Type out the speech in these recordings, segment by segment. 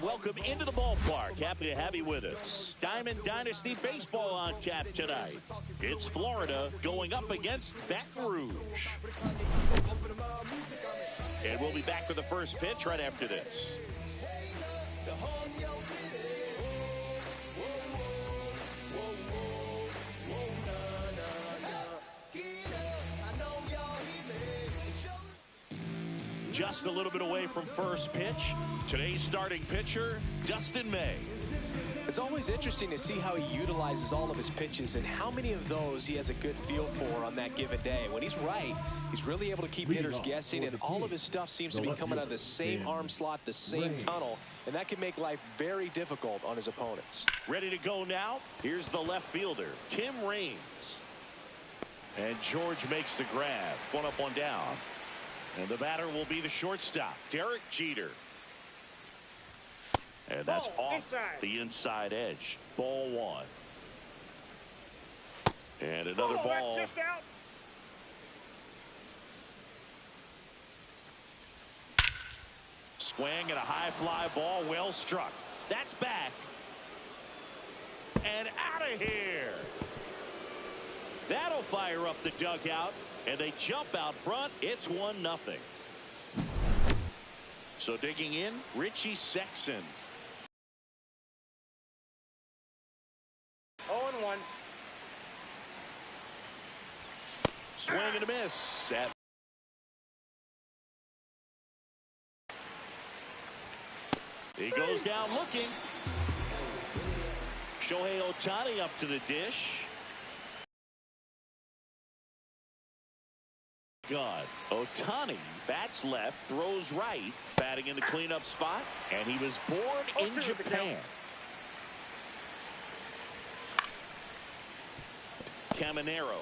And welcome into the ballpark. Happy to have you with us. Diamond Dynasty Baseball on tap tonight. It's Florida going up against Baton Rouge. And we'll be back with the first pitch right after this. Just a little bit away from first pitch. Today's starting pitcher, Dustin May. It's always interesting to see how he utilizes all of his pitches and how many of those he has a good feel for on that given day. When he's right, he's really able to keep hitters guessing, and all of his stuff seems to be coming out of the same arm slot, the same tunnel, and that can make life very difficult on his opponents. Ready to go now? Here's the left fielder, Tim Raines. And George makes the grab. One up, one down. And the batter will be the shortstop, Derek Jeter. And that's off the inside edge. Ball one. And another ball. Just out. Swing and a high fly ball, well struck. That's back. And out of here. That'll fire up the dugout. And they jump out front. It's 1-0. So digging in, Richie Sexson. 0-1. Swing and a miss. He goes down looking. Shohei Ohtani up to the dish. God, Ohtani bats left, throws right, batting in the cleanup spot, and he was born in Japan. Caminero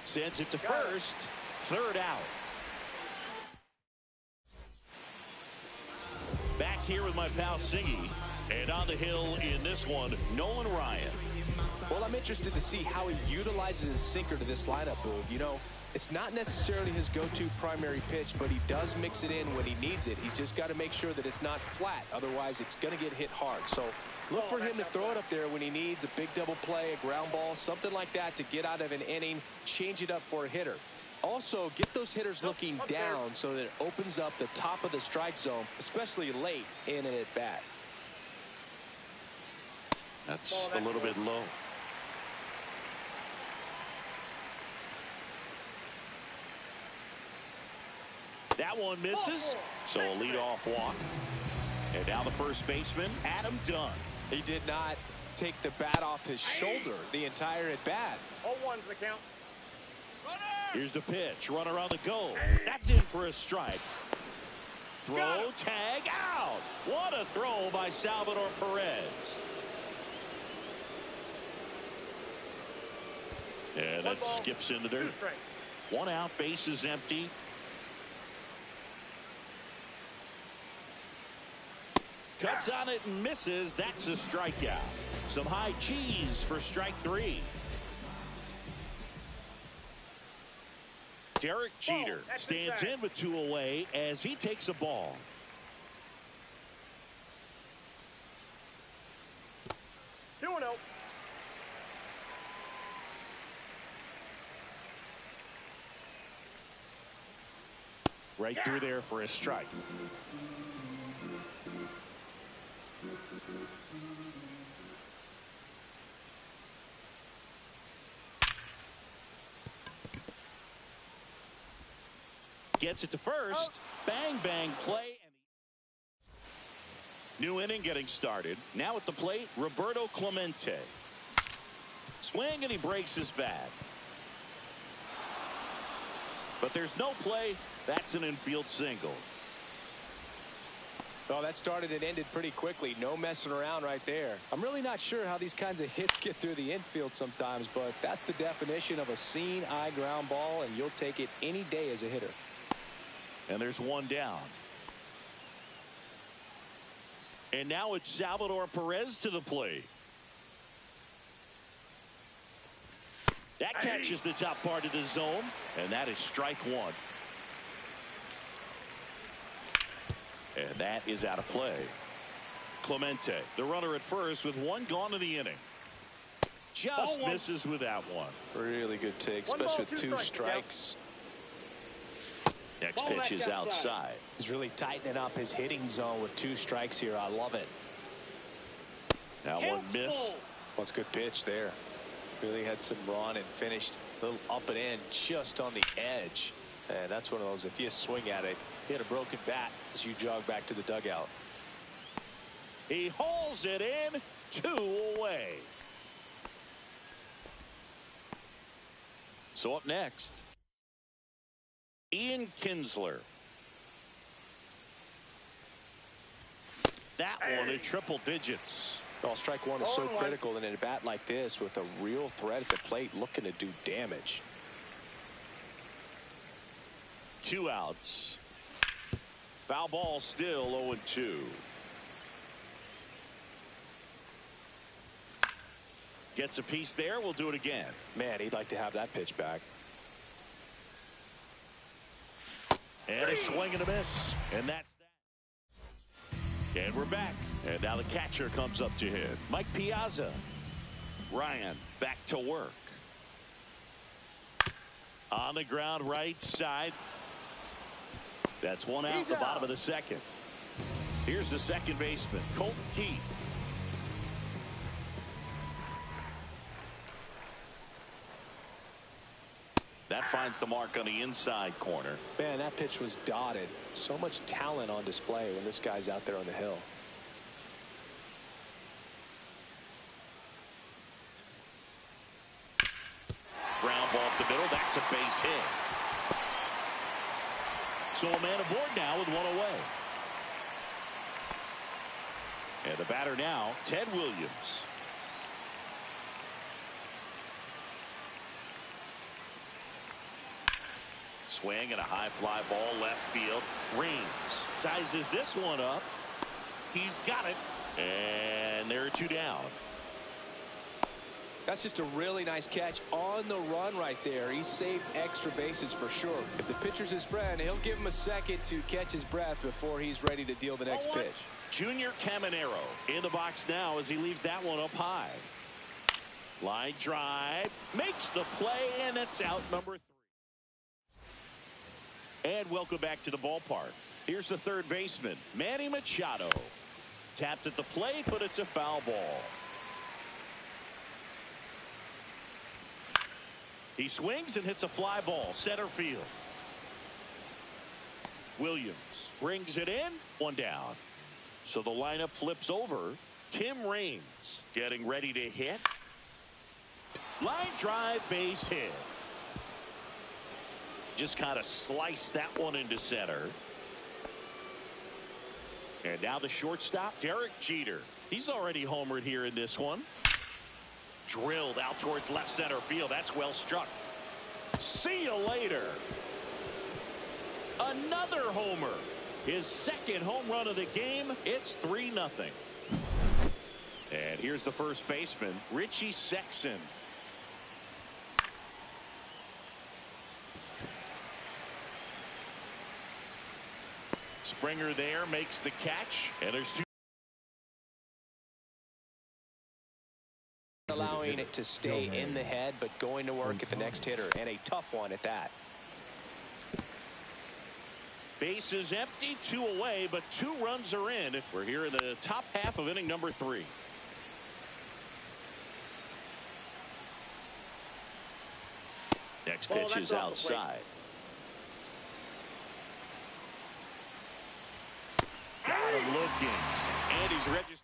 sends it to first, third out. Back here with my pal Siggy, and on the hill in this one, Nolan Ryan. Well, I'm interested to see how he utilizes his sinker to this lineup, Boog. You know, it's not necessarily his go-to primary pitch, but he does mix it in when he needs it. He's just got to make sure that it's not flat. Otherwise, it's going to get hit hard. So look for him to throw it up there when he needs a big double play, a ground ball, something like that to get out of an inning, change it up for a hitter. Also, get those hitters looking down so that it opens up the top of the strike zone, especially late in an at-bat. That's a little bit low. That one misses, so a leadoff walk. And now the first baseman, Adam Dunn. He did not take the bat off his shoulder the entire at-bat. 0-1's the count. Here's the pitch. Runner on the go. That's in for a strike. Throw, tag, out. What a throw by Salvador Perez. And that skips into there. 1 out, base is empty. Cuts on it and misses. That's a strikeout. Some high cheese for strike 3. Derek Jeter stands in with 2 away as he takes a ball. Right through there for a strike. Gets it to first. Bang, bang play. New inning getting started. Now at the plate, Roberto Clemente. Swing and he breaks his bat. But there's no play. That's an infield single. Oh, that started and ended pretty quickly. No messing around right there. I'm really not sure how these kinds of hits get through the infield sometimes, but that's the definition of a seeing eye ground ball, and you'll take it any day as a hitter. And there's one down. And now it's Salvador Perez to the plate. That catches the top part of the zone, and that is strike 1. And that is out of play. Clemente, the runner at first with one gone in the inning. Just misses with that one. Really good take, especially with two strikes. Next pitch is outside. He's really tightening up his hitting zone with 2 strikes here. I love it. That one missed. Well, it's a good pitch there. Really had some run and finished a little up and in just on the edge. And that's one of those, if you swing at it, hit a broken bat as you jog back to the dugout. He hauls it in, 2 away. So up next, Ian Kinsler. That one at triple digits. Well, strike one is so critical in a bat like this with a real threat at the plate looking to do damage. 2 outs. Foul ball still 0-2. Gets a piece there. We'll do it again. Man, he'd like to have that pitch back. And a swing and a miss. And that's that. And we're back. And now the catcher comes up to hit. Mike Piazza. Ryan back to work. On the ground right side. That's one out the bottom of the second. Here's the second baseman, Colton Keith. That finds the mark on the inside corner. Man, that pitch was dotted. So much talent on display when this guy's out there on the hill. Ground ball up the middle. That's a base hit. So a man aboard now with 1 away. And the batter now, Ted Williams. Swing and a high fly ball left field. Reigns sizes this one up. He's got it. And there are 2 down. That's just a really nice catch on the run right there. He saved extra bases for sure. If the pitcher's his friend, he'll give him a second to catch his breath before he's ready to deal the next pitch. Junior Caminero in the box now as he leaves that one up high. Line drive. Makes the play, and it's out number 3. And welcome back to the ballpark. Here's the third baseman, Manny Machado. Tapped at the plate, but it's a foul ball. He swings and hits a fly ball center field. Williams brings it in, 1 down. So the lineup flips over. Tim Raines getting ready to hit. Line drive, base hit. Just kind of sliced that one into center. And now the shortstop, Derek Jeter. He's already homered here in this one. Drilled out towards left center field. That's well struck. See you later. Another homer. His second home run of the game. It's 3-0. And here's the first baseman, Richie Sexson. Springer there makes the catch. And there's 2. Allowing it to stay in the head, but going to work at the next hitter, and a tough one at that. Bases empty, 2 away, but 2 runs are in. We're here in the top half of inning number 3. Next pitch is outside. Got him looking, and he's registered.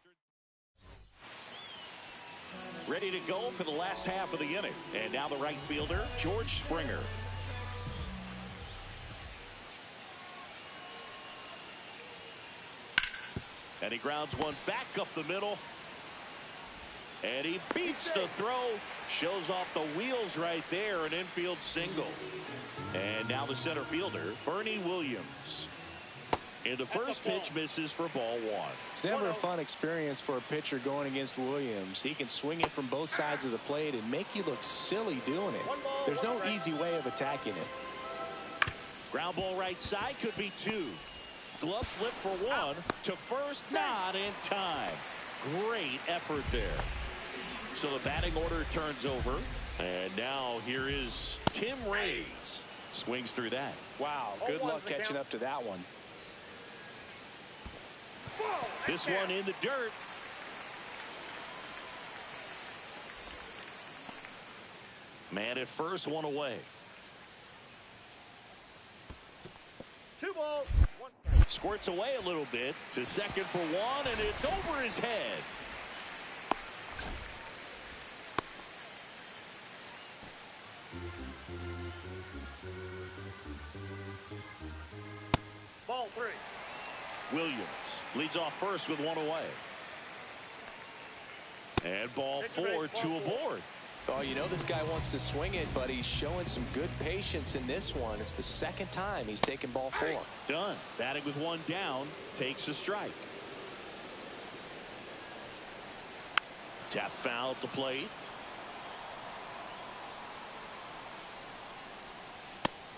Ready to go for the last half of the inning. And now the right fielder, George Springer. And he grounds one back up the middle. And he beats the throw. Shows off the wheels right there. An infield single. And now the center fielder, Bernie Williams. And the first pitch misses for ball 1. It's never a fun experience for a pitcher going against Williams. He can swing it from both sides of the plate and make you look silly doing it. There's no easy way of attacking it. Ground ball right side, could be 2. Glove flip for one. To first, not in time. Great effort there. So the batting order turns over. And now here is Tim Rays. Swings through that. Wow, good luck catching up to that one. This one in the dirt. Man at first, one away. 2 balls. 1. Squirts away a little bit to second for one, and it's over his head. Ball 3. Williams leads off first with one away. And ball 4, 2 aboard. Oh, you know this guy wants to swing it, but he's showing some good patience in this one. It's the second time he's taken ball 4. Done. Batting with one down, takes a strike. Tap foul at the plate.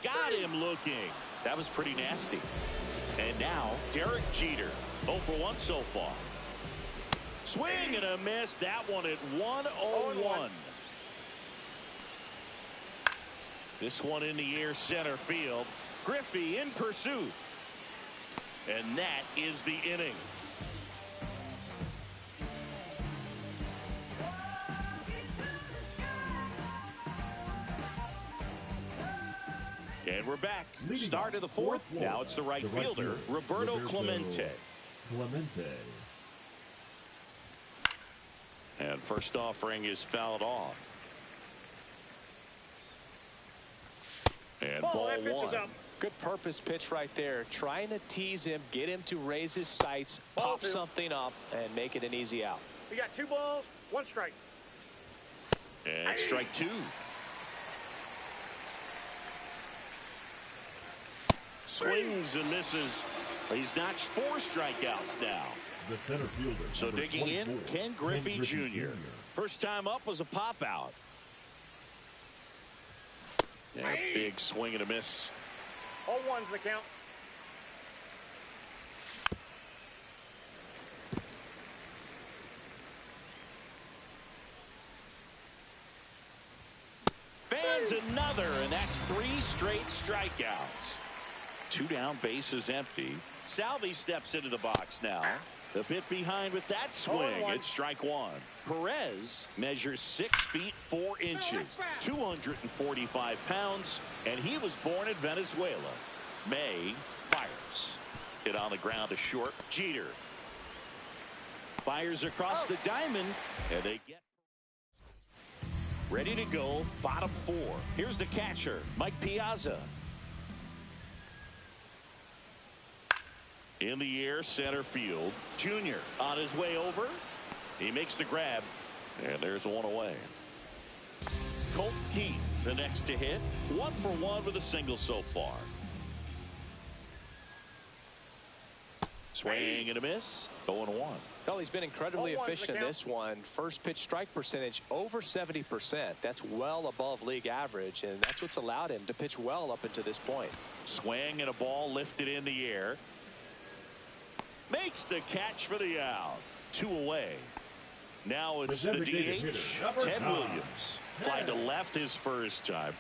Got him looking. That was pretty nasty. And now, Derek Jeter. 0 for 1 so far. Swing and a miss. That one at 1-0-1. This one in the air, center field. Griffey in pursuit. And that is the inning. And we're back. Start of the fourth. Now it's the right fielder, Roberto Clemente. And first offering is fouled off. And ball 1. Good purpose pitch right there. Trying to tease him, get him to raise his sights, pop something up, and make it an easy out. We got 2 balls, 1 strike. And strike 2. Swings and misses. He's notched 4 strikeouts now. The center fielder. So digging in, Ken Griffey Jr. First time up was a pop out. Yeah, big swing and a miss. 0-1's the count. Fans another, and that's 3 straight strikeouts. 2 down, bases empty. Salvi steps into the box now. A bit behind with that swing. It's strike 1. Perez measures 6 feet 4 inches, 245 pounds, and he was born in Venezuela. May fires. Hit on the ground to short. Jeter fires across the diamond, and they get ready to go. Bottom 4. Here's the catcher, Mike Piazza. In the air, center field. Junior on his way over. He makes the grab, and there's 1 away. Colt Keith, the next to hit. 1 for 1 with a single so far. Swing and a miss. 0-1. Well, he's been incredibly efficient in this one. First pitch strike percentage over 70%. That's well above league average, and that's what's allowed him to pitch well up until this point. Swing and a ball lifted in the air. Makes the catch for the out. 2 away. Now it's the DH, Ted Williams. Flying to left his first time.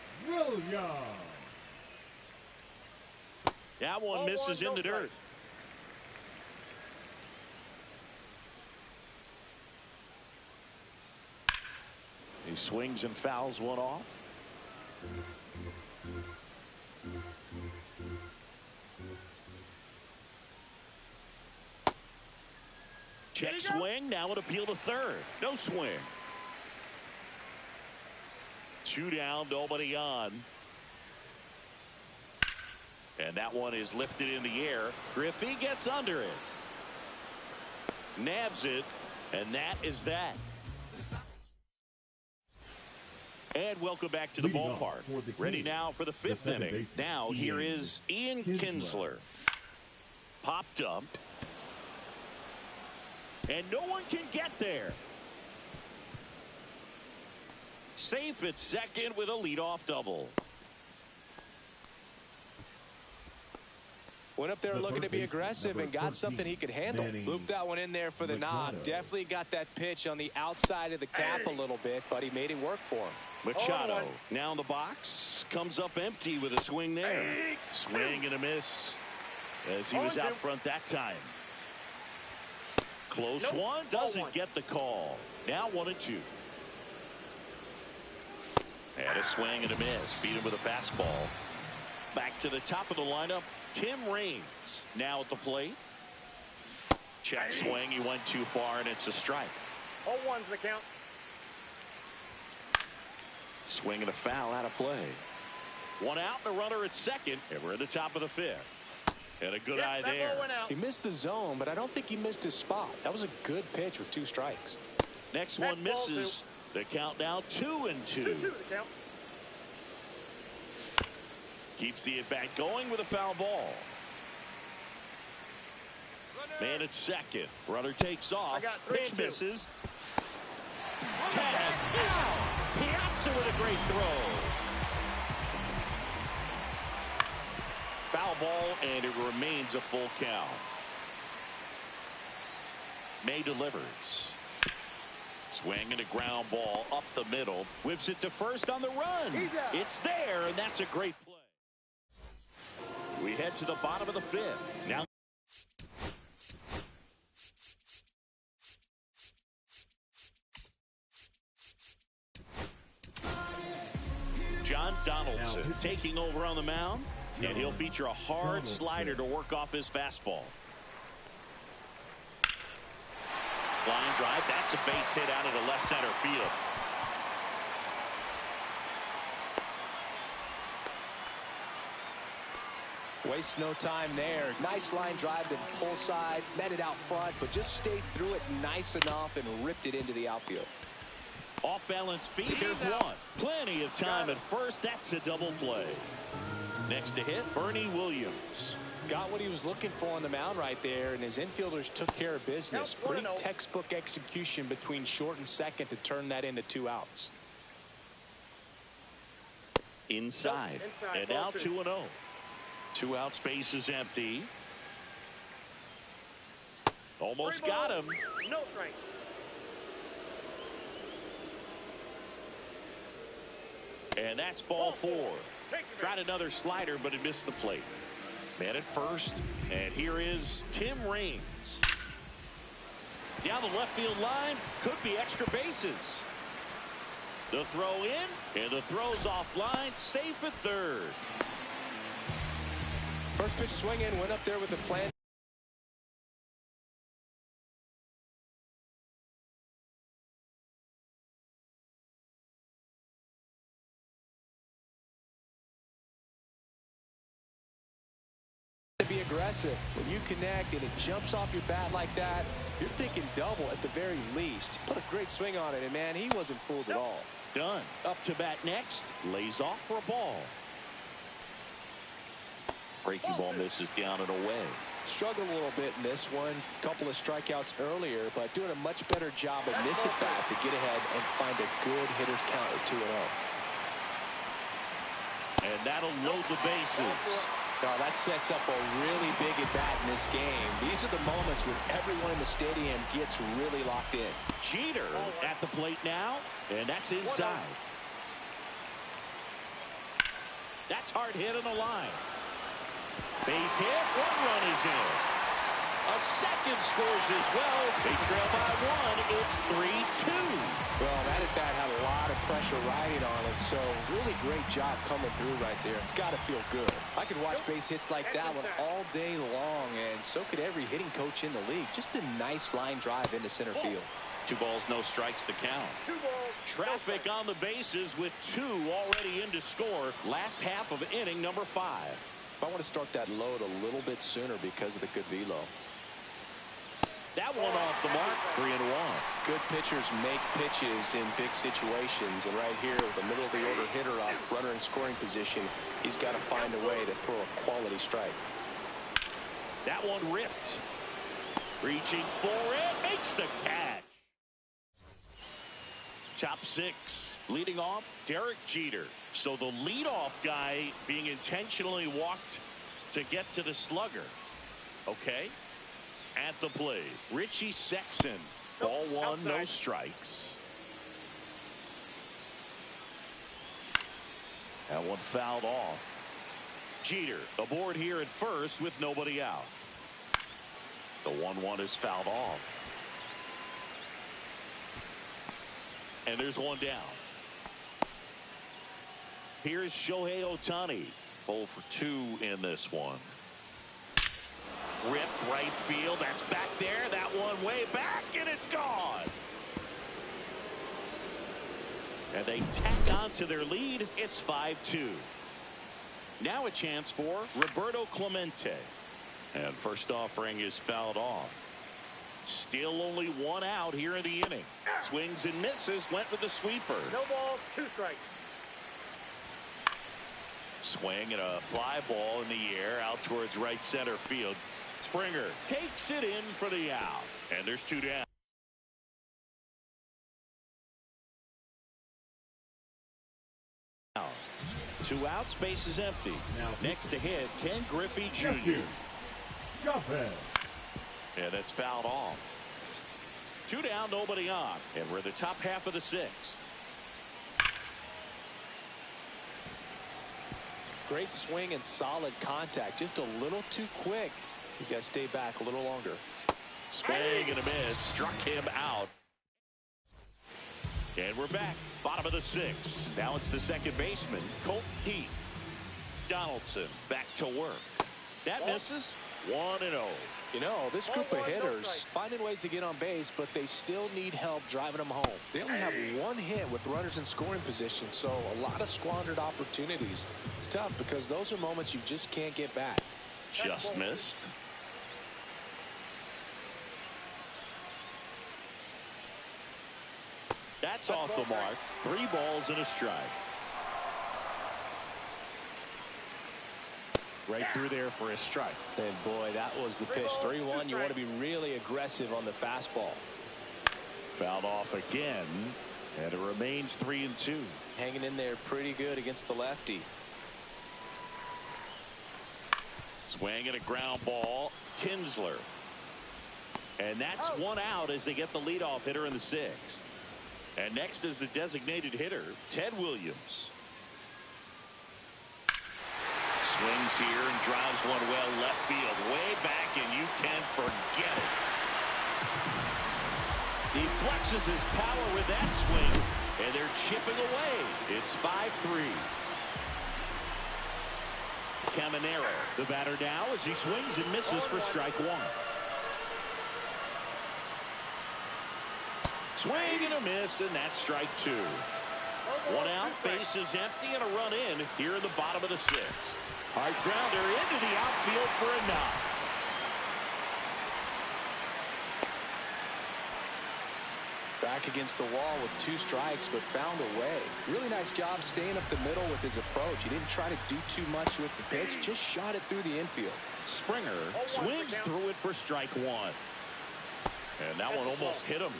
That one misses in the dirt. He swings and fouls one off. Check swing. Now an appeal to third. No swing. 2 down, nobody on. And that one is lifted in the air. Griffey gets under it. Nabs it. And that is that. And welcome back to the ballpark. Ready now for the 5th inning. Now here is Ian Kinsler. Popped up. And no one can get there. Safe at second with a leadoff double. Went up there looking to be aggressive and got something he could handle. Looped that one in there for the knock. Definitely got that pitch on the outside of the cap a little bit, but he made it work for him. Machado now in the box, comes up empty with a swing there. Swing and a miss as he was out front that time. Close one, doesn't get the call. Now 1-2. And a swing and a miss. Beat him with a fastball. Back to the top of the lineup, Tim Raines now at the plate. Check swing, he went too far, and it's a strike. 0-1's the count. Swing and a foul out of play. One out, and a runner at second, and we're at the top of the fifth. And a good eye there. He missed the zone, but I don't think he missed his spot. That was a good pitch with 2 strikes. Next one misses. The count now 2-2. 2-2 the count. Keeps the at-bat going with a foul ball. Man at second. Runner takes off. Pitch misses. Tag. Piazza with a great throw. Foul ball, and it remains a full count. May delivers. Swing and a ground ball up the middle. Whips it to first on the run. It's there, and that's a great play. We head to the bottom of the fifth. Now John Donaldson taking over on the mound, and he'll feature a hard slider to work off his fastball. Line drive, that's a base hit out of the left center field. Waste no time there. Nice line drive to the pull side, met it out front, but just stayed through it nice enough and ripped it into the outfield. Off balance feet, there's one. Plenty of time at first. That's a double play. Next to hit, Bernie Williams. Got what he was looking for on the mound right there, and his infielders took care of business. Pretty textbook execution between short and second to turn that into 2 outs. Inside. And now 2-0. 2 out, space is empty. Almost got him. No strike. And that's ball 4. Tried another slider, but it missed the plate. Man at first, and here is Tim Raines. Down the left field line, could be extra bases. The throw in, and the throw's offline, safe at third. First pitch swing in, went up there with the plan. To be aggressive. When you connect and it jumps off your bat like that, you're thinking double at the very least. Put a great swing on it, and man, he wasn't fooled at all. Done. Up to bat next, lays off for a ball. Breaking ball misses down and away. Struggled a little bit in this one. Couple of strikeouts earlier, but doing a much better job in this at bat to get ahead and find a good hitter's count at 2-0. And that'll load the bases. Now that sets up a really big at bat in this game. These are the moments when everyone in the stadium gets really locked in. Jeter at the plate now, and that's inside. That's hard hit on the line. Base hit, 1 run is in. A second scores as well. They trail by 1. It's 3-2. Well, that at bat had a lot of pressure riding on it, so really great job coming through right there. It's got to feel good. I could watch base hits like that one all day long, and so could every hitting coach in the league. Just a nice line drive into center field. 2 balls, no strikes to count. 2 balls. Traffic on the bases with 2 already in to score. Last half of inning number 5. I want to start that load a little bit sooner because of the good velo. That one off the mark, 3-1. Good pitchers make pitches in big situations, and right here, the middle of the order hitter up, runner in scoring position, he's got to find a way to throw a quality strike. That one ripped. Reaching for it, makes the catch. Top 6, leading off, Derek Jeter. So the leadoff guy being intentionally walked to get to the slugger. Okay. At the plate, Richie Sexson. Ball one, outside. no strikes. That one fouled off. Jeter aboard here at first with nobody out. The 1-1 is fouled off. And there's one down. Here's Shohei Ohtani. 0 for 2 in this one. Ripped right field. That's back there. That one way back, and it's gone. And they tack on to their lead. It's 5-2. Now a chance for Roberto Clemente. And first offering is fouled off. Still only one out here in the inning. Swings and misses. Went with the sweeper. No balls, 2 strikes. Swing and a fly ball in the air out towards right center field. Springer takes it in for the out. And there's 2 down. Now, 2 outs, base is empty. Next to hit, Ken Griffey Jr. And that's fouled off. 2 down, nobody on. And we're the top half of the 6th. Great swing and solid contact. Just a little too quick. He's got to stay back a little longer. Swing and a miss. Struck him out. And we're back. Bottom of the 6th. Now it's the second baseman, Colt Keith. Donaldson back to work. That misses. 1-0. You know, this group of hitters finding ways to get on base, but they still need help driving them home. They only have 1 hit with runners in scoring position, so a lot of squandered opportunities. It's tough because those are moments you just can't get back. Just missed. That's off the mark. 3 balls and a strike. Right through there for a strike. And boy, that was the pitch. 3-1. You want to be really aggressive on the fastball. Fouled off again, and it remains 3-2. Hanging in there pretty good against the lefty. Swing and a ground ball. Kinsler. And that's 1 out as they get the leadoff hitter in the 6th. And next is the designated hitter, Ted Williams. Swings here and drives one well left field, way back, and you can forget it. He flexes his power with that swing, and they're chipping away. It's 5-3. Caminero, the batter now, as he swings and misses for strike 1. Swing and a miss, and that's strike 2. 1 out, base is empty, and a run in here in the bottom of the 6th. Hard grounder into the outfield for a knock. Back against the wall with 2 strikes, but found a way. Really nice job staying up the middle with his approach. He didn't try to do too much with the pitch, just shot it through the infield. Springer swings through it for strike 1. And that one almost hit him.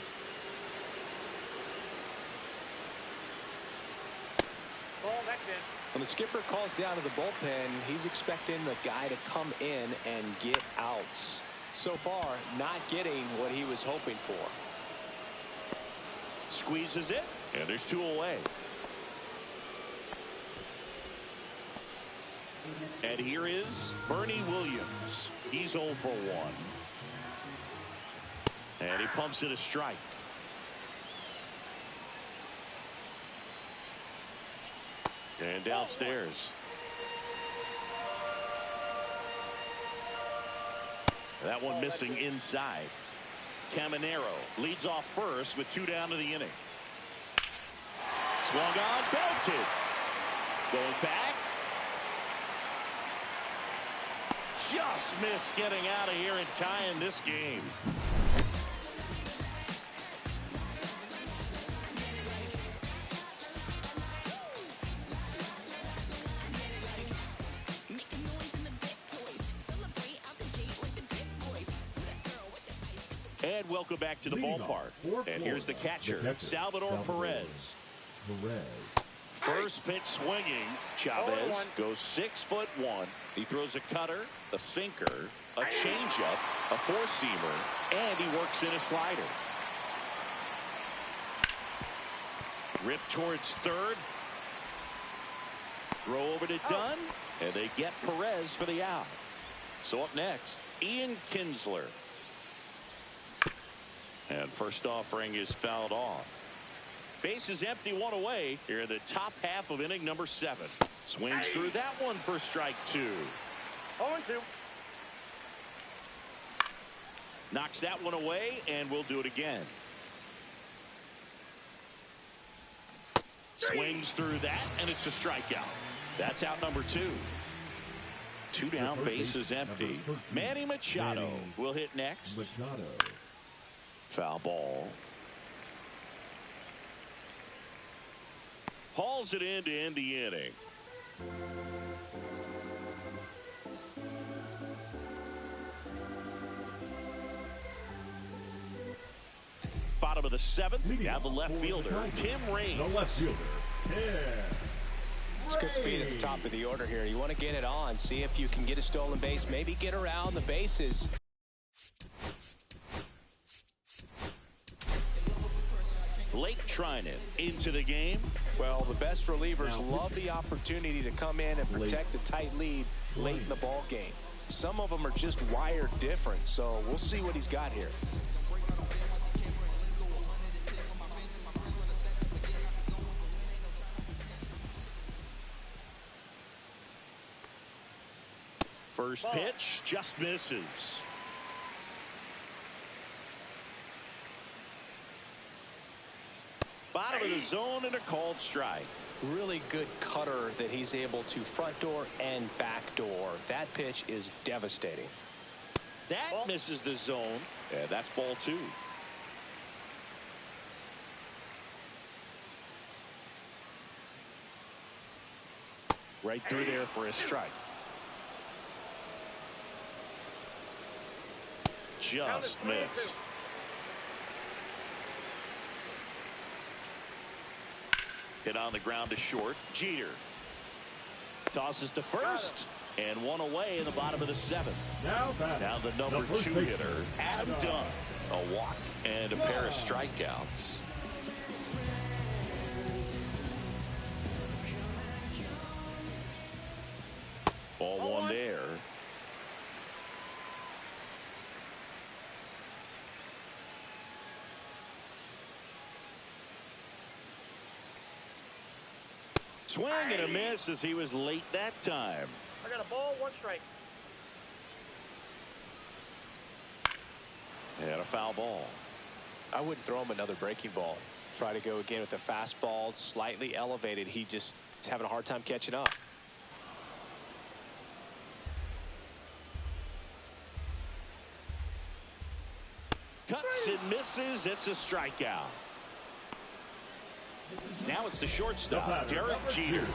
When the skipper calls down to the bullpen, he's expecting the guy to come in and get outs. So far, not getting what he was hoping for. Squeezes it, and there's 2 away. And here is Bernie Williams. He's 0 for 1. And he pumps it a strike. And downstairs. That one missing inside. Caminero leads off first with 2 down to the inning. Swung on, belted. Going back. Just missed getting out of here and tying this game. And welcome back to the ballpark. And here's the catcher, Salvador Perez. First pitch swinging. Chavez goes 6'1". He throws a cutter, a sinker, a changeup, a four-seamer, and he works in a slider. Ripped towards third. Throw over to Dunn, and they get Perez for the out. So up next, Ian Kinsler. And first offering is fouled off. Base is empty, one away here in the top half of inning number 7. Swings through that one for strike 2. 0-2. Knocks that one away, and we'll do it again. Swings through that, and it's a strikeout. That's out number 2. 2 down, base is empty. Manny Machado will hit next. Foul ball. Hauls it in to end the inning. Bottom of the 7th, now the left fielder, Tim Raines. The left fielder, Tim. It's good speed at the top of the order here. You want to get it on, see if you can get a stolen base, maybe get around the bases. Blake Trinan into the game. Well, the best relievers love the opportunity to come in and protect a tight lead late in the ball game. Some of them are just wired different, so we'll see what he's got here. First pitch just misses. Bottom of the zone and a called strike. Really good cutter that he's able to front door and back door. That pitch is devastating. That misses the zone. Yeah, that's ball 2. Right through there for a strike. Just missed. Hit on the ground to short. Jeter tosses to first, and one away in the bottom of the 7th. Now the number 2 hitter, Adam Dunn. A walk and a pair of strikeouts. Ball 1 there. Swing and a miss as he was late that time. I got a ball, 1 strike. And a foul ball. I wouldn't throw him another breaking ball. Try to go again with the fastball, slightly elevated. He just is having a hard time catching up. Cuts and misses. It's a strikeout. Now it's the shortstop, Derek Jeter.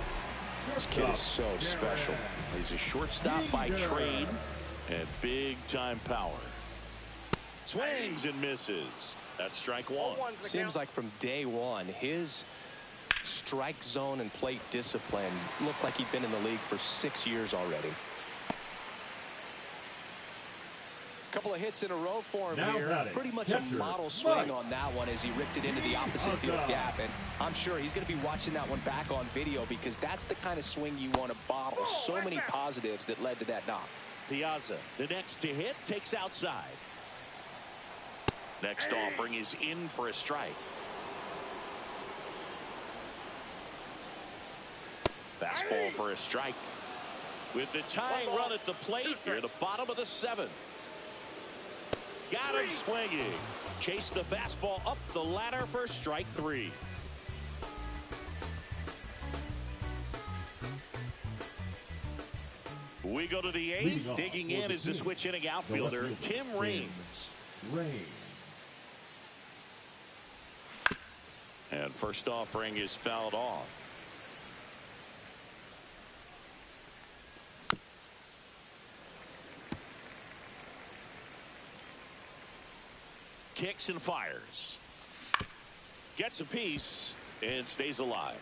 This kid is so special. He's a shortstop by trade and big-time power. Swings and misses. That's strike 1. Seems like from day one, his strike zone and plate discipline looked like he'd been in the league for 6 years already. Couple of hits in a row for him here. Pretty much a model swing on that one as he ripped it into the opposite field gap. And I'm sure he's going to be watching that one back on video because that's the kind of swing you want to bottle. So many positives that led to that knock. Piazza, the next to hit, takes outside. Next offering is in for a strike. Fastball for a strike. With the tying run at the plate here, the bottom of the 7th. Got him swinging. Chase the fastball up the ladder for strike 3. We go to the 8th. Digging in is the switch inning outfielder, Tim Raines. And first offering is fouled off. Kicks and fires. Gets a piece and stays alive.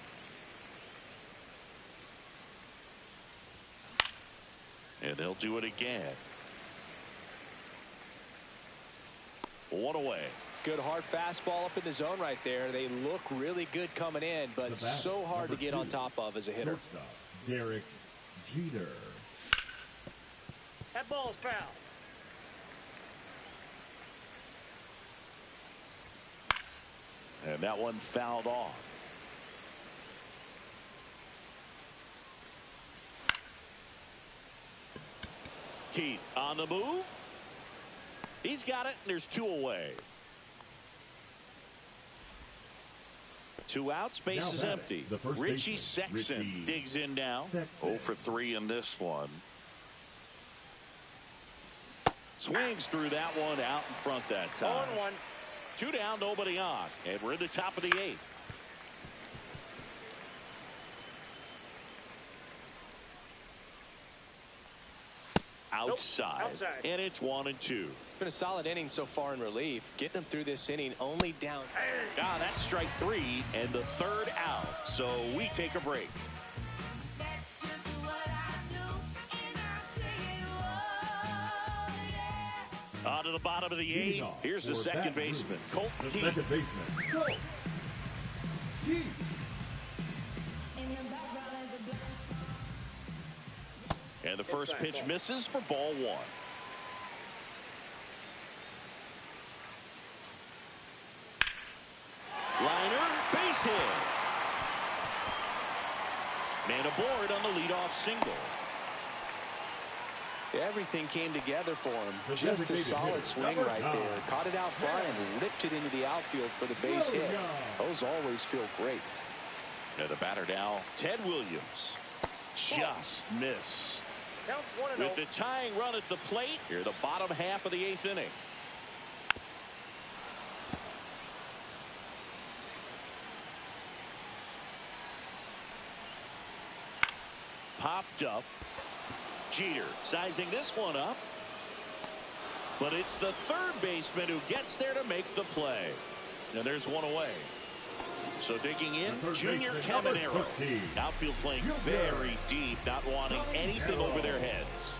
And they'll do it again. One away. Good hard fastball up in the zone right there. They look really good coming in, but so hard to get on top of as a hitter. Derek Jeter. That ball's foul. And that one fouled off. Keith on the move. He's got it, and there's 2 away. 2 outs, base is empty. Richie Sexson digs in now. 0 for 3 in this one. Swings through that one out in front that time. 0-1. 2 down, nobody on. And we're in the top of the 8th. Outside. And it's 1-2. Been a solid inning so far in relief. Getting them through this inning only down. That's strike 3 and the 3rd out. So we take a break. On to the bottom of the 8th. Here's the second baseman, Colt Keith. And the first pitch misses for ball 1. Liner, base hit. Man aboard on the leadoff single. Everything came together for him. Just a solid swing right there. Caught it out front and ripped it into the outfield for the base hit. Those always feel great. And the batter now, Ted Williams. Just missed. Counts 1-0. With the tying run at the plate, here the bottom half of the 8th inning. Popped up. Jeter sizing this one up. But it's the third baseman who gets there to make the play. And there's 1 away. So digging in, Junior Caminero. Outfield playing very deep, not wanting anything over their heads.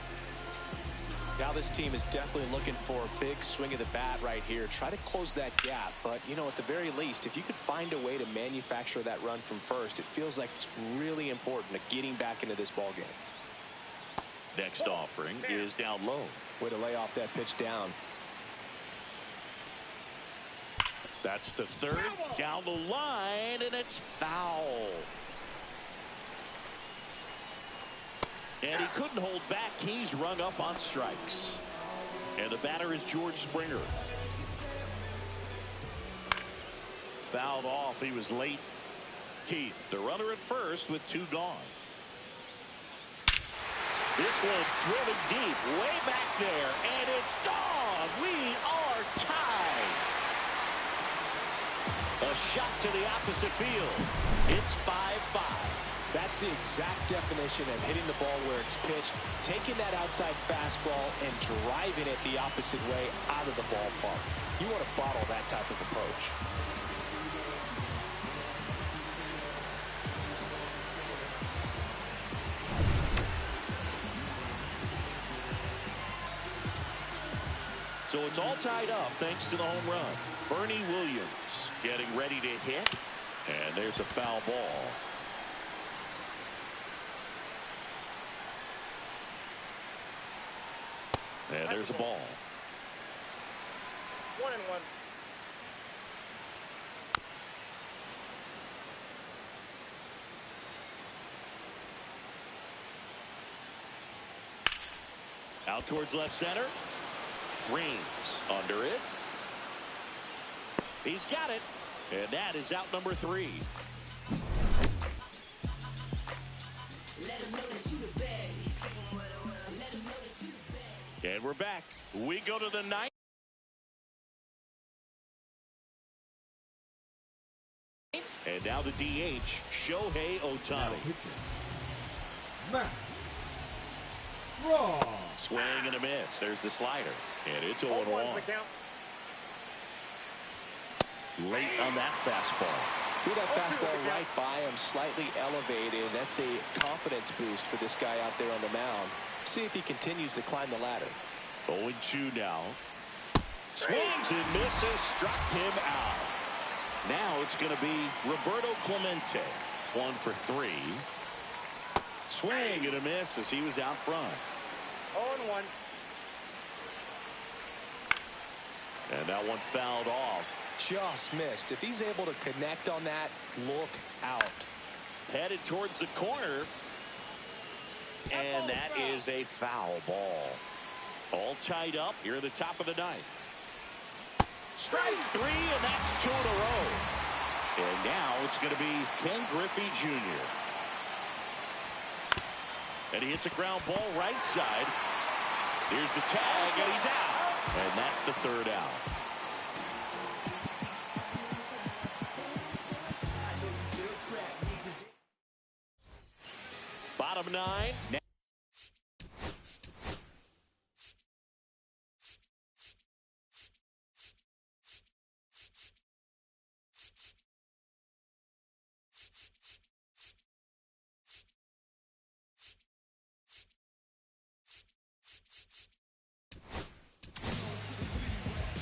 Now this team is definitely looking for a big swing of the bat right here. Try to close that gap. But, you know, at the very least, if you could find a way to manufacture that run from first, it feels like it's really important to getting back into this ball game. Next offering is down low. Way to lay off that pitch down. That's the third. Down the line, and it's foul. And he couldn't hold back. He's rung up on strikes. And the batter is George Springer. Fouled off. He was late. Keith, the runner at first with 2 gone. This one driven deep, way back there, and it's gone. We are tied. A shot to the opposite field. It's 5-5. That's the exact definition of hitting the ball where it's pitched, taking that outside fastball and driving it the opposite way out of the ballpark. You want to bottle that type of approach. So it's all tied up thanks to the home run. Bernie Williams getting ready to hit. And there's a foul ball. And there's a ball. 1-1. Out towards left center. Reigns under it. He's got it. And that is out number 3. And we're back. We go to the 9th. And now the DH, Shohei Ohtani. Matt Raw. Swing and a miss. There's the slider. And it's 0-1. 0-1's the count. Late on that fastball. Threw that fastball right by him, slightly elevated. That's a confidence boost for this guy out there on the mound. See if he continues to climb the ladder. 0-2 now. Swings and misses, struck him out. Now it's going to be Roberto Clemente. 1 for 3. Swing and a miss as he was out front. 0-1. And that one fouled off. Just missed. If he's able to connect on that, look out. Headed towards the corner. And that is a foul ball. All tied up here at the top of the ninth. Strike 3, and that's 2 in a row. And now it's going to be Ken Griffey Jr. And he hits a ground ball right side. Here's the tag, and he's out. And that's the 3rd out. Bottom 9.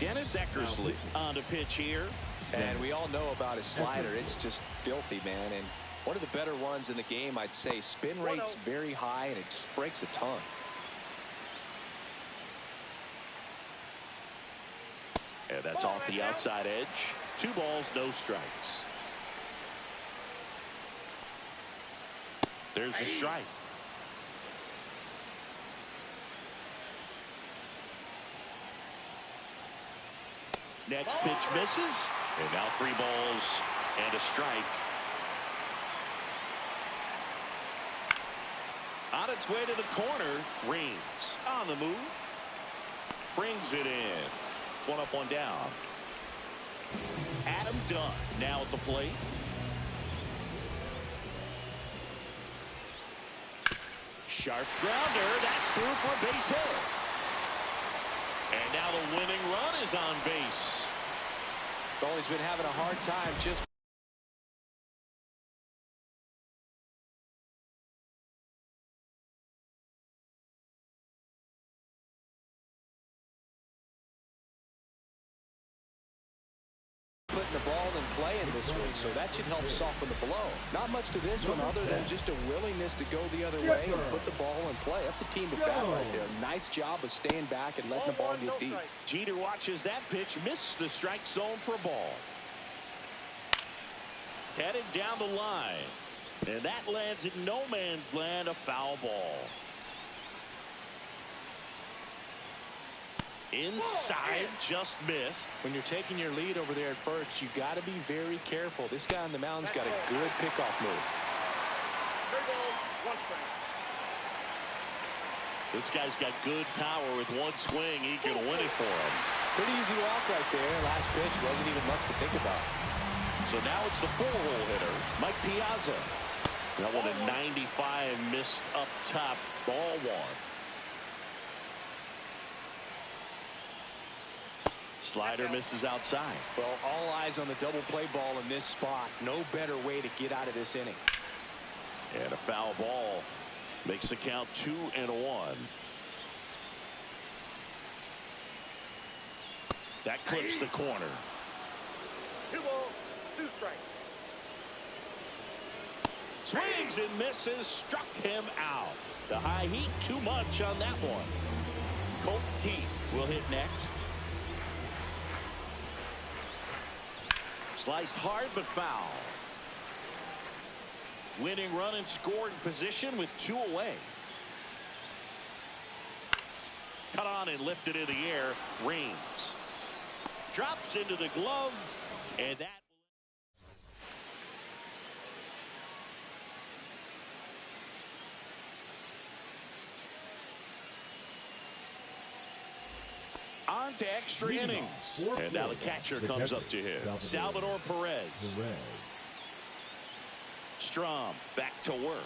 Dennis Eckersley on the pitch here. And we all know about his slider. It's just filthy, man. And one of the better ones in the game, I'd say. Spin rate's very high, and it just breaks a ton. And that's off the outside edge. 2 balls, no strikes. There's the strike. Next pitch misses. And now 3 balls and a strike. On its way to the corner. Reigns on the move. Brings it in. 1 up, 1 down. Adam Dunn now at the plate. Sharp grounder. That's through for a base hit. And now the winning run is on base. Well, he's been having a hard time just putting the ball in play in this one, so that should help soften the blow. Not much to this one other than just a willingness to go the other way and put the ball in play. That's a team at bat right there. Nice job of staying back and letting the ball get deep. Jeter watches that pitch, miss the strike zone for a ball. Headed down the line. And that lands in no man's land, a foul ball. Inside, just missed. When you're taking your lead over there at first, you got to be very careful. This guy on the mound's got a good pickoff move. 3 balls, 1 strike. This guy's got good power. With 1 swing, he can win it for him. Pretty easy walk right there. Last pitch wasn't even much to think about. So now it's the 4-hole hitter, Mike Piazza. That one at 95, missed up top, ball 1. Slider misses outside. Well, all eyes on the double play ball in this spot. No better way to get out of this inning. And a foul ball makes the count 2-1. That clips the corner. 2 balls, 2 strikes. Swings and misses, struck him out. The high heat, too much on that one. Colt Heath will hit next. Sliced hard but foul. Winning run in scoring position with 2 away. Cut on and lifted in the air. Reigns drops into the glove, and that on to extra innings. And now the catcher comes up to him. Salvador Perez. Strom back to work.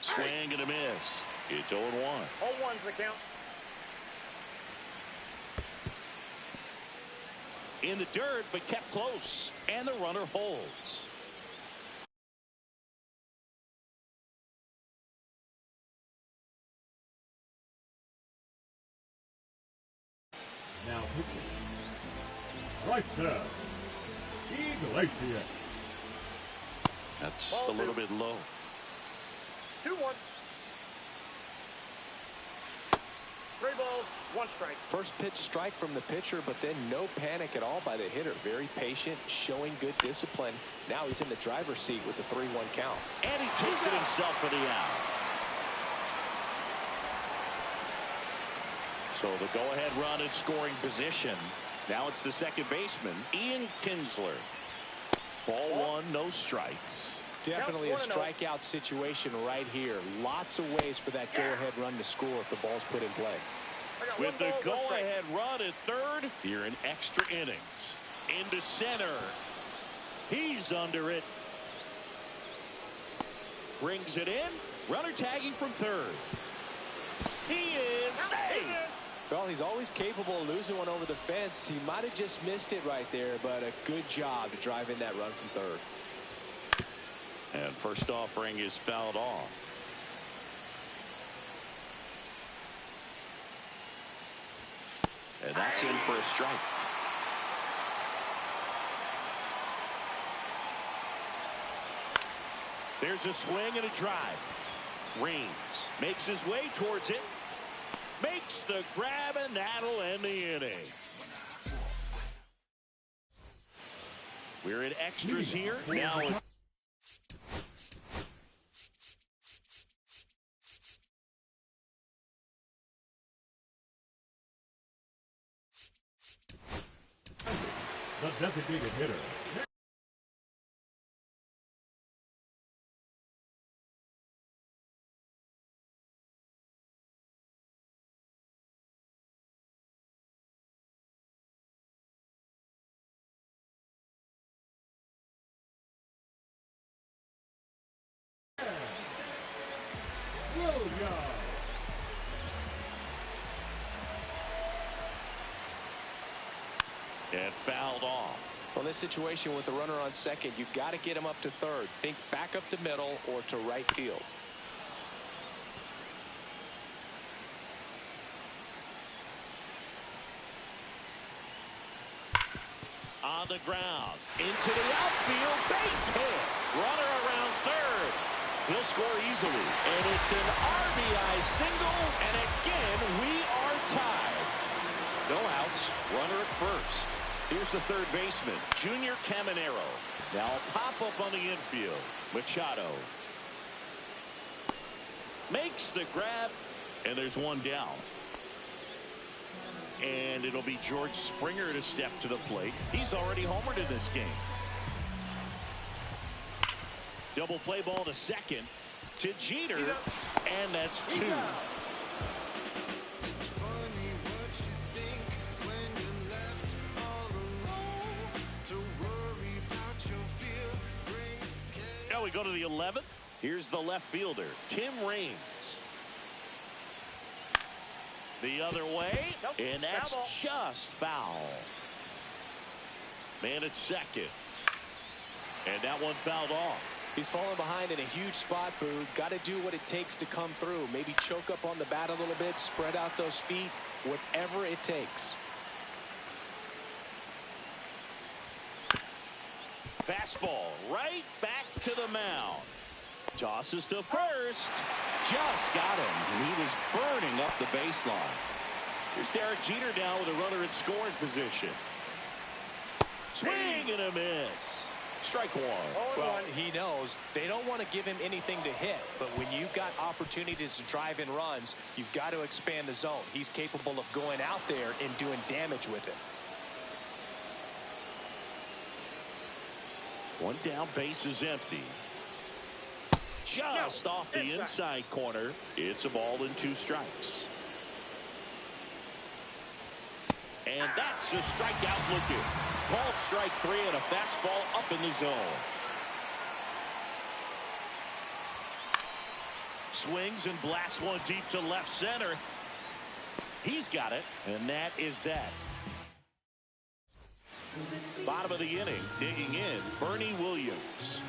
Swing and a miss. It's 0-1. 0-1's the count. In the dirt, but kept close. And the runner holds. Right there. Iglesias. That's Ball a little two. bit low. 2-1. 3 balls, 1 strike. First pitch strike from the pitcher, but then no panic at all by the hitter. Very patient, showing good discipline. Now he's in the driver's seat with the 3-1 count. And he takes it himself for the out. So the go-ahead run in scoring position. Now it's the second baseman, Ian Kinsler. Ball 1, no strikes. Definitely a Count 1-0. strikeout situation right here. Lots of ways for that go-ahead run to score if the ball's put in play. I got With 1 the ball, 1 strike. go-ahead run at third, here in extra innings. Into center. He's under it. Brings it in. Runner tagging from third. He is safe. Well, he's always capable of losing one over the fence. He might have just missed it right there, but a good job to drive in that run from third. And first offering is fouled off. And that's in for a strike. There's a swing and a drive. Reigns makes his way towards it. Makes the grab, and that'll end the inning. We're in extras here. Now it's The designated hitter. Williams. and fouled off. Well, this situation with the runner on second, you've got to get him up to third. Think back up to middle or to right field. On the ground, into the outfield, base hit. Runner around third. He'll score easily. And it's an RBI single, and again, we are tied. No outs, runner at first. Here's the third baseman, Junior Caminero. Now a pop-up on the infield. Machado makes the grab, and there's one down. And it'll be George Springer to step to the plate. He's already homered in this game. Double play ball to second to Jeter, and that's two. Now we go to the 11th. Here's the left fielder, Tim Raines. The other way, and that's just foul. Man at second. And that one fouled off. He's falling behind in a huge spot, Boog. Got to do what it takes to come through. Maybe choke up on the bat a little bit, spread out those feet, whatever it takes. Fastball right back to the mound. Tosses to first. Just got him. And he was burning up the baseline. Here's Derek Jeter now with a runner in scoring position. Swing and a miss. Strike one. Well, he knows they don't want to give him anything to hit, but when you've got opportunities to drive in runs, you've got to expand the zone. He's capable of going out there and doing damage with it. One down, base is empty. Just off the inside corner. It's a ball and 2 strikes. And that's a strikeout looking. Called strike 3 and a fastball up in the zone. Swings and blasts one deep to left center. He's got it, and that is that. Bottom of the inning, digging in, Bernie Williams.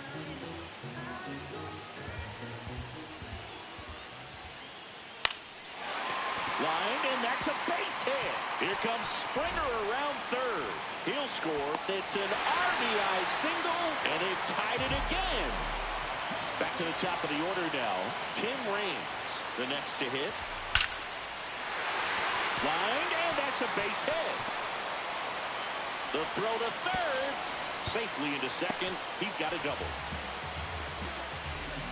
Line, and that's a base base hit. Here comes Springer around third. He'll score. It's an RBI single, and they've tied it again. Back to the top of the order now. Tim Raines, the next to hit. Lined, and that's a base hit. The throw to third. Safely into second. He's got a double.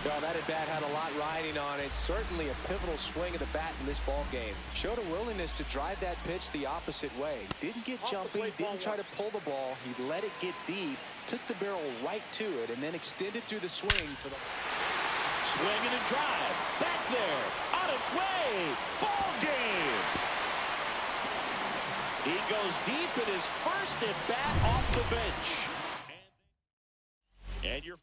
Well, that at-bat had a lot riding on it. Certainly a pivotal swing of the bat in this ball game. Showed a willingness to drive that pitch the opposite way. Didn't get jumpy, didn't try to pull the ball. He let it get deep, took the barrel right to it, and then extended through the swing for the swing and a drive. Back there, on its way. Ball game. He goes deep in his first at-bat off the bench. And you're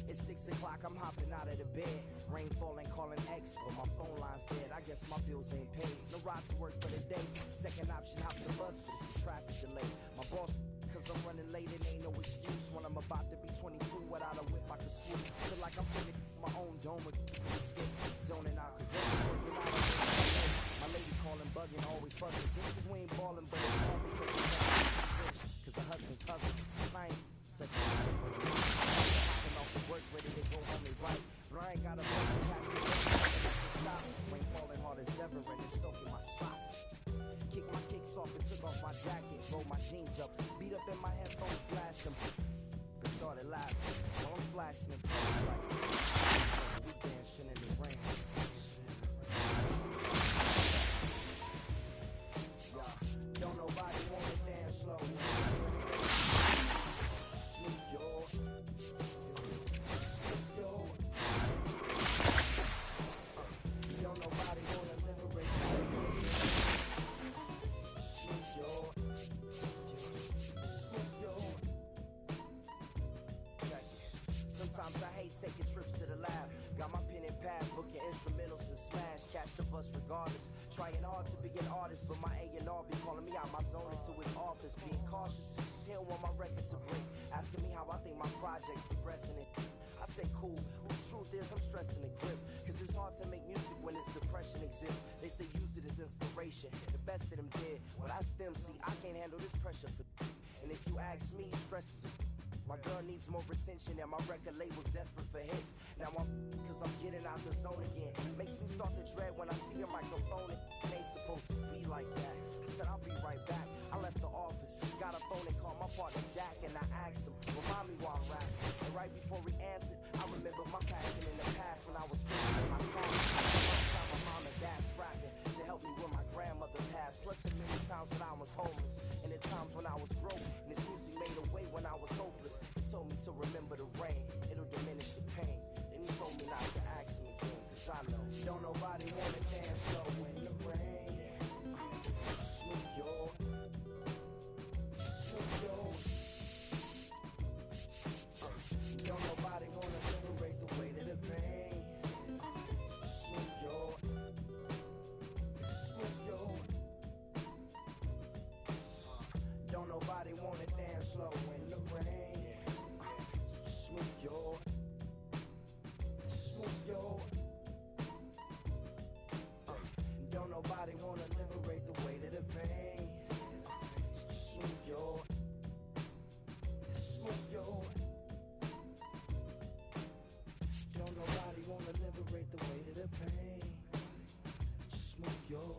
It's 6 o'clock, I'm hopping out of the bed. Rain falling, calling X, but my phone line's dead. I guess my bills ain't paid. No ride to work for the day. Second option, hop the bus, but it's a traffic delay. My boss, cause I'm running late, it ain't no excuse. When I'm about to be 22, without a whip, I can swoop. Feel like I'm feeling my own dome with escape. Zoning out, cause working out. My lady calling, bugging, always fussing. Just cause we ain't balling, but it's all because we're rich. Cause her husband's hustling. I ain't such a work ready to go home and right. But I ain't got a boat to catch me. Stop. Rain falling hard as ever and it's soaking my socks. Kick my kicks off and took off my jacket. Roll my jeans up. Beat up in my headphones, blast them. But started laughing while I'm splashing in place like we dancing in the rain. Yeah. Don't nobody wanna dance slow. Snoop your Sometimes I hate taking trips to the lab. Got my pen and pad, booking instrumentals and smash. Catch the bus regardless. Trying hard to be an artist, but my A&R be calling me out my zone into his office. Being cautious, cause he don't want my record to break. Asking me how I think my project's progressing it. I say cool, but the truth is I'm stressing the grip. Cause it's hard to make music when this depression exists. They say use it as inspiration. The best of them did. Well, that's them, see, I can't handle this pressure for. And if you ask me, stress is a. My girl needs more attention and my record label's desperate for hits. Now I'm cause I'm getting out the zone again. Makes me start to dread when I see a microphone. It ain't supposed to be like that. I said I'll be right back. I left the office, got a phone and called my partner Jack, and I asked him, remind me while I'm rapping. And right before he answered, I remember my passion in the past when I was screaming in my time. My mom and dad's rapping to help me when my grandmother passed. Plus the many times when I was homeless, and the times when I was broke. And this music made a way when I was hopeless. He told me to remember the rain, it'll diminish the pain. Then he told me not to ask him again, cause I know don't nobody wanna dance slow in the rain. Snoop your don't nobody wanna liberate the weight of the pain. Snoop your don't nobody wanna dance slow in the rain. Smooth your don't nobody wanna liberate the weight of the pain. Smooth your don't nobody wanna liberate the weight of the pain. Smooth your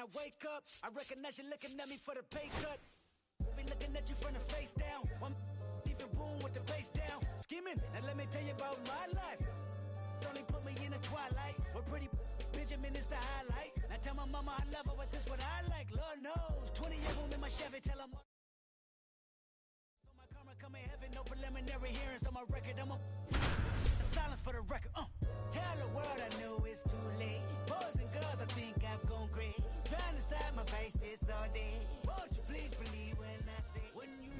I wake up, I recognize you looking at me for the pay cut. Be looking at you from the face down. One even room with the face down. Skimming, and let me tell you about my life. Only put me in the twilight. We're pretty Benjamin is the highlight. I tell my mama I love her, but this what I like. Lord knows. 20 years old in my Chevy, tell them. So my karma come in heaven, no preliminary hearings on my record. I'm a silence for the record. Tell the world I know it's too late. Boys and girls, I think I've gone crazy. Trying to side my face this all day. Won't you please believe when I say when you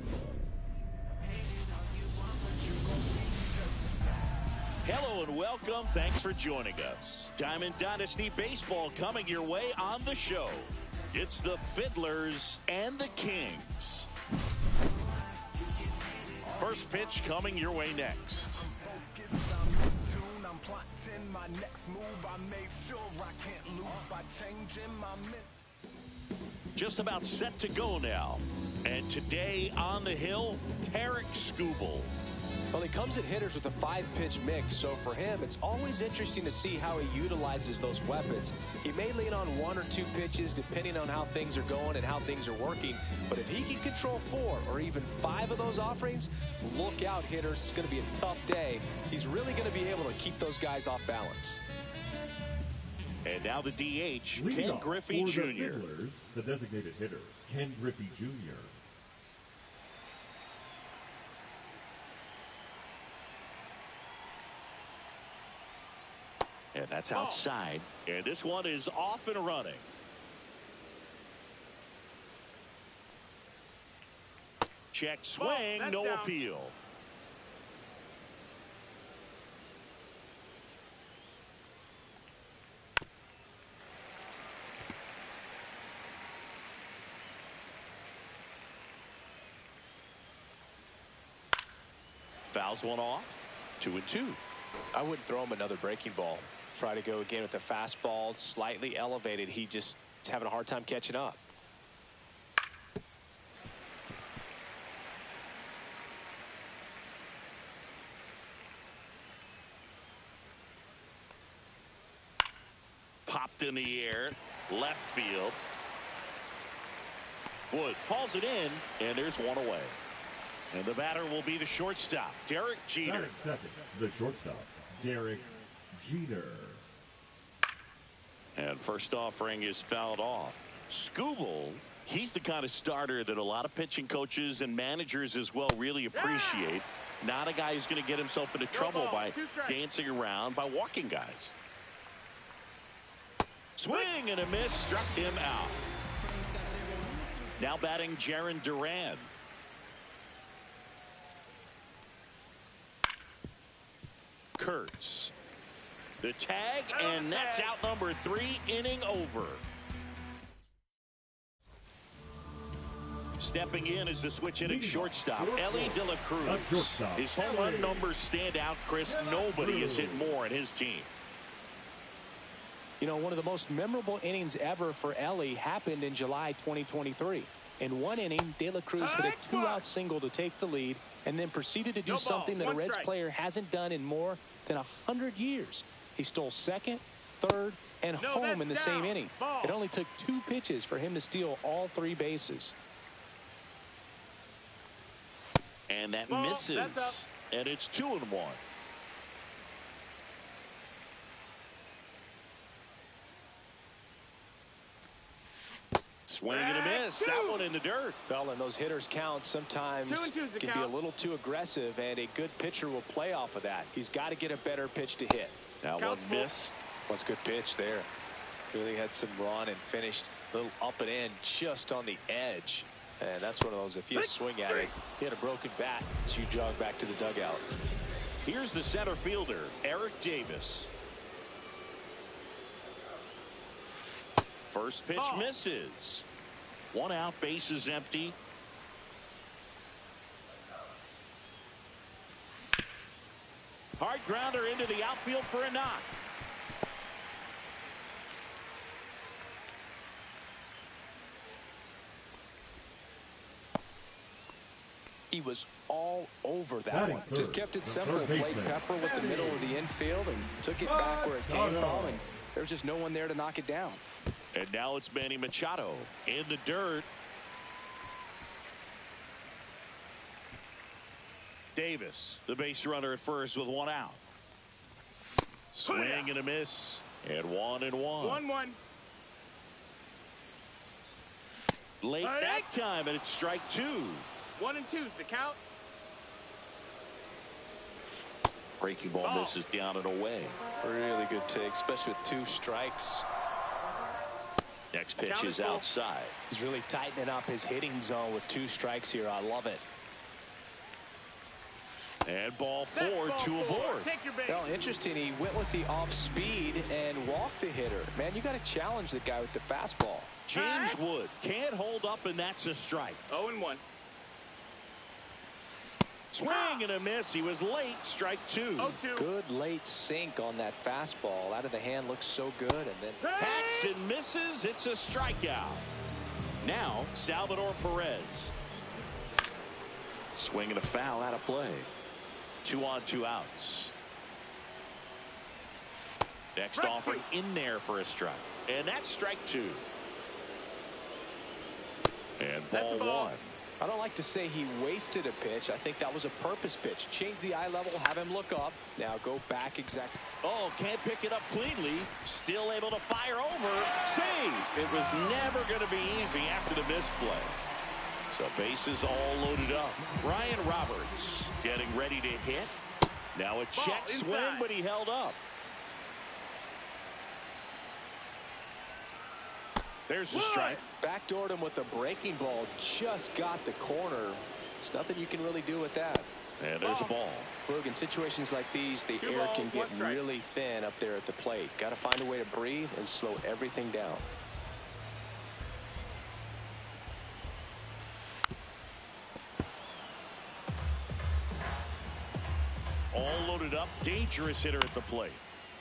hating all you want, but you gon' see just the sky. Hello and welcome. Thanks for joining us. Diamond Dynasty Baseball coming your way on the show. It's the Fiddlers and the Kings. First pitch coming your way next. I'm plotting my next move. I made sure I can't lose by changing my Just about set to go now. And today on the hill, Tarek Skubal. Well, he comes at hitters with a 5-pitch mix, so for him, it's always interesting to see how he utilizes those weapons. He may lean on 1 or 2 pitches depending on how things are going and how things are working, but if he can control 4 or even 5 of those offerings, look out, hitters. It's going to be a tough day. He's really going to be able to keep those guys off balance. And now the DH, Leading Ken off Griffey for Jr. the Fiddlers, the designated hitter, Ken Griffey Jr. And that's outside. And this one is off and running. Check swing, no down. appeal. Fouls one off. 2-2. I wouldn't throw him another breaking ball. Try to go again with the fastball, slightly elevated. He just is having a hard time catching up. Popped in the air, left field. Wood hauls it in, and there's one away. And the batter will be the shortstop, Derek Jeter. Batting second, the shortstop, Derek Jeter. And first offering is fouled off. Skubal, he's the kind of starter that a lot of pitching coaches and managers as well really appreciate. Not a guy who's going to get himself into trouble by dancing around, by walking guys. Swing and a miss, struck him out. Now batting Jarren Duran. Kurtz. The tag, and that's out number 3, inning over. Stepping in as the switch hitting shortstop, Ellie De La Cruz. His home run numbers stand out, Chris. Nobody has hit more in his team. You know, one of the most memorable innings ever for Ellie happened in July 2023. In one inning, De La Cruz hit a 2-out single to take the lead and then proceeded to do something that a Reds player hasn't done in more than 100 years. He stole second, third, and home in the same inning. It only took 2 pitches for him to steal all 3 bases. And that misses. And it's 2-1. Swing and a miss. That one in the dirt. Well, and those hitters count sometimes can be a little too aggressive, and a good pitcher will play off of that. He's got to get a better pitch to hit. That one missed. What's good pitch there. Really had some run and finished a little up and in just on the edge. And that's one of those, if you swing at it, he had a broken bat, so you jog back to the dugout. Here's the center fielder, Eric Davis. First pitch misses. 1 out, bases empty. Hard grounder into the outfield for a knock. He was all over that one. Just kept it simple. Played Pepper with the middle of the infield and took it back where it came from, and there's just no one there to knock it down. And now it's Manny Machado in the dirt. Davis, the base runner at first with one out. Swing and a miss. And 1-1. 1-1. Late that time, and it's strike 2. 1 and 2's the count. Breaking ball misses down and away. Really good take, especially with 2 strikes. Next pitch is outside. He's really tightening up his hitting zone with 2 strikes here. I love it. And ball 4, 2 aboard. Take your base. Well, interesting. He went with the off speed and walked the hitter. Man, you got to challenge the guy with the fastball. James Wood can't hold up, and that's a strike. 0-1. Swing and a miss. He was late. Strike 2. 0-2. Good late sink on that fastball. Out of the hand looks so good, and then Hacks and misses. It's a strikeout. Now Salvador Perez. Swing and a foul out of play. 2 on, 2 outs. Next offering in there for a strike. And that's strike 2. And ball 1. I don't like to say he wasted a pitch. I think that was a purpose pitch. Change the eye level, have him look up. Now go back exactly. Oh, can't pick it up cleanly. Still able to fire over. Save. It was never going to be easy after the misplay. So bases all loaded up. Ryan Roberts getting ready to hit. Now a check swing, but he held up. There's the strike. Backdoored him with a breaking ball. Just got the corner. There's nothing you can really do with that. And there's a ball. Look, in situations like these, the air can get really thin up there at the plate. Got to find a way to breathe and slow everything down. All loaded up. Dangerous hitter at the plate.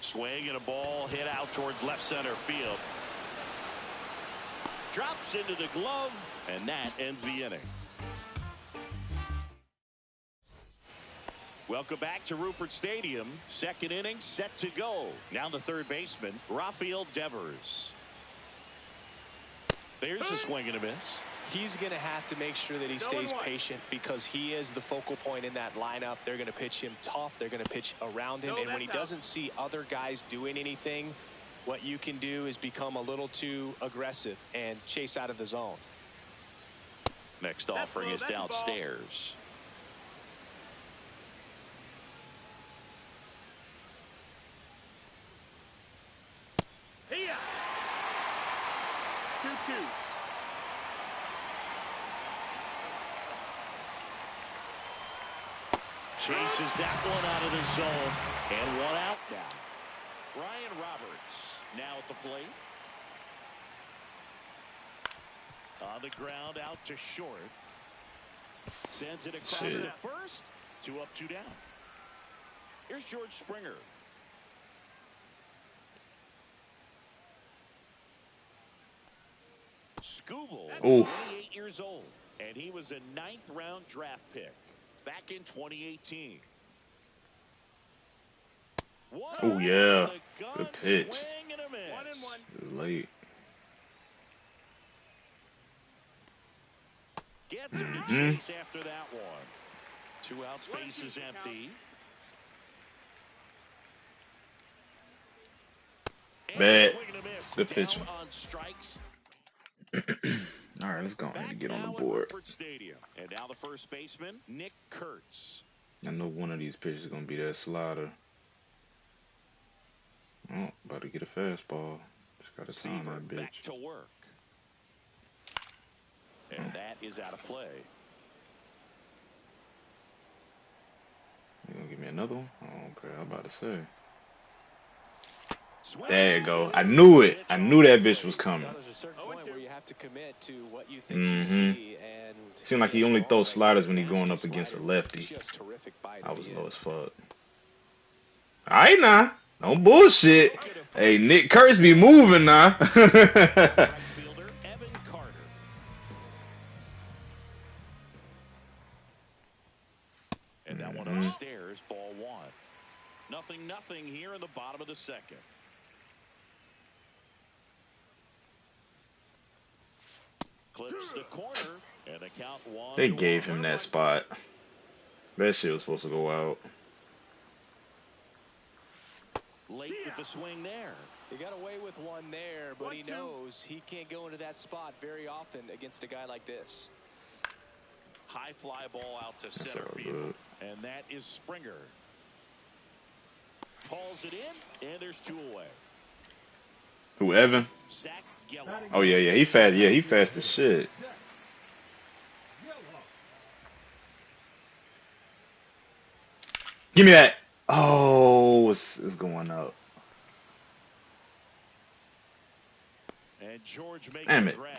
Swing and a ball hit out towards left center field. Drops into the glove, and that ends the inning. Welcome back to Rupert Stadium. Second inning set to go. Now the third baseman, Rafael Devers. There's a swing and a miss. He's going to have to make sure that he stays patient because he is the focal point in that lineup. They're going to pitch him tough. They're going to pitch around him. And when he doesn't see other guys doing anything, what you can do is become a little too aggressive and chase out of the zone. Next offering is downstairs. Here. 2-2. Chases that one out of the zone, and one out now. Ryan Roberts now at the plate. On the ground, out to short. Sends it across the first. 2 up, 2 down. Here's George Springer. Skubal, 28 years old, and he was a 9th round draft pick back in 2018. Oh yeah, good pitch. 1-1. It was late. Gets him to chase after that one. 2 outs, base is empty. Bad. Good pitch. All right, let's go ahead and get on the board. And now the first baseman, Nick Kurtz. I know one of these pitches is gonna be that slider. Oh, about to get a fastball. Just gotta time that bitch. Back to work. And that is out of play. You gonna give me another one? Oh, okay, I'm about to say. There you go. I knew it. I knew that bitch was coming. There's a certain point where you have to commit to what you think you see, and seemed like he only throws sliders when he's going up against a lefty. I was low as fuck. Alright now. No bullshit. Hey, Nick Kurtz be moving now. And that one upstairs, ball 1. 0-0 here in the bottom of the second. Clips the corner, and the count 1-1. They gave him that spot. That shit was supposed to go out. Late with the swing there. He got away with one there, but he knows he can't go into that spot very often against a guy like this. High fly ball out to center field. Good. And that is Springer. Pulls it in, and there's 2 away. Who, Evan? Zach Geller. Oh, yeah. He fast. Yeah, he fast as shit. Give me that. Oh, it's going up. And George makes Damn the it. grab.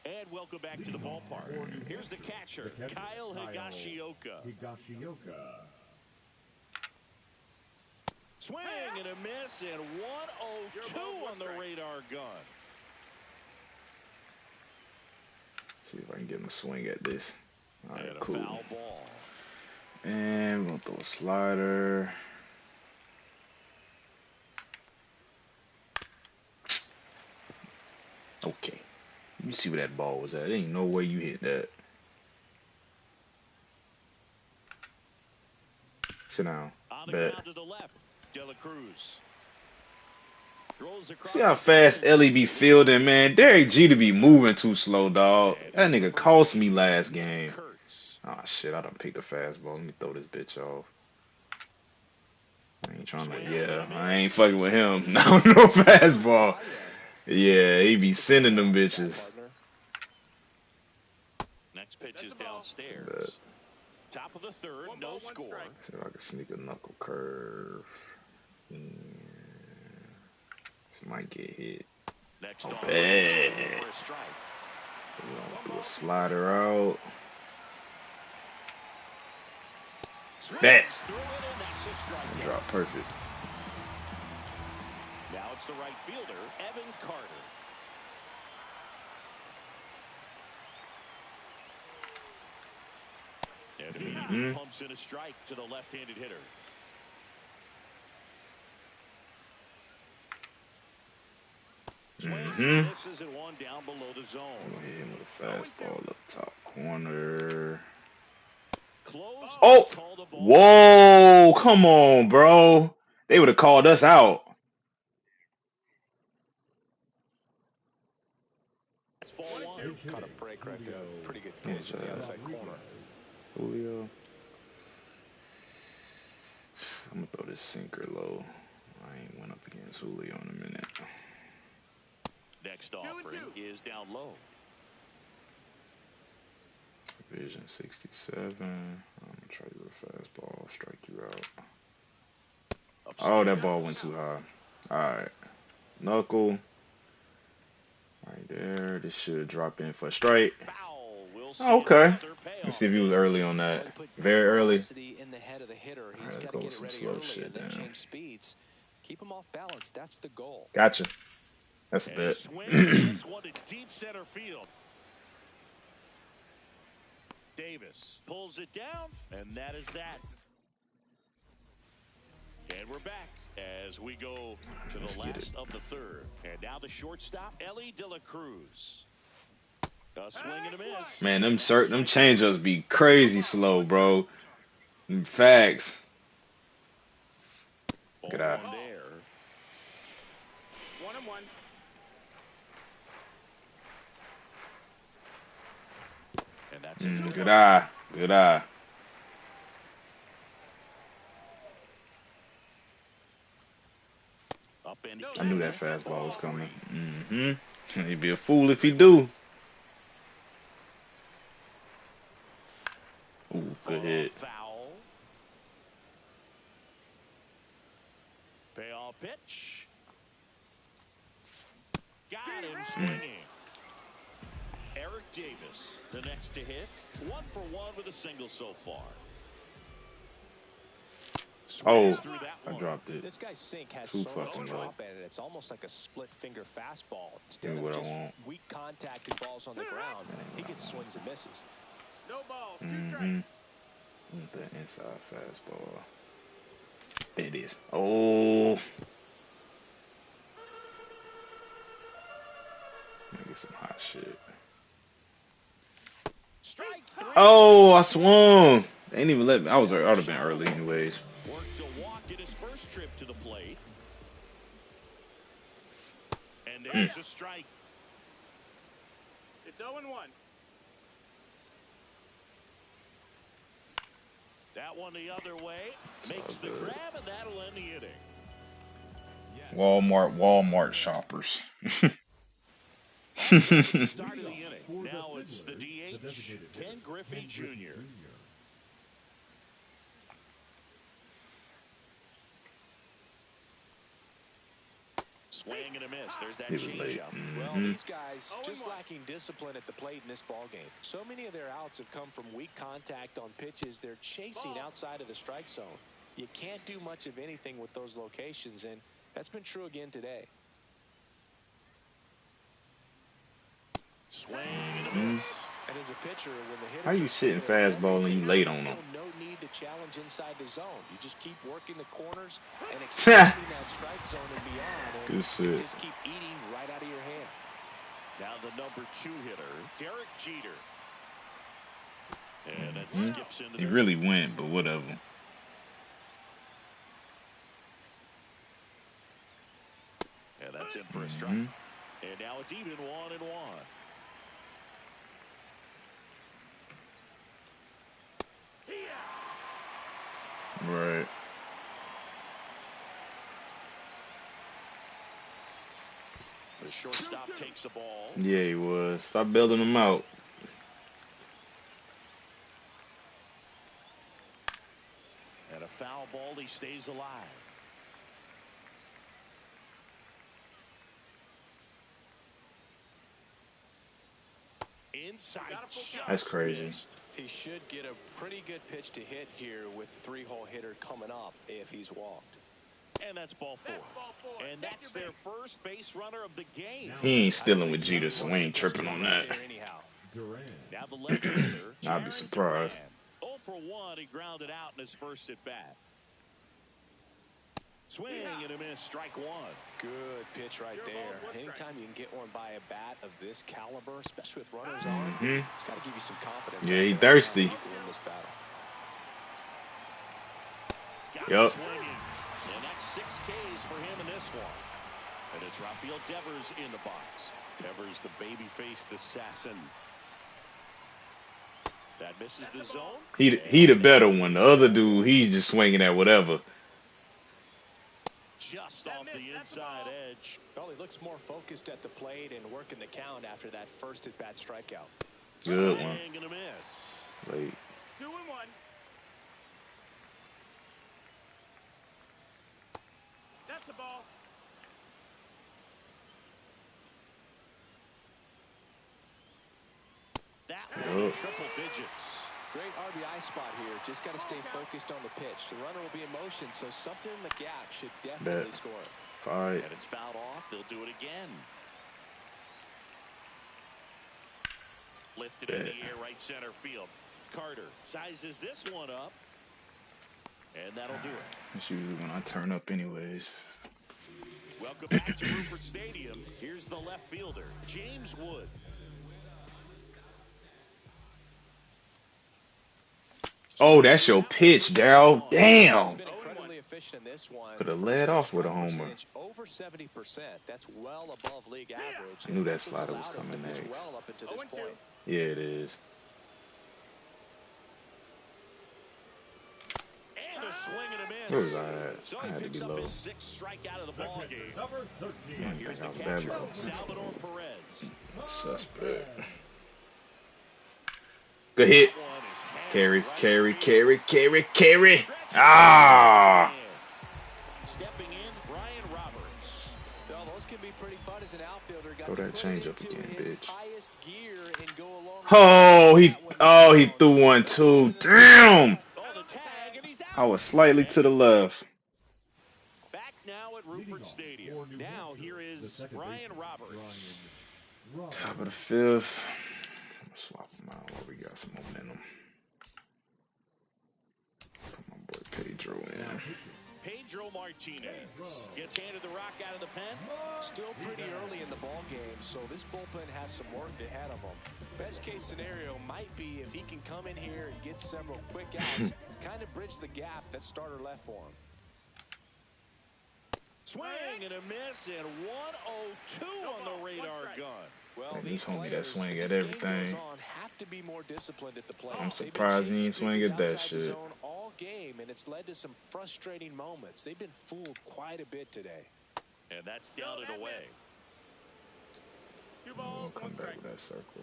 And welcome back to the ballpark. Here's the catcher, Kyle Higashioka. Swing and a miss, and 102 on the radar gun. See if I can get him a swing at this. All right, And a cool. foul ball. And we're going to throw a slider. Okay. You see where that ball was at. There ain't no way you hit that. Sit down. On the Bet. ground to the left, De La Cruz. Throws across. See how fast Ellie be fielding, man. Derek G to be moving too slow, dog. That nigga cost me last game. Oh, shit. I done picked a fastball. Let me throw this bitch off. I ain't trying to, yeah. I ain't fucking with him. No fastball. Yeah, he be sending them bitches. Next pitch is downstairs. Top of the third, no score. See if I can sneak a knuckle curve. Yeah. This might get hit. Next Oh, on bad. for a strike. We're gonna do a slider out. Bet. Drop perfect. Now it's the right fielder, Evan Carter. And immediately pumps in a strike to the left-handed hitter. Swings and misses at one down below the zone. I'm gonna hit him with a fastball up top corner. Close. Oh! Call the ball. Whoa! Come on, bro. They would have called us out. It's ball one. Caught a break right there. Pretty good pitch in the outside corner. Julio. I'm gonna throw this sinker low. I ain't went up against Julio in a minute. Next offering is down low. Vision 67. I'm gonna try you with a fastball, strike you out. Oh, that ball went too high. Alright. Knuckle. Right there. This should drop in for a strike. Oh, okay. Let me see if he was early on that. Very early. Alright, let's go with some slow shit down. Keep him off balance. That's the goal. Gotcha. That's a bet. One to deep center field. Davis pulls it down, and that is that. And we're back as we go to the last of the third. And now the shortstop, Ellie De La Cruz. A swing and a miss. Man, them change-ups be crazy slow, bro. Facts. Good eye. There. 1-1. And that's Good eye. Good eye. up and I knew that fastball was coming. He'd be a fool if he do. Ooh, good hit. Foul. Payoff pitch. Got him swinging. Eric Davis, the next to hit. 1 for 1 with a single so far. Oh, Through that I one. This dropped it. guy's sink has Too so much fucking drop low. at it. It's almost like a split finger fastball. Give Instead me of what I just want. weak contact and balls on the ground, he gets swings and misses. No balls. 2 strikes. The inside fastball. There it is. Oh, Get some hot shit. Strike 3. Oh, I swung. They ain't even let me. I would have been early anyways. Worked to walk in his first trip to the plate. And there's a strike. It's 0-1. That one the other way. Makes the grab, and that'll end the inning. Walmart shoppers. Start of the inning. Now it's the DH, Ken Griffey Jr. Swing and a miss. There's that changeup. Well, these guys just lacking discipline at the plate in this ballgame. So many of their outs have come from weak contact on pitches they're chasing outside of the strike zone. You can't do much of anything with those locations, and that's been true again today. Swing and a miss. And as a pitcher, when the hitter, How you sitting fastball and you late on them? no need to challenge inside the zone. You just keep working the corners and extending that strike zone and beyond. And Good shit. just keep eating right out of your hand. Now the number 2 hitter, Derek Jeter. And that skips into He the really went, but whatever. And that's in for a strike. And now it's even 1-1. Right. The shortstop takes the ball. Yeah, he was. Stop building them out. And a foul ball, he stays alive. Inside shot. That's crazy. Missed. He should get a pretty good pitch to hit here with 3-hole hitter coming up if he's walked. And that's ball 4. And that's their first base runner of the game. He ain't stealing with Jeter, so we ain't tripping on that. Now the left fielder, I'd be surprised. 0 for 1, he grounded out in his first at bat. Swing and a miss, strike 1. Good pitch right there. Anytime you can get one by a bat of this caliber, especially with runners on, it's got to give you some confidence. Yeah, he thirsty. You can win this battle. Yup. And that's 6 Ks for him in this one. And it's Rafael Devers in the box. Devers, the baby-faced assassin. That misses the zone. He the better one. The other dude, he's just swinging at whatever. Just off the inside edge. Well, he looks more focused at the plate and working the count after that first at-bat strikeout. Good one. Swing and a miss. Late. 2-1. That's the ball. That one in triple digits. Great RBI spot here. Just got to stay focused on the pitch. The runner will be in motion, so something in the gap should definitely score. Fight. And it's fouled off. They'll do it again. Lifted in the air, right center field. Carter sizes this one up. And that'll do it. That's usually when I turn up anyways. Welcome back to Rupert Stadium. Here's the left fielder, James Wood. Oh, that's your pitch, Daryl. Damn. Could have led off with a homer. Over 70%. That's well above league average. I knew that slider was coming next. Well up into this point. Yeah, it is. And a swing and a miss. Where was I at? So I he had to picks be up low. his 6th strikeout of the ball game. Number 13. I Here's think the I was that catcher, low. Salvador Perez. Suspect. Good hit. Carry, carry, carry, carry, carry. Ah! Stepping in, Brian Roberts. Well, those can be pretty fun as an outfielder. Throw that change up again, bitch. Highest gear and go along He threw one too. Damn! I was slightly to the left. Back now at Rupert Stadium. Now here is Brian Roberts. Top of the 5th. Swap them out while we got some momentum. Put my boy Pedro in. Pedro Martinez gets handed the rock out of the pen. Still pretty early in the ball game, so this bullpen has some work ahead of them. Best case scenario might be if he can come in here and get several quick outs, kind of bridge the gap that starter left for him. Swing and a miss, and 102 on the radar gun. Well, This these homie that players, swing as at this game everything. goes on, have to be more disciplined at the plate. I'm They've been surprised he chasing ain't swing pitches at that outside the shit. zone all game, and it's led to some frustrating moments. They've been fooled quite a bit today. And that's down and away. We'll come back with that circle.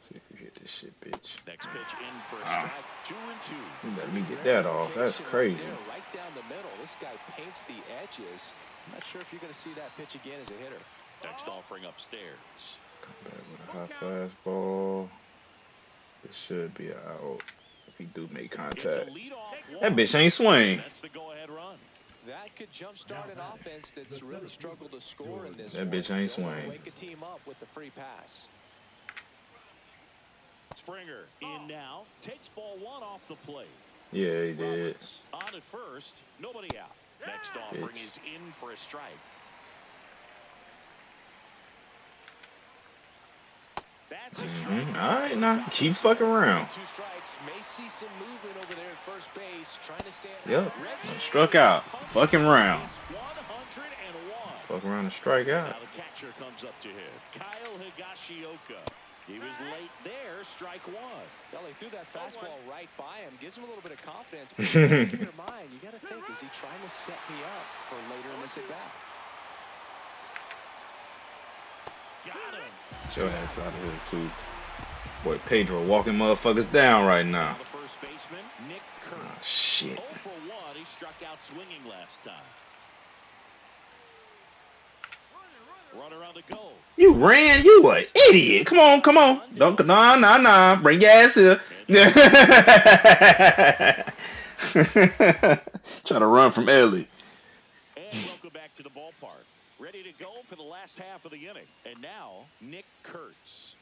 See if you hit this shit, bitch. Next pitch in for a strike. 2-2. You let me get that off. That's crazy. Right down the middle. This guy paints the edges. I'm not sure if you're going to see that pitch again as a hitter. Next offering upstairs. Come back with a high fastball. This should be an out if he do make contact. That bitch ain't swing. That's the go-ahead run. That could jumpstart an offense that's really struggled to score in this. That bitch ain't swing. Wake a team up with the free pass. Springer in now. Takes ball one off the plate. Yeah, he did. Roberts on at first. Nobody out. Next offering is in for a strike. That's a strike. All right, now keep fucking around. 2 strikes. May see some movement over there at first base, trying to stand. Yep, struck out. Fucking round. It's 101. Fuck around and strike out. Now the catcher comes up to hit. Kyle Higashioka. He was late there. Strike one. Well, he threw that fastball right by him. Gives him a little bit of confidence. But in the back of your mind, you got to think, is he trying to set me up for later in this at-bat? Got him. Get your ass out of here, too. Boy, Pedro walking motherfuckers down right now. The first baseman, Nick Kurtz. Oh, shit. 0 for 1. He struck out swinging last time. Runner on the go. You ran? You an idiot. Come on, come on. Don't, nah. Bring your ass here. Try to run from Ellie. And welcome back to the ballpark. Ready to go for the last half of the inning. And now, Nick Kurtz.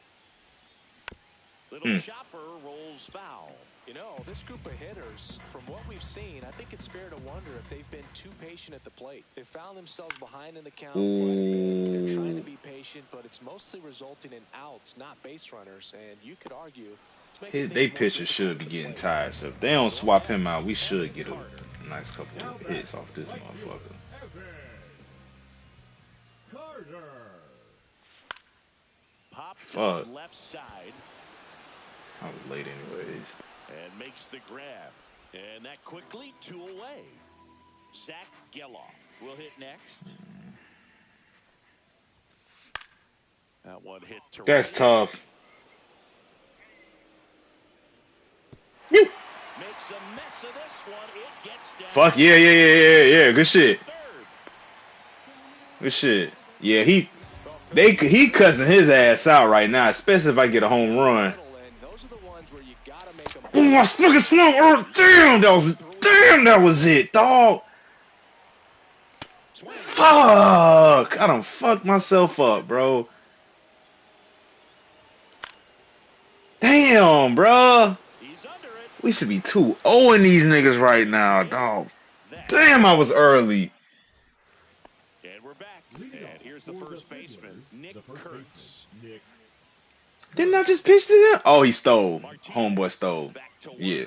Little chopper rolls foul. You know, this group of hitters, from what we've seen, I think it's fair to wonder if they've been too patient at the plate. They found themselves behind in the count quite a bit. They're trying to be patient, but it's mostly resulting in outs, not base runners. And you could argue it's making They things more pitchers should be difficult getting at the plate. tired. So if they don't swap him out, we should get a nice couple of hits off this motherfucker. Popped Fuck. on left side. I was late anyways. And makes the grab. And that quickly 2 away. Zach Geloff will hit next. That one hit to That's right. tough. Makes a mess of this one. It gets down. Fuck yeah. Good shit. Third. Good shit. Yeah, he cussing his ass out right now, especially if I get a home run. And those are the ones where you gotta make them. Oh, I fucking swung. Oh, damn, that was it, dog. Fuck. I done fucked myself up, bro. Damn, bro. He's under it. We should be 2-0 in these niggas right now, dog. Damn, I was early. And we're back. And here's the first baseman, Nick Kurtz. Didn't I just pitch to him? Oh, he stole. Homeboy stole. Back to work. Yeah.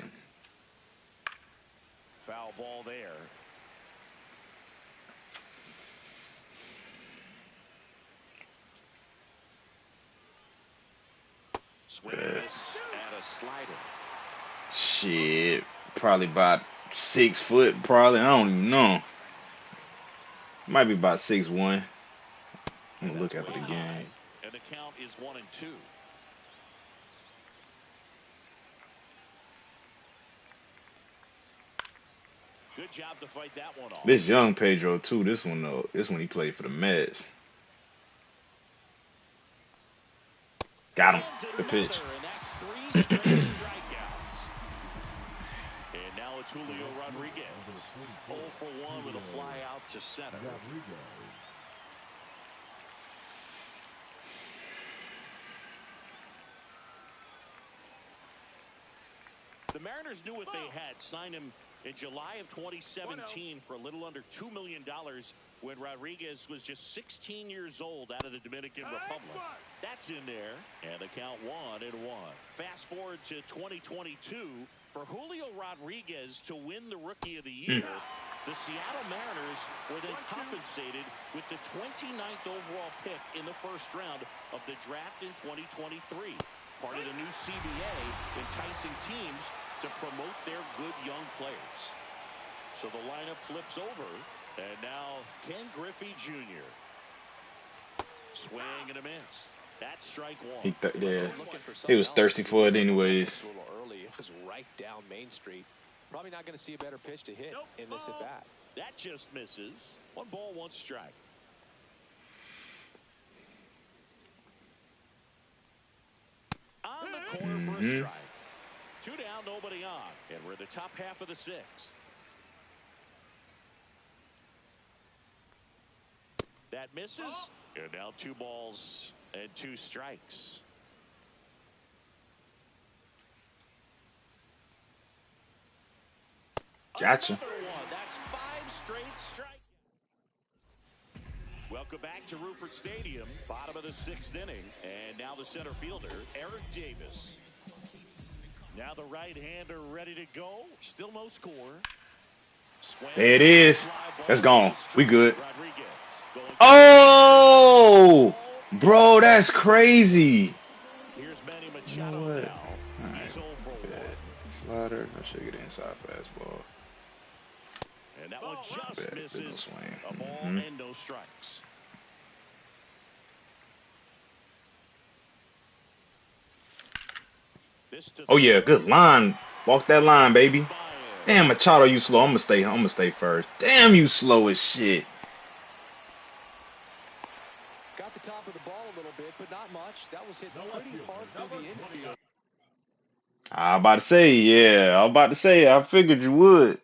Foul ball there. Swing and miss at a slider. Shit. Probably about 6 foot, probably. I don't even know. Might be about 6'1". I'm gonna look after the game. And the count is 1-2. Good job to fight that one off. This young Pedro too. This one though. This one he played for the Mets. Got him. Good pitch. And that's 3 straight strikeouts. And now it's Julio Rodriguez. 0 for 1 with a fly out to center. The Mariners knew what they had. Signed him In July of 2017, for a little under $2 million, when Rodriguez was just 16 years old out of the Dominican Republic. That's in there, and the count 1-1. Fast forward to 2022, for Julio Rodriguez to win the Rookie of the Year, the Seattle Mariners were then compensated with the 29th overall pick in the first round of the draft in 2023. Part of the new CBA, enticing teams to promote their good young players. So the lineup flips over, and now Ken Griffey Jr. Swing and a miss. That's strike one. He was thirsty for it anyways. A little early. It was right down Main Street. Probably not going to see a better pitch to hit in this at bat. That just misses. 1 ball, 1 strike. On the corner for a strike. 2 down, nobody on. And we're in the top half of the 6th. That misses. And now 2 balls and 2 strikes. Gotcha. That's 5 straight strikes. Welcome back to Rupert Stadium. Bottom of the 6th inning. And now the center fielder, Eric Davis. Now the right-hander ready to go. Still no score. There it is. That's gone. We good. Oh, bro, that's crazy. Here's Manny Machado now. He's 0 for 1. Slider. I should get inside fastball. And that one just misses. A ball and no strikes. Oh yeah, good line. Walk that line, baby. Damn, Machado, you slow. I'm gonna stay first. Damn, you slow as shit. Got the top of the ball a little bit, but not much. That was hit pretty hard through the infield. I was about to say, yeah. I was about to say, I figured you would.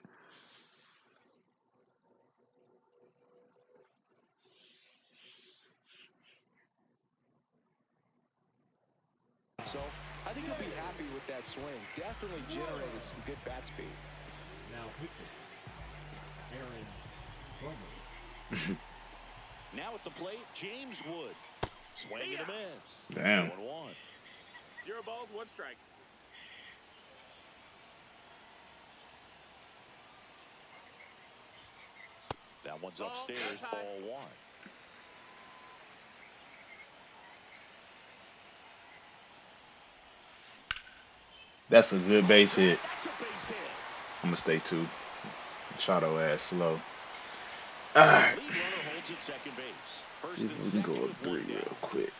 So I think he'll be happy with that swing. Definitely generated some good bat speed. Now pitching, Aaron Plummer. Now at the plate, James Wood. Swing and a miss. Damn. 1-1. 0 balls, 1 strike. That one's upstairs, ball 1. That's a good base hit. I'm gonna stay 2. Machado ass slow. Alright. See if we can go up 3 real quick.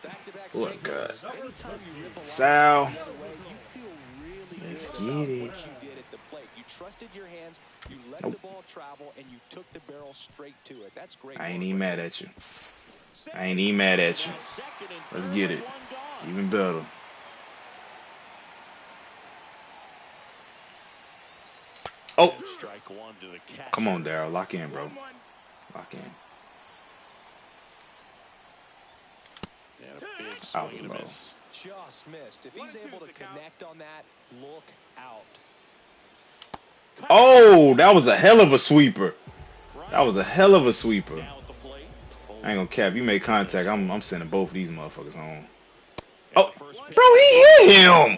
Oh my God. Sal. Let's get it. You trusted your hands, you let the ball travel, and you took the barrel straight to it. That's great. I ain't even mad at you. I ain't even mad at you. Let's get it. Even better. Oh! Come on, Daryl. Lock in, bro. Lock in. Out low. Just missed. If he's able to connect on that, look out. Oh, that was a hell of a sweeper. That was a hell of a sweeper. I ain't gonna cap. You made contact. I'm sending both of these motherfuckers home. Oh, bro, he hit him.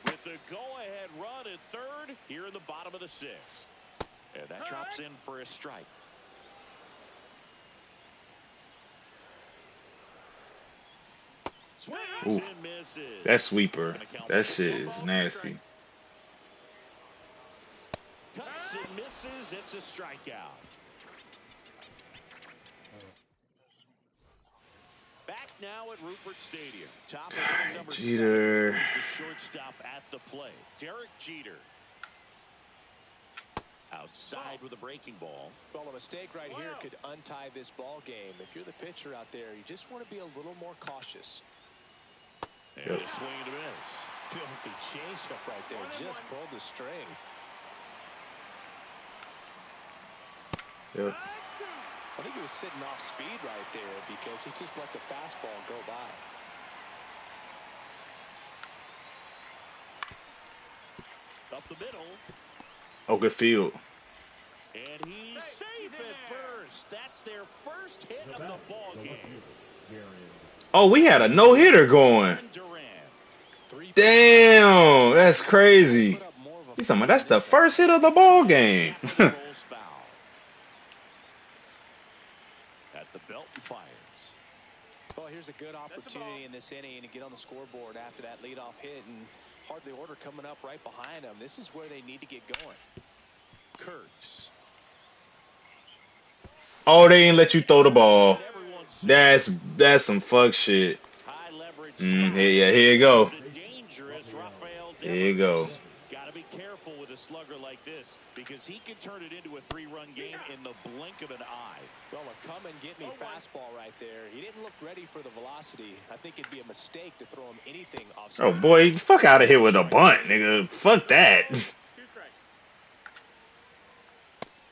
With the go-ahead run at third here in the bottom of the 6th. And that drops in for a strike. Ooh, that sweeper. That shit is nasty. Cuts and misses. It's a strikeout. Back now at Rupert Stadium. Top of inning number 7 Jeter. is the shortstop at the plate. Derek Jeter. Outside with a breaking ball. Well, a mistake right here could untie this ball game. If you're the pitcher out there, you just want to be a little more cautious. And a swing and a miss. Filthy changeup right there. Just pulled the string. Yep. I think he was sitting off speed right there because he just let the fastball go by. Up the middle. Oh, good field. And he's safe at first. That's their first hit of the ball game. Oh, we had a no-hitter going. Damn, that's crazy. He's talking about that's the first hit of the ball game. At the belt and fires. Well, here's a good opportunity in this inning to get on the scoreboard after that leadoff hit, and hardly order coming up right behind them. This is where they need to get going. Kurtz. Oh, they ain't let you throw the ball. That's some fuck shit. Here you go. Here you go. Got to be careful with a slugger like this because he can turn it into a 3-run game in the blink of an eye. Well, a come and get me fastball right there. He didn't look ready for the velocity. I think it'd be a mistake to throw him anything off. Oh boy, fuck out of here with a bunt, nigga. Fuck that.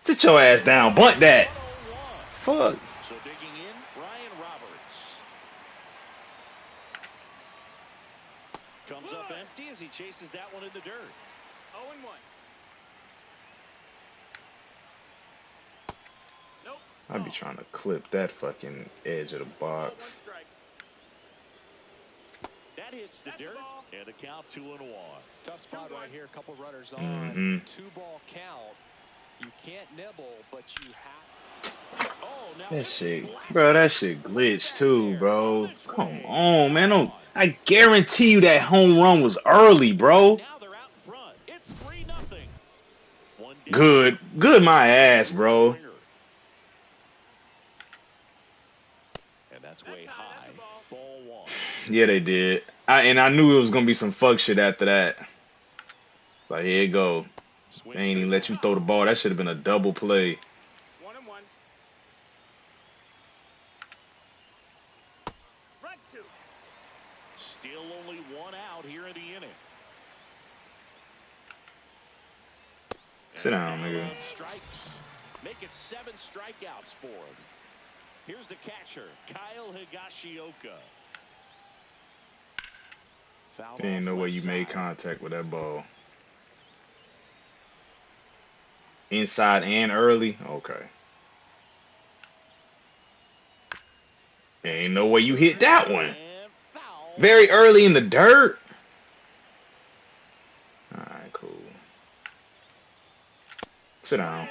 Sit your ass down. Bunt that. Fuck. So digging in, Ryan Roberts. Comes up empty as he chases that one in the dirt. 0-1. Nope. I'd be trying to clip that fucking edge of the box. That hits the dirt, and the count 2-1. Tough spot right here. A couple runners on. 2-ball count. You can't nibble, but you have. That shit, bro, that shit glitched too, bro. Come on, man. I guarantee you that home run was early, bro. Now they're out in front. It's 3-0. Good my ass, bro. And that's way high. Ball 1. Yeah, they did. I knew it was gonna be some fuck shit after that. It's like, here you go. They ain't even let you throw the ball. That should have been a double play. 1-1. Strike 2. Still only one out here in the inning. Sit down, nigga. Strikes. Make it 7 strikeouts for him. Here's the catcher, Kyle Higashioka. There ain't no way you made contact with that ball. Inside and early? Okay. There ain't no way you hit that one. Very early in the dirt. Alright, cool. Sit down.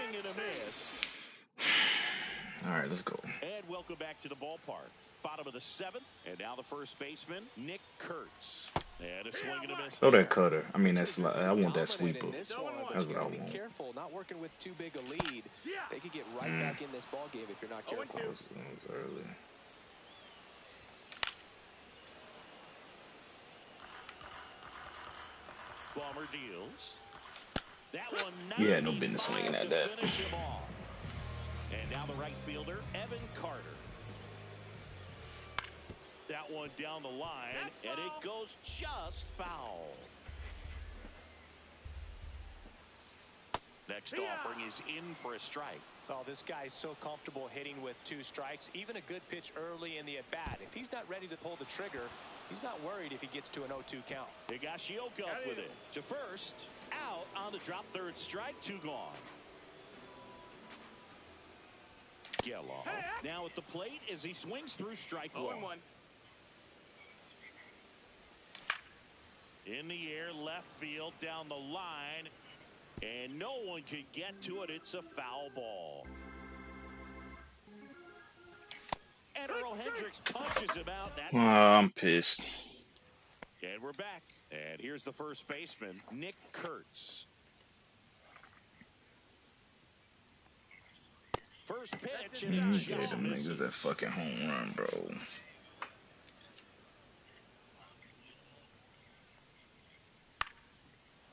Alright, let's go. And welcome back to the ballpark. Bottom of the 7th, and now the first baseman, Nick Kurtz. And a swing and a miss. Throw that cutter. I mean, I want that sweeper. That's what I want. Be careful, not working with too big a lead. They could get right back in this ball game if you're not careful. That was early. Bomber deals. That one. You had no business swinging at that. And now the right fielder, Evan Carter. That one down the line, and it goes just foul. Next offering is in for a strike. Oh, this guy's so comfortable hitting with 2 strikes. Even a good pitch early in the at-bat. If he's not ready to pull the trigger, he's not worried if he gets to an 0-2 count. Higashioka up with it. To first, out on the drop, 3rd strike, 2 gone. Geloff now at the plate as he swings through strike 1. 0-1. In the air, left field, down the line, and no one can get to it. It's a foul ball. And Earl Hendricks punches him out. Oh, I'm pissed. And we're back. And here's the first baseman, Nick Kurtz. First pitch, and it Gave just them misses. niggas that fucking home run, bro.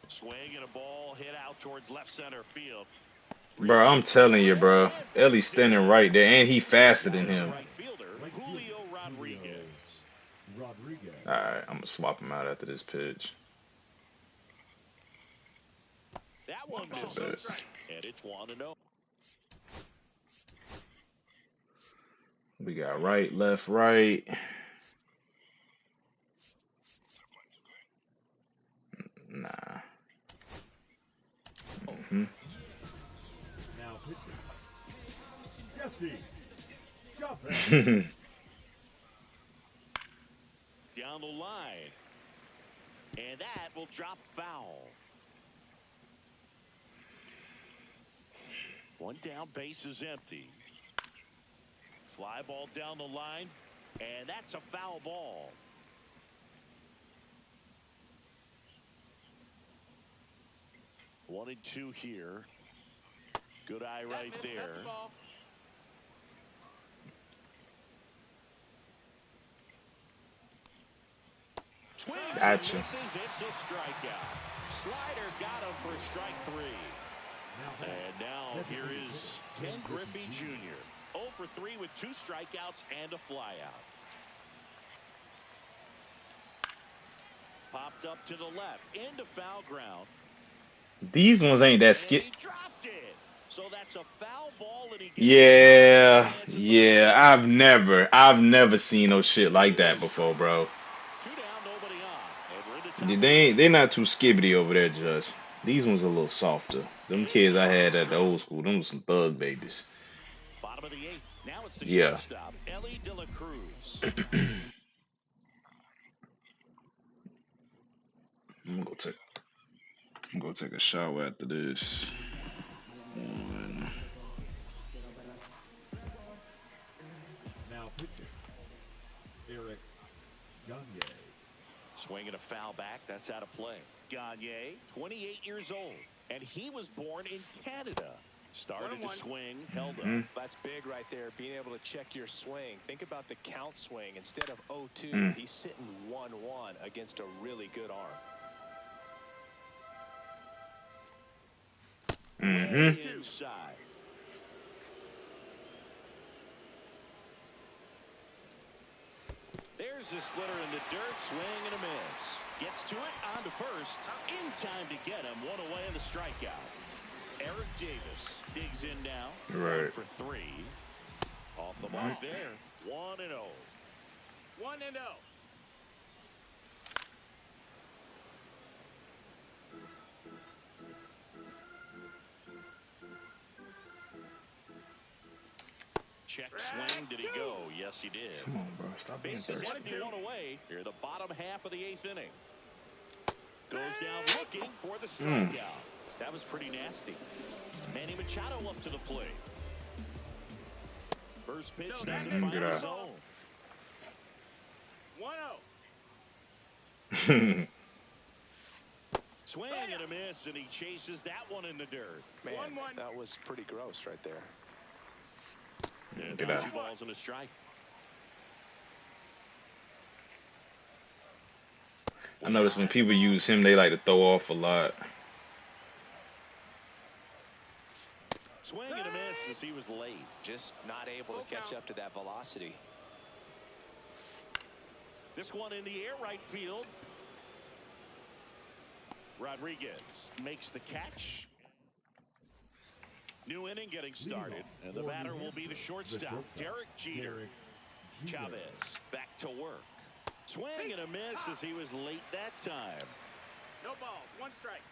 Swing and a ball hit out towards left center field. Bro, I'm telling you, bro. Ellie's standing right there, and he faster than him. Right fielder, Julio Rodriguez. Alright, I'm going to swap him out after this pitch. That one misses, and it's 1-0. We got right, left, right. Nah. pitcher, Jesse. Down the line. And that will drop foul. One down, base is empty. Fly ball down the line, and that's a foul ball. One and two here. Good eye right there. Gotcha. It's a strikeout. Slider got him for strike three. And now here is Ken Griffey Jr. 0 for 3 with 2 strikeouts and a flyout. Popped up to the left into foul ground. These ones ain't that skip. He dropped it. So that's a foul ball, and he gets Yeah. I've never seen no shit like that before, bro. 2 down, nobody on. And They're not too skibbity over there, just. These ones a little softer. Them kids I had at the old school, them was some thug babies. Bottom of the 8th. Now it's the Yeah. shortstop, Ellie De La Cruz. I'm gonna take a shower after this. Now pitching, Eric Gagne. Swinging a foul back. That's out of play. Gagne, 28 years old, and he was born in Canada. Started to swing, held up. That's big right there, being able to check your swing. Think about the count swing. Instead of 0-2, he's sitting 1-1 against a really good arm. Inside. There's a splitter in the dirt, swing and a miss. Gets to it, on to first. In time to get him, 1 away in the strikeout. Eric Davis digs in now. Right. 1 for 3. Off the mark there. 1-0. 1-0. Check swing. Did he go? Yes, he did. Come on, bro. Stop being Bases thirsty. 1 away. Here, the bottom half of the 8th inning. Goes down looking for the strikeout. That was pretty nasty. Manny Machado up to the plate. First pitch doesn't find the zone. 1-0. Swing and a miss, and he chases that one in the dirt. Man, that was pretty gross right there. And Get now out. 2 balls and a strike. I notice when people use him, they like to throw off a lot. Swing and a miss as he was late. Just not able to catch up to that velocity. This one in the air, right field. Rodriguez makes the catch. New inning getting started, and the batter will be the shortstop, Derek Jeter. Chavez back to work. Swing and a miss as he was late that time. No balls. 1 strike.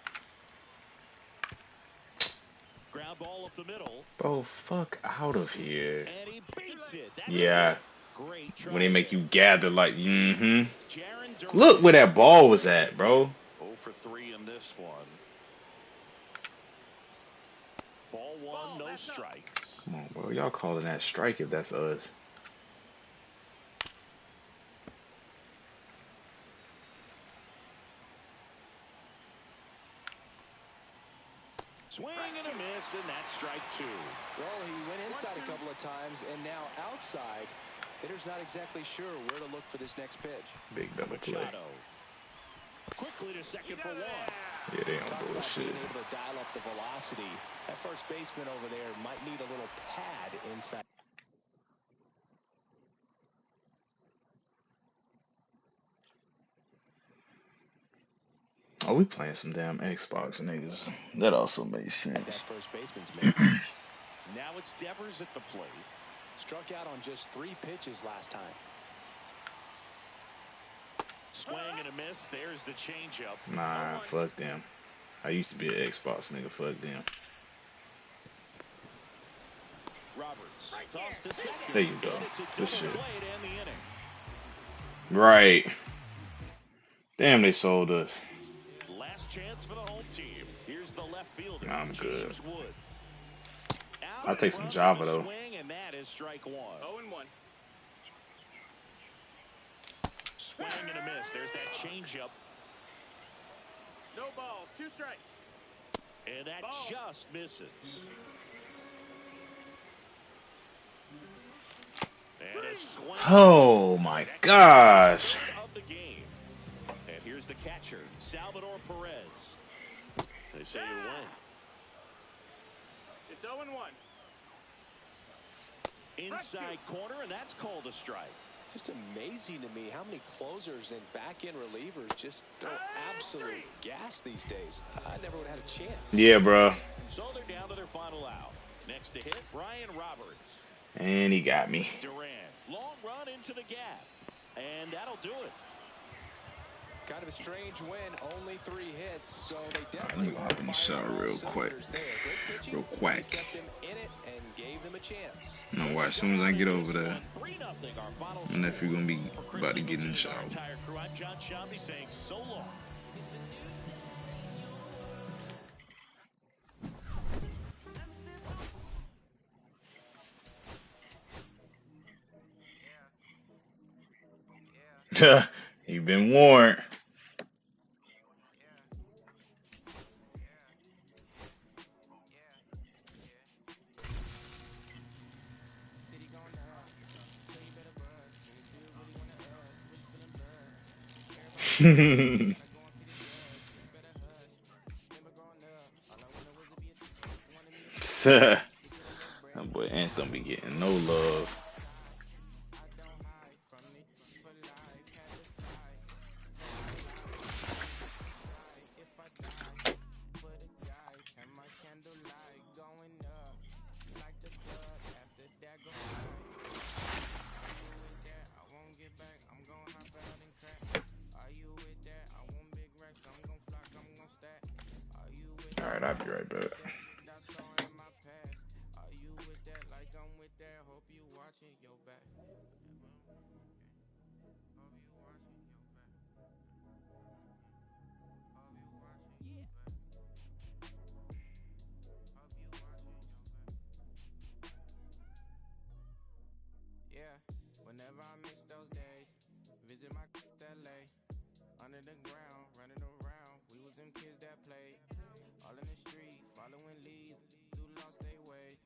Ground ball up the middle. Bro, fuck out of here. And he beats it. That's Yeah. great try. When they make you gather like, Jaron Look where that ball was at, bro. 0 for 3 in this one. Ball 1, no strikes. Come on, bro. Y'all calling that strike if that's us. Swing and a miss, and that's strike 2. Well, he went inside a couple of times, and now outside. Hitter's not exactly sure where to look for this next pitch. Big double play. Machado. Quickly to second for 1. Yeah, they Talk on about bullshit. being able to dial up the velocity. That first baseman over there might need a little pad inside. Oh, we playing some damn Xbox niggas. That also makes That sense. first baseman's made. Now it's Devers at the plate. Struck out on just 3 pitches last time. Swing and a miss. There's the changeup. Nah, fuck them. I used to be an Xbox nigga. Fuck them. Roberts tossed to second. There you go. And it's a Good double shit. play to end the inning. Right. Damn, they sold us. Last chance for the home team. Here's the left fielder. I'm good. James Wood. I'll take some Java though. Swing, and that is strike one. 0-1. Swing and a miss. There's that changeup. No balls, 2 strikes. And that just misses. And a swing. Oh my gosh. Of the game. And here's the catcher, Salvador Perez. They say you win. It's 0-1. Inside corner, and that's called a strike. Just amazing to me how many closers and back-end relievers just throw absolute gas these days. I never would have had a chance. Yeah, bro. So they're down to their final out. Next to hit, Brian Roberts. And he got me. Durant, long run into the gap. And that'll do it. Kind of a strange win, only 3 hits, so they Let definitely me go hop in the shower real quick. Real quick. Kept them in it and gave them a chance. You know what? As soon as I get over there, my nephew gonna be about to get in the shower. I'm John Shambi saying so long. You've been warned. That boy Anthem be getting no love. Alright, I'll be right back. Whenever I miss those days, visit my LA. Under the ground, running around, we was them kids that played. All in the street, following leads, who lost their way.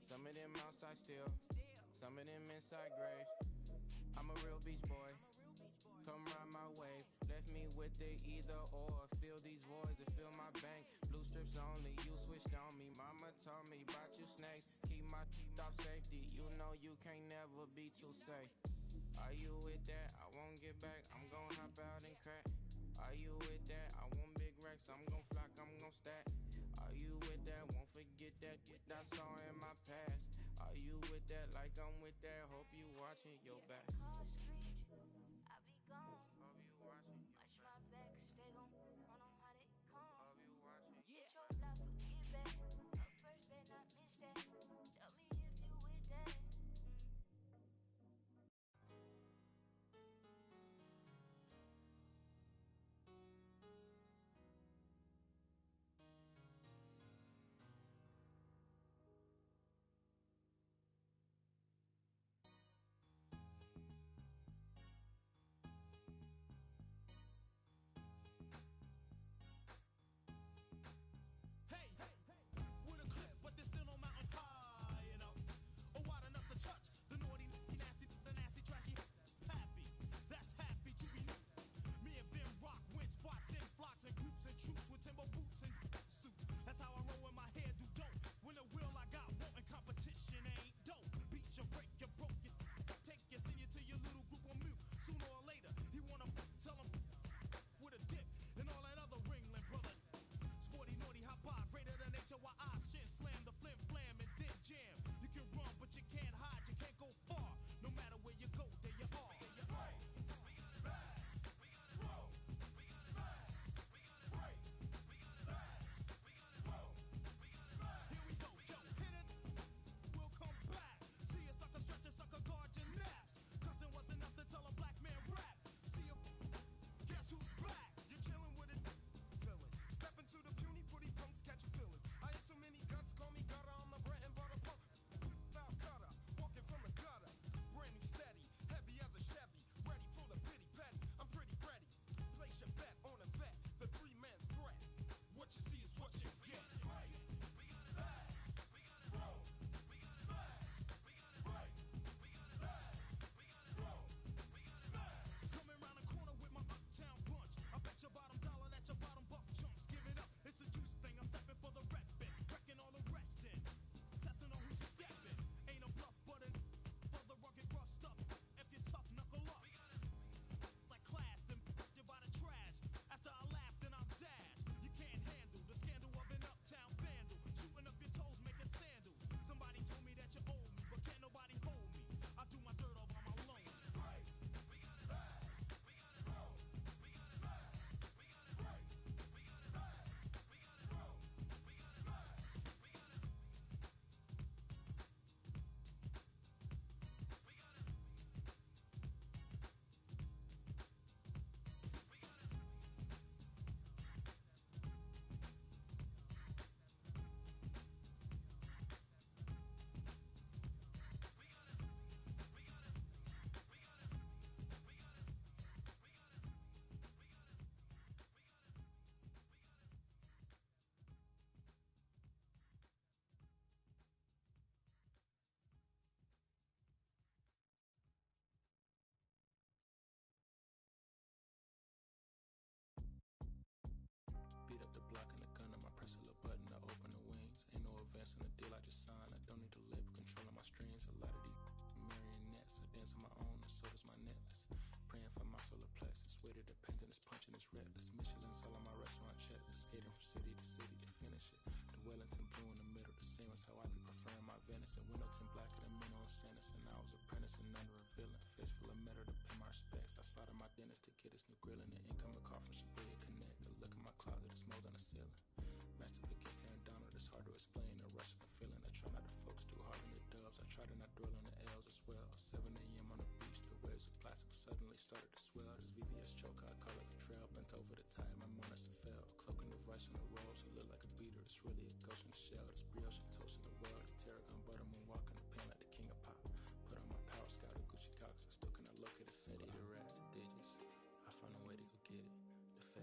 Some of them outside still, some of them inside graves. I'm a real beach boy, come ride my wave. Left me with the either or, fill these voids and fill my bank. Blue strips only, you switched on me. Mama told me, brought you snakes, keep my teeth off safety. You know you can't never be too safe. Are you with that? I won't get back, I'm gon' hop out and crack. Are you with that? I want big racks, I'm gon' flock, I'm gon' stack. Are you with that? Won't forget that, that's all in my past. Are you with that? Like I'm with that, hope you watching your back.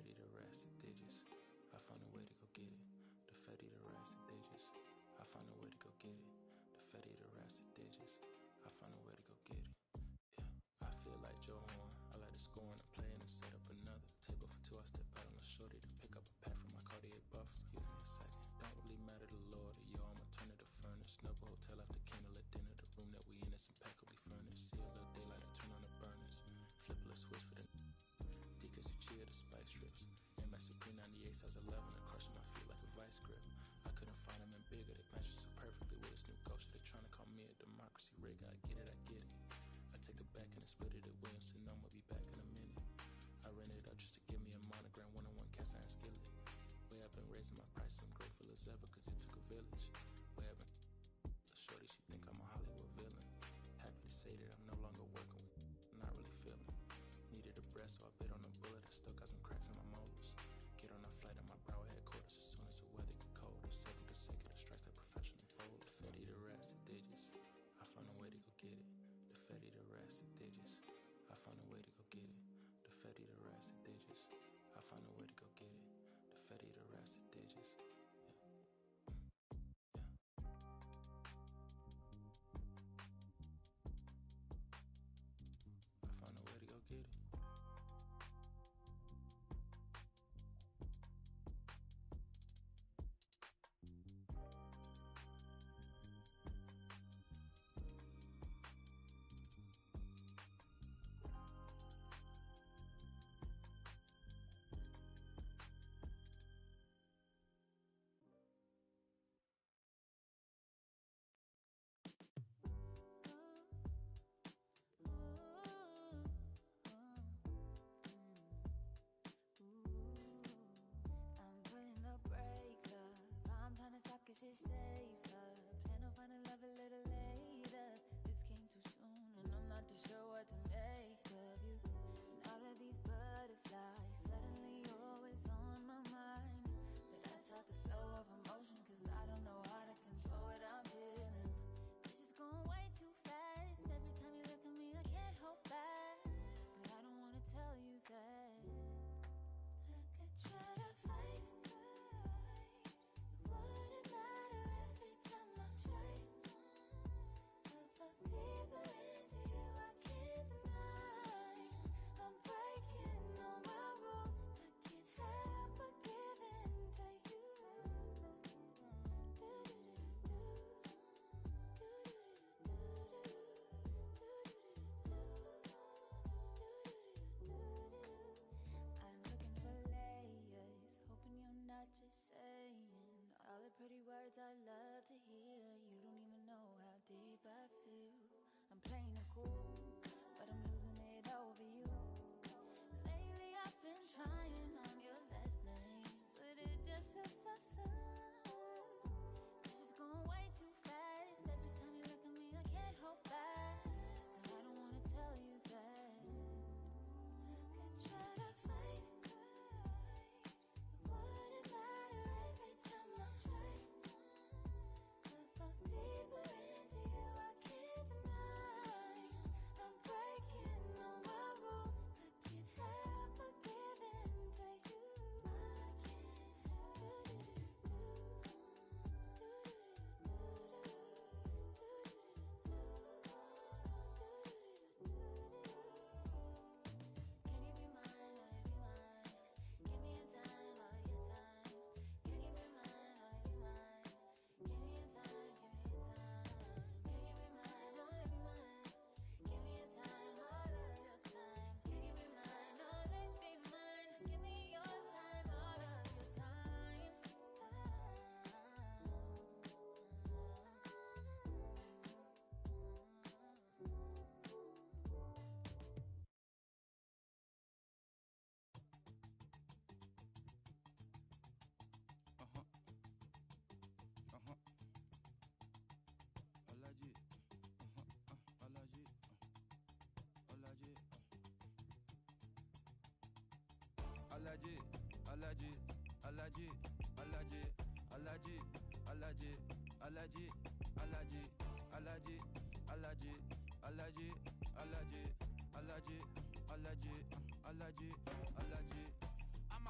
Fetty the rest of digits. I found a way to go get it. The Fetty the rest of digits. I found a way to go get it. The Fetty the rest of digits. I found a way to go get it. Yeah, I feel like Joe Horn. I like to score and play and set up another table for two. I step out on the shorty to pick up a pack from my Cartier buff. Excuse me a second. Don't really matter the Lord. Yo, I'ma turn it to furnace. Snuggle hotel after candle at dinner. The room that we in is impeccably furnished. See a little daylight and turn on the burners. Flip a little switch for the Deacons you cheer the spice strips. MS P98 size 11 and crushing my feet like a vice grip. I couldn't find them in bigger. They match so perfectly with this new culture. They're trying to call me a democracy rig. I get it, I get it. I take it back and I split it at Williamson. I'ma be back in a minute. I rent it up just to give me a monogram, one-on-one cast iron skillet. Way I've been raising my prices, I'm grateful as ever, cause it took a village. Way I've been shorty, she think I'm a Hollywood villain. Happy to say that I'm no longer working with, not really feeling. Needed a breath, so I bit on a bullet. I still got some cracks in my molars. Get on a flight at my Broward headquarters as soon as the weather get colder. 7 consecutive strikes like professional bowler. Fetty the rest of digits. I found a way to go get it. The Fetty the rest of digits. I found a way to go get it. The Fetty the rest of digits. I found a way to go get it. The Fetty the rest of digits. I found a way to go get it. It's safer. Plan on finding love a little later. This came too soon, and I'm not too sure what to make of you. And all of these butterflies suddenly always on my mind. But I start the flow of emotion, cause I don't know how to control what I'm feeling. This is going way too fast. Every time you look at me, I can't hold back. But I don't wanna tell you that. I could try to fight. Wouldn't matter every time I try. I fall deeper into you, I can't deny. I'm breaking all my rules. I can't help but give in to you. I'm looking for layers, hoping you're not just saying all the pretty words I love to hear. You don't even know how deep I feel. I'm playing it cool, but I'm losing it over you. Lately I've been trying on your last name, but it just feels so soon. This is going way too fast. Every time you look at me, I can't hold back. But I don't wanna tell you that. I could try to fight. It wouldn't matter every time I try. I fall deeper into you, I can't deny. I'm breaking all my rules. I can't help but give in to you. I can't help Can you be mine, will you be mine? Give me a time, all of your time. Can you be mine, will you be mine? Give me a time, give me a time. Can you be mine, will you be mine? Give me a time, all of your time. Can you be mine, always be mine? Give me your time, all of your time. Alaji, Alaji, Alaji, Alaji, Alaji, Alaji, Alaji, Alaji, Alaji, Alaji, Alaji, Alaji, Alaji, Alaji, Alaji, Alaji. I'm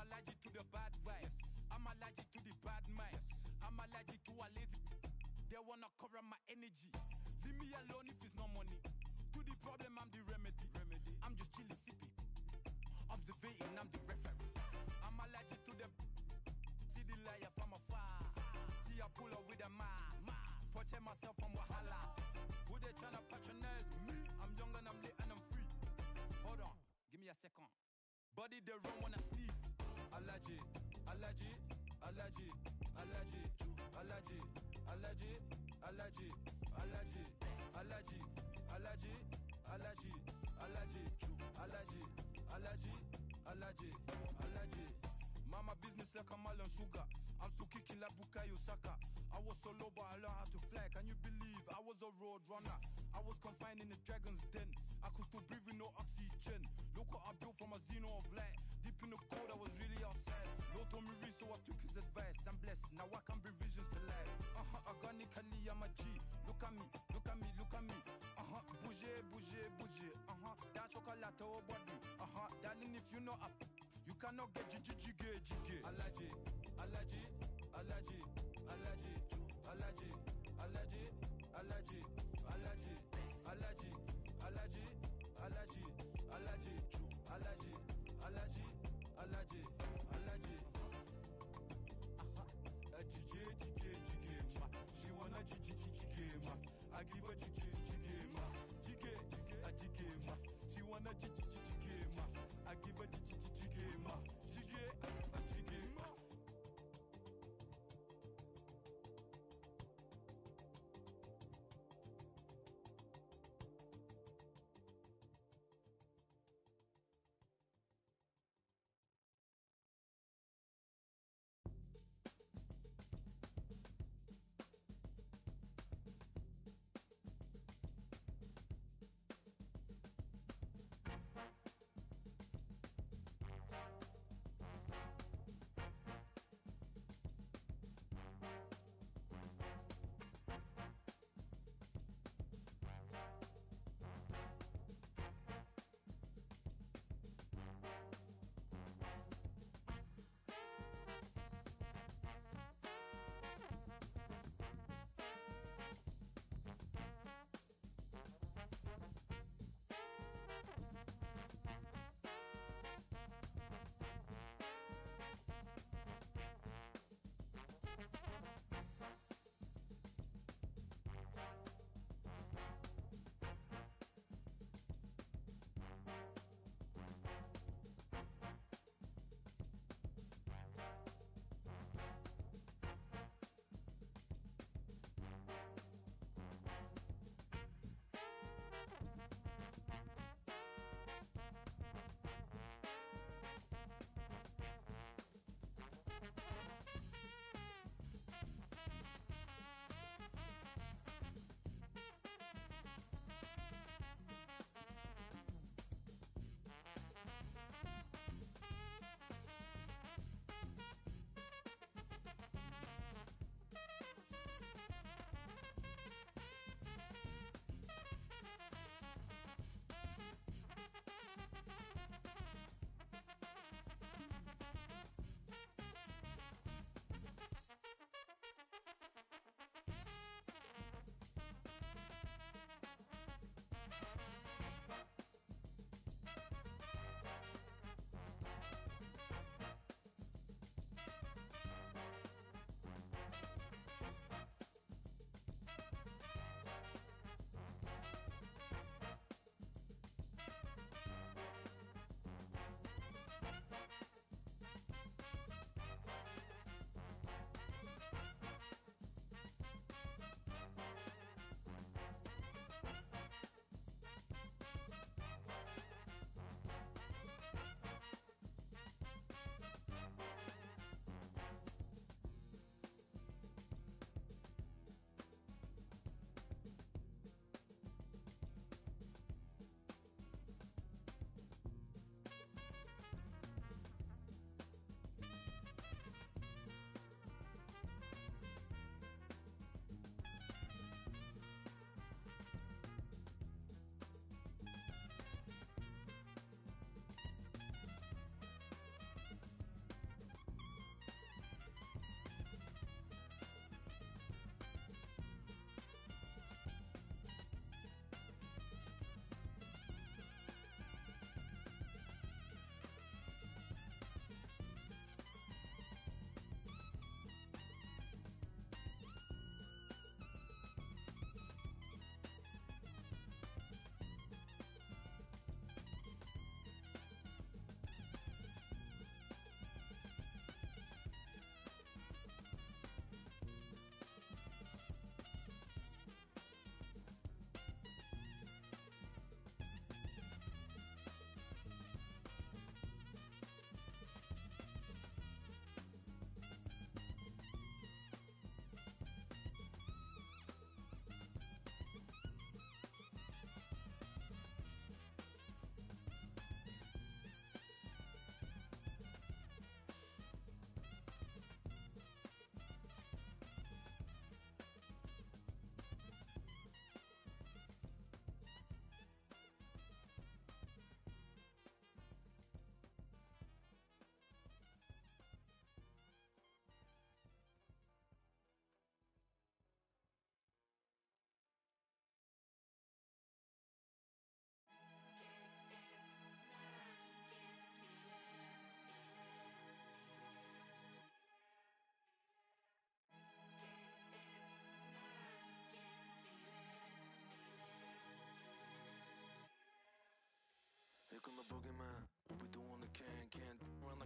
They wanna cover my energy. Leave me alone if it's no money. To the problem, I'm the remedy. I'm just chilling, sipping. Observating, I'm the referee. I'm allergic to the see the liar from afar. See I pull up with a mask. Protect myself from Wahala. Who they tryna patronize me? I'm young and I'm lit and I'm free. Hold on, give me a second. Body they run when I sneeze. Allergy, allergy, allergy, allergy, allergy, allergy, allergy, allergy, allergy, allergy, allergy, allergy, allergy, allergy, allergy, allergy. Mama business like a melon sugar. I'm so kicking like Bukayo Saka. I was so low but I learned how to fly. Can you believe I was a road runner? I was confined in the dragon's den. I could still breathe with no oxygen. Look what I built from a xeno of light. Deep in the cold I was really outside. Lord told me read so I took his advice. I'm blessed, now I can bring visions to life. Organically I'm a G. Look at me, look at me, look at me. Bouger, bouger, bouger. That chocolate oh body. Darling if you know you cannot get jiggy. Allergy, allergy, allergy, allergy, allergy, allergy, allergy, allergy, allergy, allergy, allergy, allergy, allergy, allergy, allergy, allergy. Jiggy, ma. She wanna jiggy, ma. I give her jiggy, ma. Jiggy, ma. She wanna jiggy, ma. I give her jiggy, ma. Jiggy, ma.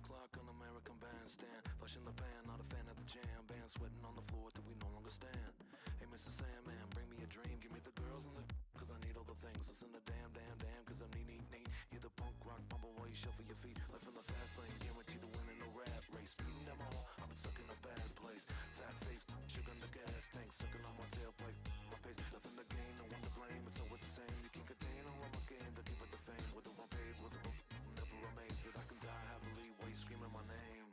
o'clock on American Bandstand. Flushing the pan, not a fan of the jam. Band sweating on the floor till we no longer stand. Hey, Mr. Sandman, bring me a dream. Give me the girls and the cause I need all the things. Listen to damn, damn, damn, cause I'm neat. You're the punk rock bumble while you shuffle your feet. Life in the fast lane, guarantee to win in no rap race. Speeding them all, I've been stuck in a bad place. Fat face, sugar in the gas tank, sucking on my tailpipe. My pace, nothing to gain, no one to blame. It's always the same. You can't contain all of my game, to keep it the fame. Whether I'm paid, whether I'm never amazed that I can die happily while you screaming my name.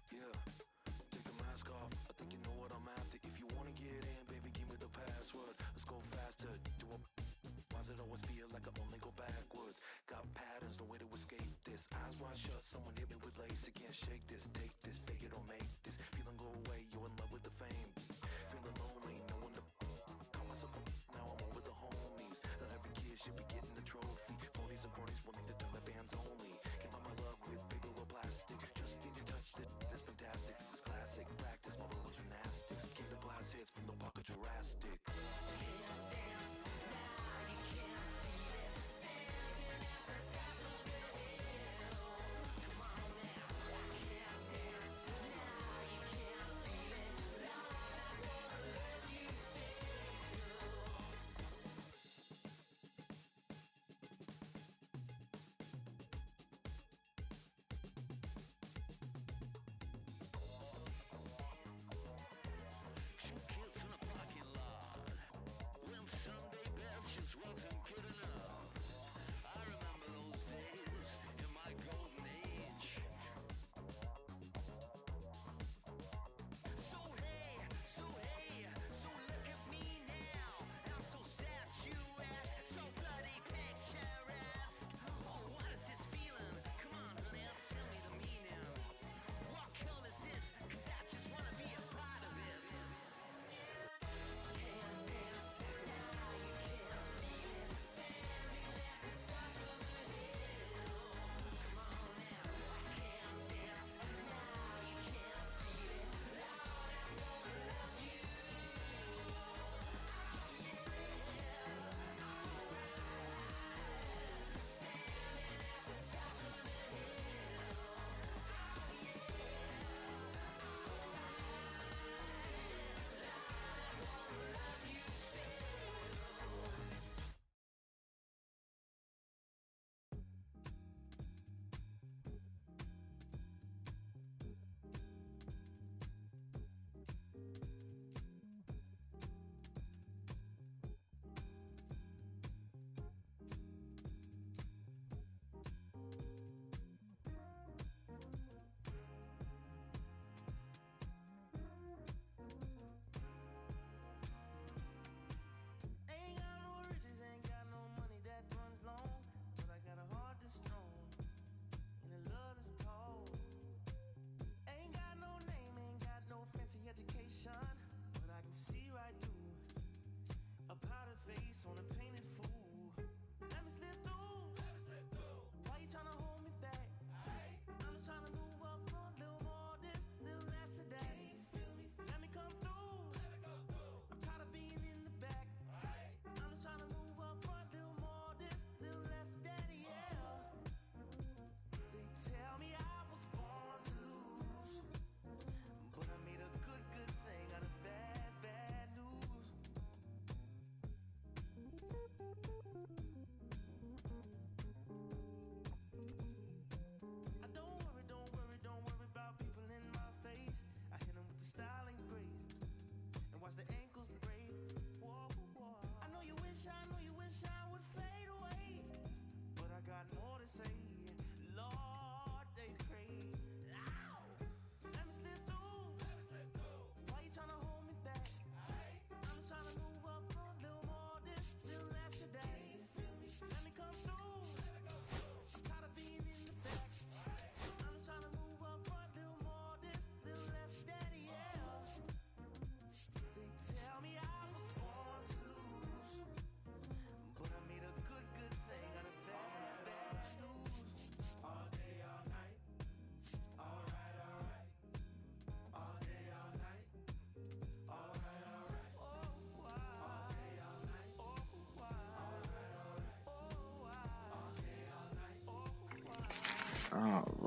Yeah, take the mask off. I think you know what I'm after. If you wanna get in, baby, give me the password. Let's go faster. Why does it always feel like I only go backwards? Got patterns, no way to escape this. Eyes wide shut, someone hit me with lace. You can't shake this, take this, fake it or make this. Feeling go away, you're in love with the fame. Feeling lonely, no one to call myself up. Now I'm over the homies. Not every kid should be getting a trophy. Phonies and cronies wanting to turn the bands only. Give out my love with paper or plastic. Just need you touched it. That's fantastic. This is classic. Practice my little gymnastics. Keep the blast hits from the pocket Jurassic.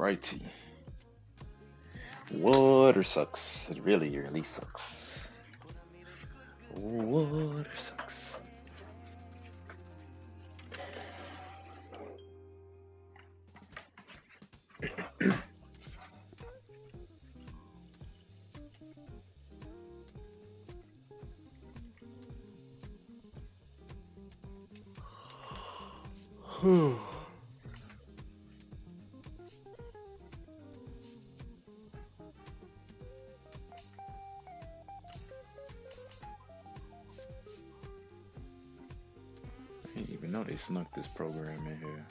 righty. Water sucks. It really, really sucks. Water sucks. I didn't even know they snuck this program in here.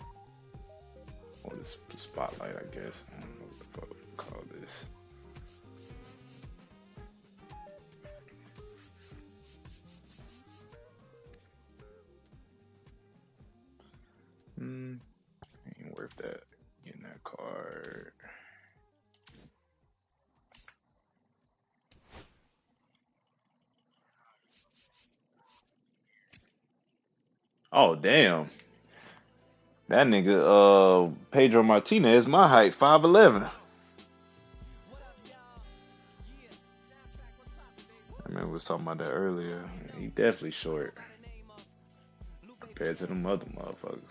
Or this spotlight, I guess. I don't know what the fuck to call this. Ain't worth that. Getting that card. Oh damn. That nigga Pedro Martinez my height, 5'11". I remember we was talking about that earlier. He definitely short compared to them other motherfuckers.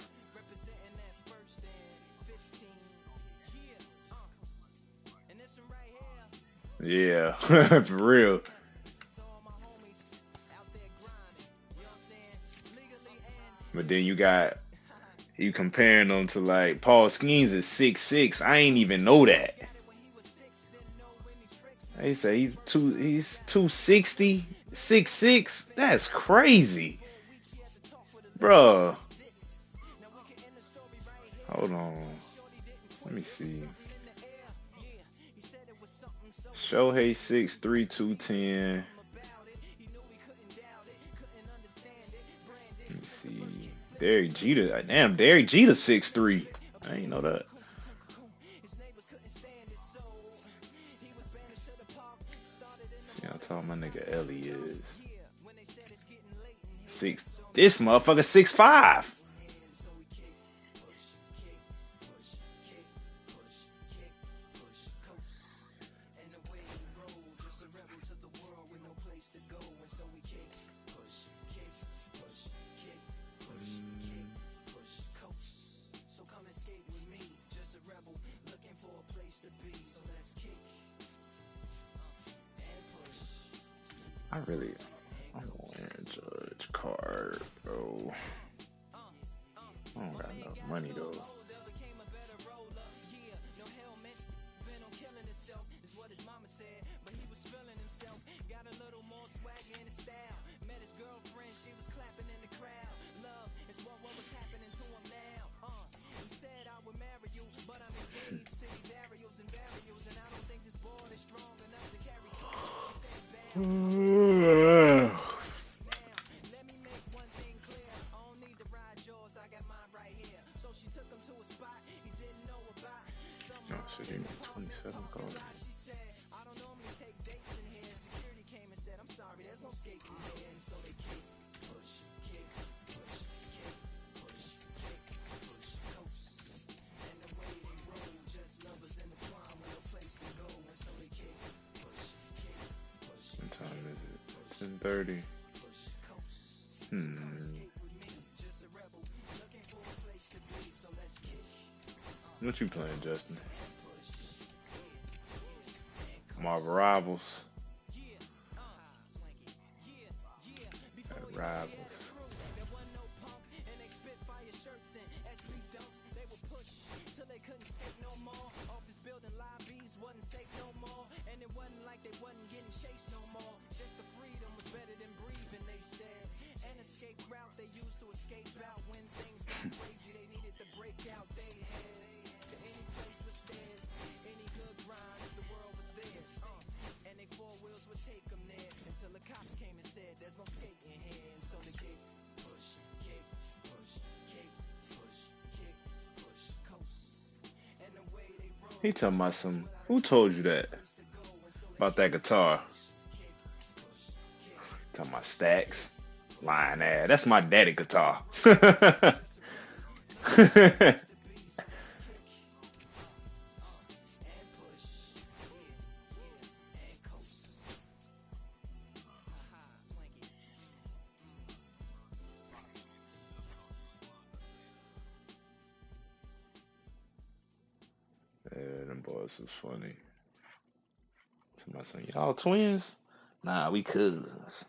Yeah, for real. But then you comparing them to like Paul Skeens is 6'6". I ain't even know that. They say he's 260, 6'6". That's crazy, bruh. Hold on, let me see. Shohei 6'3", 210. Let me see. Derek Jeter. Damn, Derek Jeter 6'3". I ain't know that. See how tall my nigga Ellie is. This motherfucker 6'5". I don't want Aaron Judge card, bro. I don't got enough money though. Oh shit, you need 27 cards. What time is it? 10:30. What you playing, Justin? Marvel Rivals. Rivals. He talking about some. Who told you that? About that guitar? Talking about Stacks. Lying ass. That's my daddy guitar. this is funny. To my son, y'all twins? Nah, we cousins.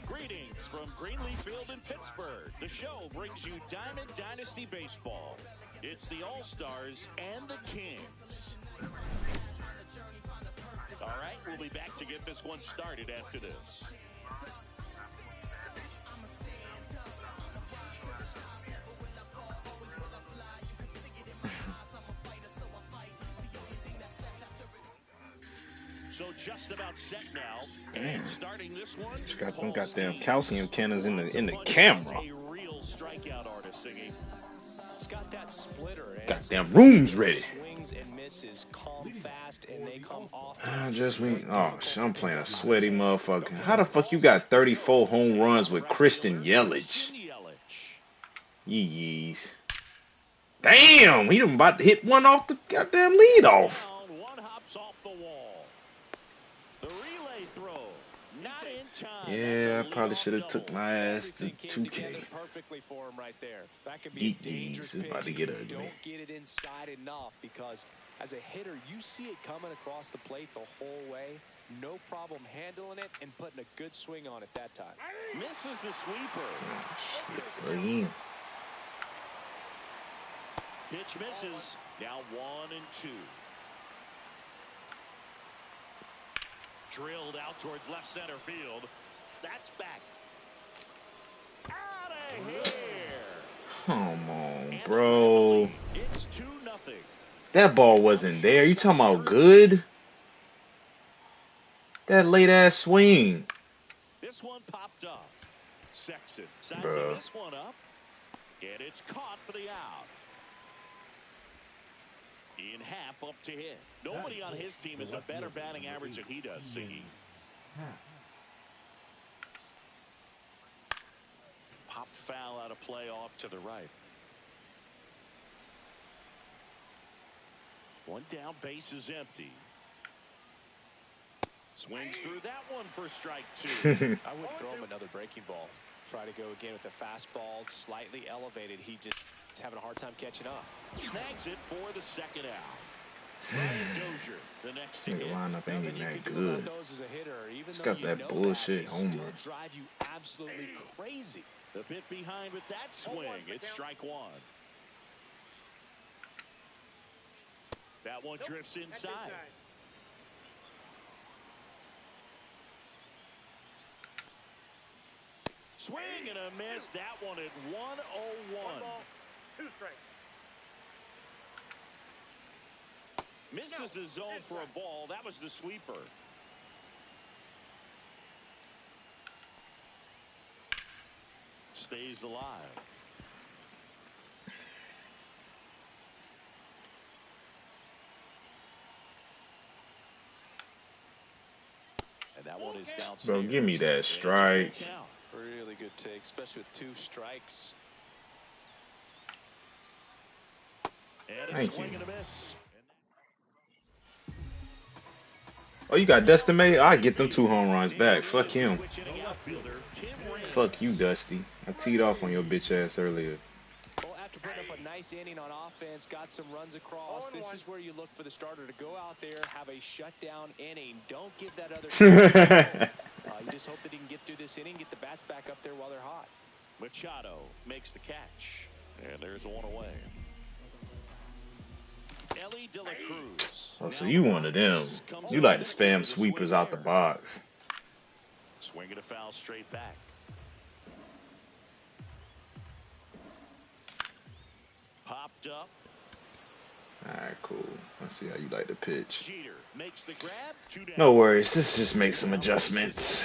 Greetings from Greenleaf Field in Pittsburgh. The show brings you Diamond Dynasty Baseball. It's the All-Stars and the Kings. All right, we'll be back to get this one started after this. So just about set now. And starting this one, Just got them goddamn calcium cannons in the camera. A real strikeout artist singing. It's got that splitter. Goddamn rooms ready. Swings and misses come fast and they come off. I'm playing a sweaty motherfucker. How the fuck you got 34 home runs with Kristen Yelich? Yeez. Damn, he done about to hit one off the goddamn leadoff. One hops off the wall. The relay throw, not in time. Yeah, I probably should have took my ass to 2K. Perfectly for him right there. That could be Geez, it's about to get ugly. Don't get it inside enough because as a hitter, you see it coming across the plate the whole way. No problem handling it and putting a good swing on it that time. Misses the sweeper. Again. Pitch misses. Now 1-2. Drilled out towards left center field. That's back. Out of here. Come on, bro. It's 2-0. That ball wasn't there. You talking about good? That late ass swing. This one popped up. Sexton sizing this one up. And it's caught for the out. Ian Happ up to hit. Nobody on his team has a better batting average than he does, Siggy. Pop foul out of play off to the right. One down, base is empty. Swings through that one for strike 2. I would throw him another breaking ball. Try to go again with the fastball, slightly elevated. He just is having a hard time catching up. Snags it for the second out. Ryan Dozier, the next to The hit. lineup ain't even that good. It's got that bullshit homer. Drive you absolutely crazy. The bit behind with that swing. It's strike 1. That one drifts inside. Swing and a miss. That one at 1-0-1. 2 strikes. Misses the zone for a ball. That was the sweeper. Stays alive. And that one is downstairs. Bro, give me that strike. Really good take, especially with 2 strikes. And a Thank swing you. and a miss. Oh, you got Dusty May? I get them 2 home runs back. Fuck him. Fuck you, Dusty. I teed off on your bitch ass earlier. Well, after putting up nice inning on offense, got some runs across. This is where you look for the starter to go out there, have a shutdown inning. Don't give that other you just hope that he can get through this inning, get the bats back up there while they're hot. Machado makes the catch, and there's one away. Ellie De La Cruz. Oh, so you one of them. You like to spam sweepers out the box. Swinging a foul straight back. Popped up. All right, cool. Let's see how you like to pitch. Jeter makes the grab. No worries. Let's just make some adjustments.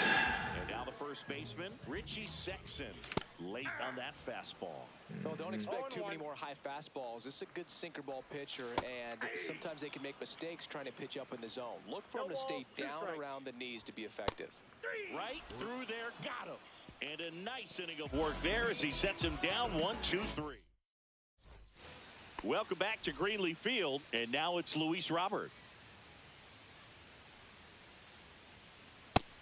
And now the first baseman, Richie Sexson, late on that fastball. No, don't expect too many more high fastballs. This is a good sinker ball pitcher, and sometimes they can make mistakes trying to pitch up in the zone. Look for him to stay down around the knees to be effective. Right through there, got him. And a nice inning of work there as he sets him down 1-2-3. Welcome back to Greenleaf Field, and now it's Luis Robert.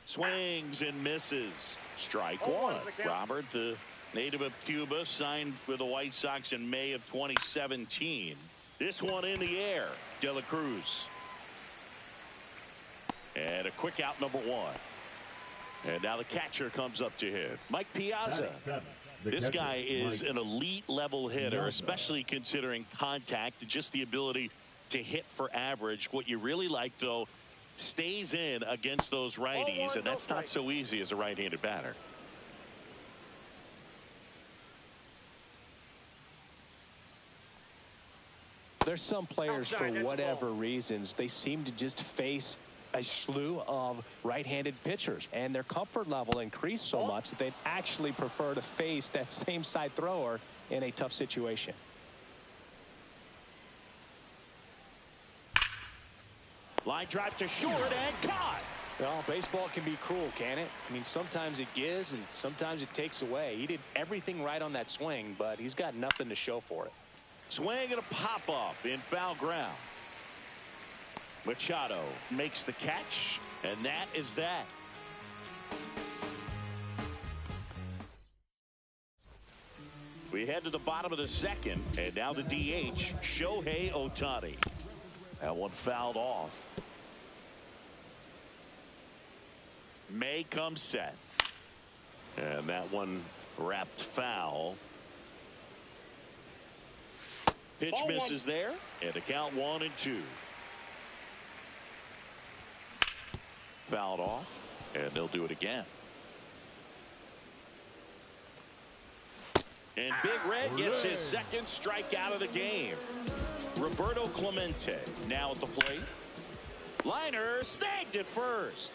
Swings and misses. Strike one. Robert, the native of Cuba, signed with the White Sox in May of 2017. This one in the air. De La Cruz. And a quick out, number one. And now the catcher comes up to hit. Mike Piazza. This guy is an elite level hitter, especially considering contact and just the ability to hit for average. What you really like, though, stays in against those righties, and that's not so easy as a right-handed batter. There's some players, for whatever reasons, they seem to just face a slew of right-handed pitchers, and their comfort level increased so much that they'd actually prefer to face that same side thrower in a tough situation. Line drive to short and caught. Well, baseball can be cruel, can it? I mean, sometimes it gives and sometimes it takes away. He did everything right on that swing, but he's got nothing to show for it. Swing and a pop-up in foul ground. Machado makes the catch, and that is that. We head to the bottom of the second, and now the DH, Shohei Ohtani. That one fouled off. May comes set. And that one wrapped foul. Pitch misses there, and the count 1-2. Fouled off, and they'll do it again. And Big Red gets his second strikeout of the game. Roberto Clemente now at the plate. Liner snagged at first.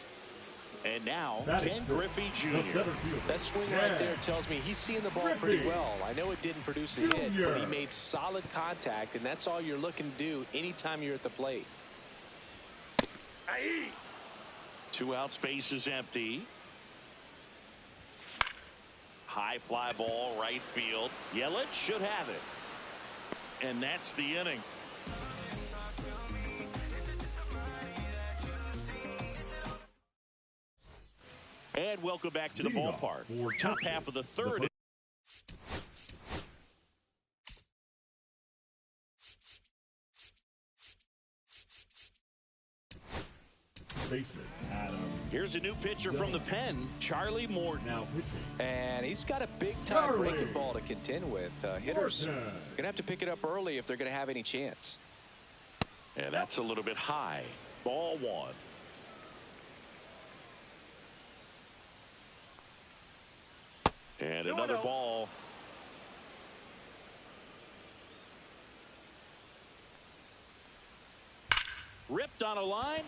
And now Ken Griffey Jr. That swing right there tells me he's seeing the ball pretty well. I know it didn't produce a hit, but he made solid contact, and that's all you're looking to do anytime you're at the plate. Two out, space is empty. High fly ball, right field. Yelich should have it. And that's the inning. And welcome back to the ballpark. Top half of the third. Here's a new pitcher from the pen, Charlie Morton. And he's got a big-time breaking ball to contend with. Hitters going to have to pick it up early if they're going to have any chance. And that's a little bit high. Ball one. And another ball. Ripped on a line.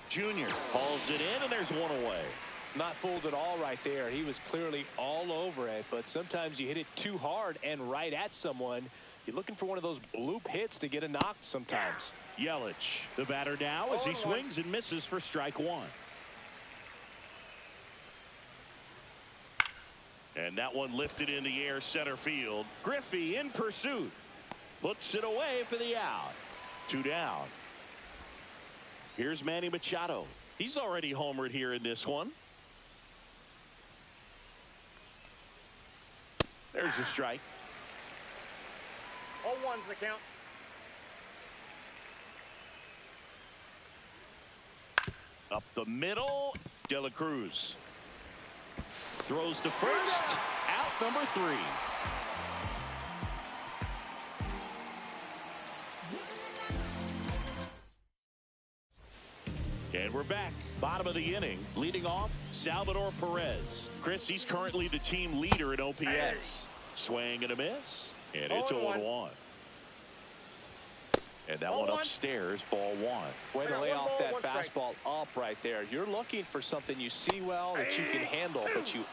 Junior hauls it in, and there's one away. Not fooled at all right there. He was clearly all over it, but sometimes you hit it too hard and right at someone. You're looking for one of those bloop hits to get a knock sometimes. Yelich, the batter now, as he swings and misses for strike one. And that one lifted in the air, center field. Griffey in pursuit. Puts it away for the out. Two down. Here's Manny Machado. He's already homered here in this one. There's There's a strike. 0-1's the count. Up the middle, De La Cruz. Throws to first, out number 3. And we're back. Bottom of the inning. Leading off, Salvador Perez. Chris, he's currently the team leader in OPS. Swing and a miss. And it's 0-1. And that one upstairs, ball 1. Way to lay off that fastball up right there. You're looking for something you see well that you can handle, but you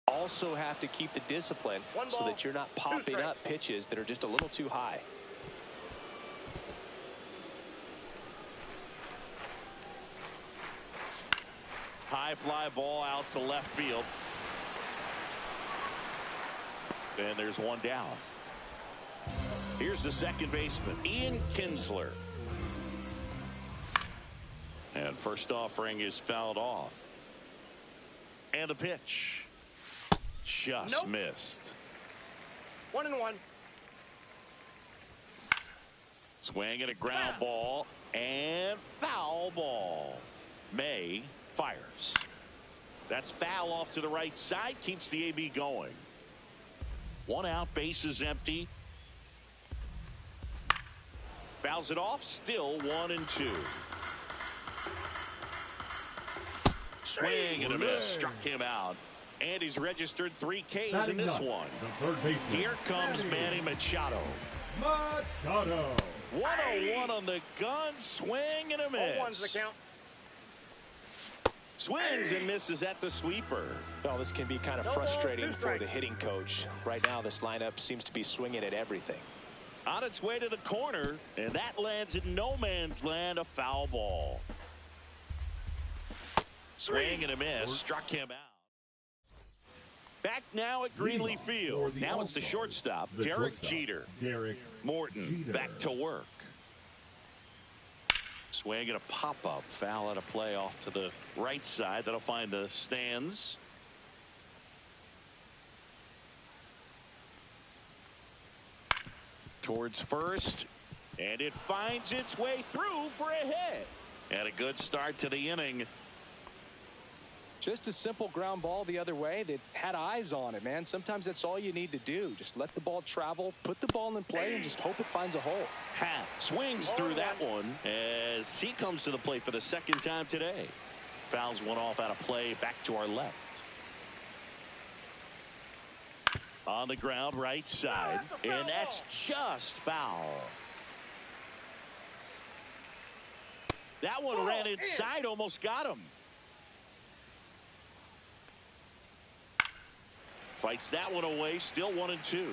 also have to keep the discipline so that you're not popping up pitches that are just a little too high. High fly ball out to left field. And there's one down. Here's the second baseman, Ian Kinsler. And first offering is fouled off. And the pitch. Just missed. 1-1. Swing and a ground ball and foul ball. May fires. That's foul off to the right side. Keeps the AB going. 1 out, bases empty. Fouls it off. Still 1-2. Swing and a miss. Struck him out. And he's registered 3 Ks in this one. Here comes Manny Machado. Machado. 101 on the gun. Swing and a miss. 0-1's the count. Swings and misses at the sweeper. Well, this can be kind of frustrating for the hitting coach. Right now, this lineup seems to be swinging at everything. On its way to the corner, and that lands in no man's land, a foul ball. Swing and a miss. Struck him out. Back now at Greenleaf Field. Now it's the shortstop, Derek Jeter. Morton back to work. Swing and a pop-up. Foul at a play off to the right side. That'll find the stands. Towards first. And it finds its way through for a hit. And a good start to the inning. Just a simple ground ball the other way that had eyes on it, man. Sometimes that's all you need to do. Just let the ball travel, put the ball in play, and just hope it finds a hole. Hat swings through that one as he comes to the plate for the second time today. Fouls one off out of play back to our left. On the ground, right side, and that's just foul. That one ran inside, almost got him. Fights that one away, still 1-2.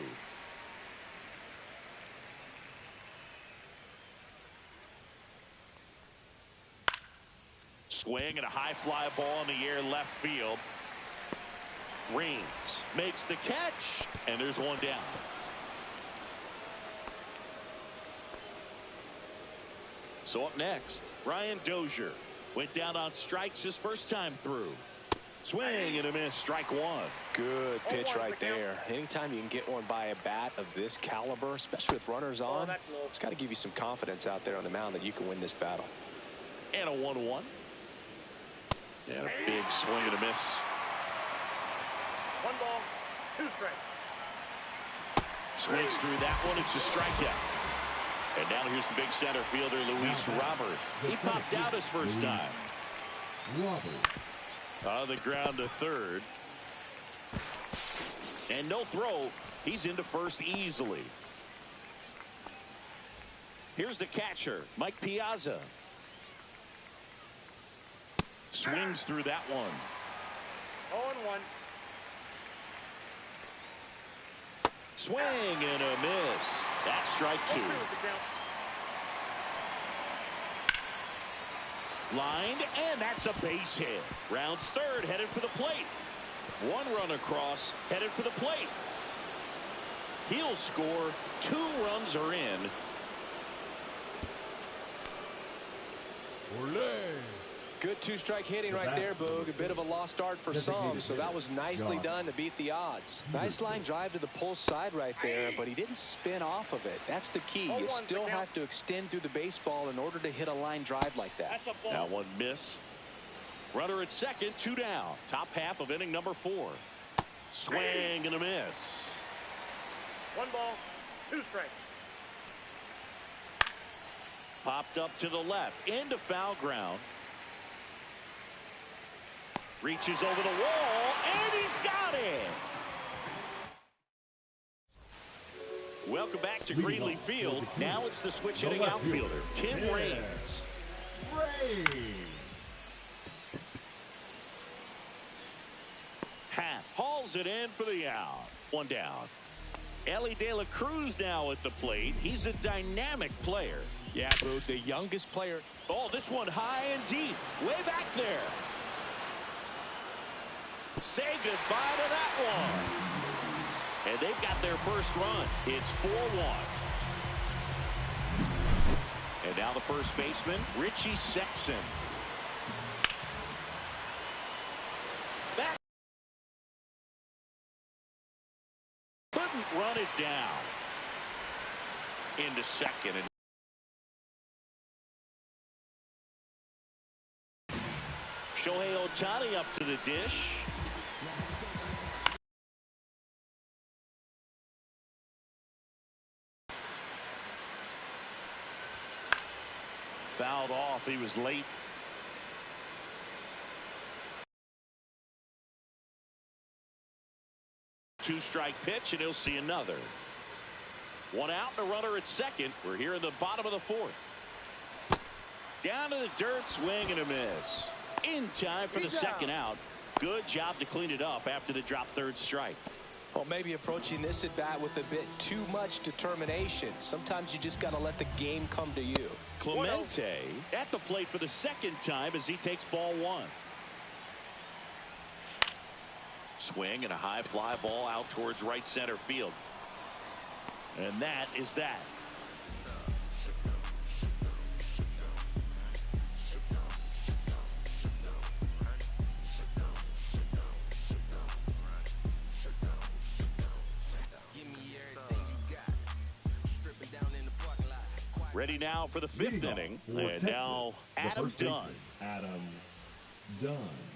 Swing and a high fly ball in the air left field. Reigns makes the catch, and there's one down. So up next, Ryan Dozier went down on strikes his first time through. Swing and a miss, strike one. Good pitch right there. Anytime you can get one by a bat of this caliber, especially with runners on, it's got to give you some confidence out there on the mound that you can win this battle. And a 1-1. And a big swing and a miss. 1 ball, 2 strikes. Swings through that one. It's a strikeout. And now here's the big center fielder, Luis Robert. He popped out his first time. On the ground to third. And no throw. He's into first easily. Here's the catcher, Mike Piazza. Swings through that one. 0-1. Swing and a miss. That's strike two. Lined, and that's a base hit. Rounds third, headed for the plate. One run across, headed for the plate. He'll score. 2 runs are in. Good 2-strike hitting right there, Boog. A bit of a lost start for some, so that was nicely done to beat the odds. Nice line drive to the pull side right there, but he didn't spin off of it. That's the key. You still have to extend through the baseball in order to hit a line drive like that. Now one missed. Runner at second, 2 down. Top half of inning number 4. Swing and a miss. 1 ball, 2 strikes. Popped up to the left, into foul ground. Reaches over the wall, and he's got it. Welcome back to Greenleaf Field. Now it's the switch hitting outfielder, Tim Raines. Hat hauls it in for the out. 1 down. Ellie De La Cruz now at the plate. He's a dynamic player. Yeah, Boog, the youngest player. Oh, this one high and deep, way back there. Say goodbye to that one. And they've got their first run. It's 4-1. And now the first baseman, Richie Sexson. Back. Couldn't run it down. Into second. And Shohei Ohtani up to the dish. Fouled off. He was late. Two-strike pitch, and he'll see another. 1 out and a runner at second. We're here in the bottom of the 4th. Down to the dirt, swing and a miss. In time for the second out. Good job to clean it up after the drop third strike. Well, maybe approaching this at bat with a bit too much determination. Sometimes you just got to let the game come to you. Clemente at the plate for the second time as he takes ball 1. Swing and a high fly ball out towards right center field. And that is that. Ready now for the 5th inning. And now Adam Dunn.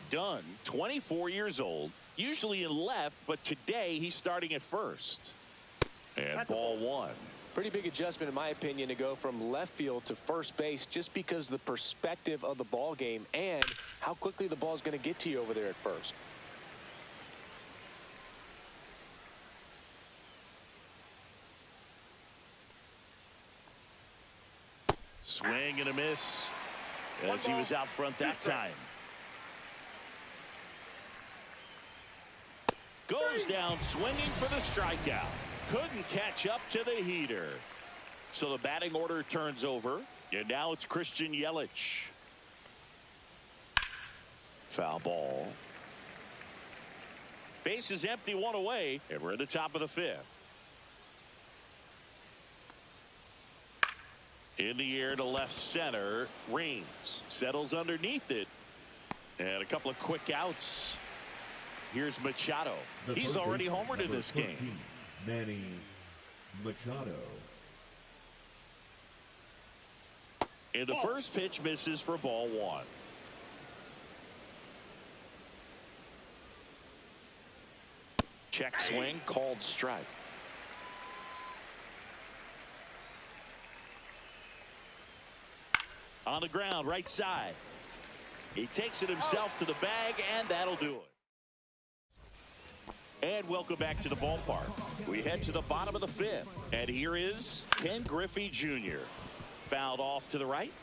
Dunn, 24 years old, usually in left, but today he's starting at first. And ball 1. Pretty big adjustment, in my opinion, to go from left field to first base just because of the perspective of the ball game and how quickly the ball is going to get to you over there at first. Swing and a miss as he was out front that time. Goes down swinging for the strikeout. Couldn't catch up to the heater. So the batting order turns over. And now it's Christian Yelich. Foul ball. Base is empty, 1 away. And we're at the top of the 5th. In the air to left center. Reigns settles underneath it. And a couple of quick outs. Here's Machado. He's already homered in this game. Manny Machado. And the first pitch misses for ball one. Check swing, called strike. On the ground, right side. He takes it himself to the bag, and that'll do it. And welcome back to the ballpark. We head to the bottom of the fifth. And here is Ken Griffey Jr. Fouled off to the right.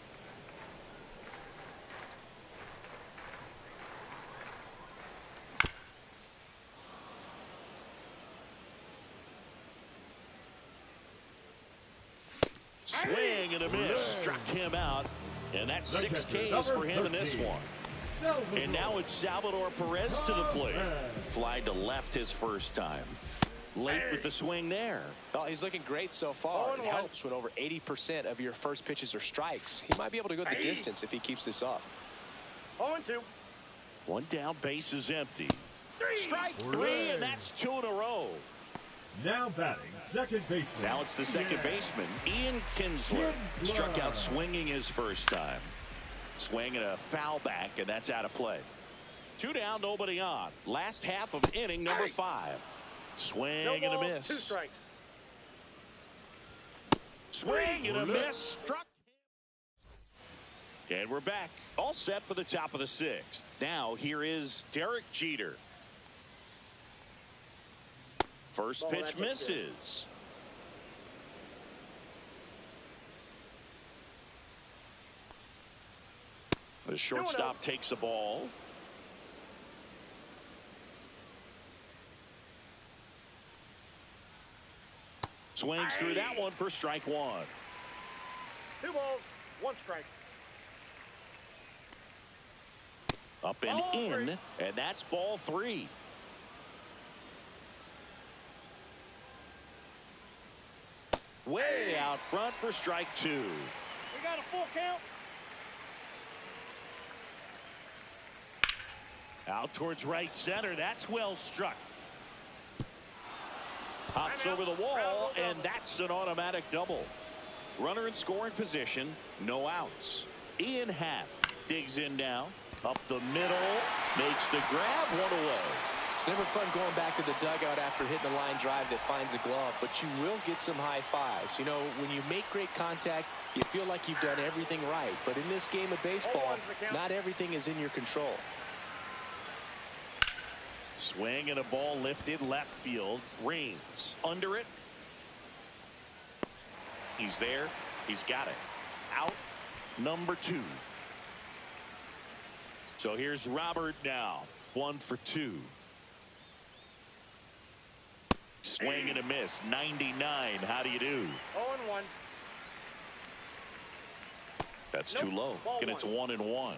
Swing and a miss. Struck him out. And that's 6 Ks for him in this one. And now it's Salvador Perez to the plate. Fly to left his first time. Late with the swing there. Oh, he's looking great so far. It helps when over 80% of your first pitches are strikes. He might be able to go the distance if he keeps this up. 0-2. One down, base is empty. Strike three, and that's 2 in a row. Now batting second baseman. Now it's the second baseman, Ian Kinsler. Struck out swinging his first time. Swing and a foul back, and that's out of play. 2 down, nobody on. Last half of inning number 5. Swing and a miss. 2 strikes. Swing and a miss. Struck him. And we're back. All set for the top of the 6th. Now here is Derek Jeter. First pitch misses. The shortstop takes the ball. Swings through that one for strike 1. 2 balls, 1 strike. Up and in, and that's ball 3. Way out front for strike 2. We got a full count. Out towards right center. That's well struck. Hops over the wall, and that's an automatic double. Runner in scoring position, no outs. Ian Happ digs in now. Up the middle, makes the grab, 1 away. It's never fun going back to the dugout after hitting a line drive that finds a glove, but you will get some high fives. You know, when you make great contact, you feel like you've done everything right. But in this game of baseball, not everything is in your control. Swing and a ball lifted left field. Reigns under it. He's there. He's got it. Out number 2. So here's Robert now. 1 for 2. Swing and a miss. 99. How do you do? 0-1. That's too low. And it's 1-1.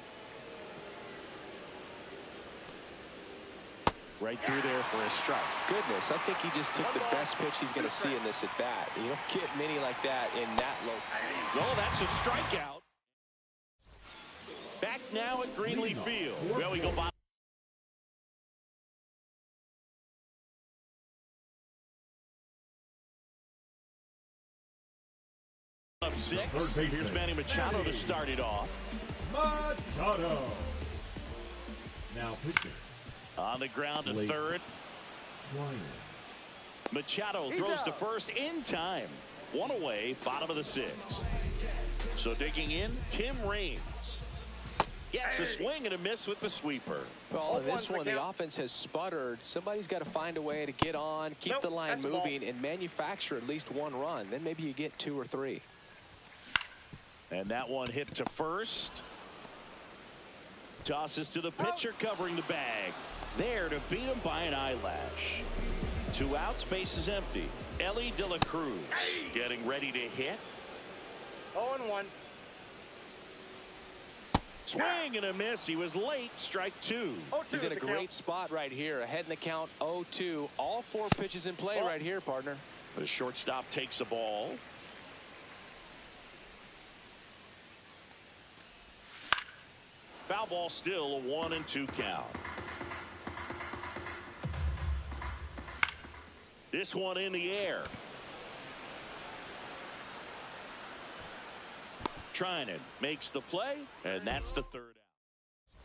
Right through there for a strike. Goodness, I think he just took the best pitch he's going to see in this at bat. You don't get many like that in that low. No, that's a strikeout. Back now at Greenleaf Field. Well, we go by. Of 6. Here's Manny Machado to start it off. Machado. Now pitching. On the ground to third. Machado throws to first in time. 1 away, bottom of the 6th. So digging in, Tim Raines. Yes, a swing and a miss with the sweeper. Well, in this one, the offense has sputtered. Somebody's got to find a way to get on, keep the line moving, and manufacture at least 1 run. Then maybe you get 2 or 3. And that one hit to first. Tosses to the pitcher covering the bag. There to beat him by an eyelash. 2 outs, base is empty. Ellie De La Cruz getting ready to hit. 0-1. Swing and a miss. He was late. Strike 2. He's in a great spot right here. Ahead in the count, 0-2. All 4 pitches in play right here, partner. The shortstop takes the ball. Foul ball, still a 1-2 count. This one in the air. Trying it, makes the play, and that's the third out.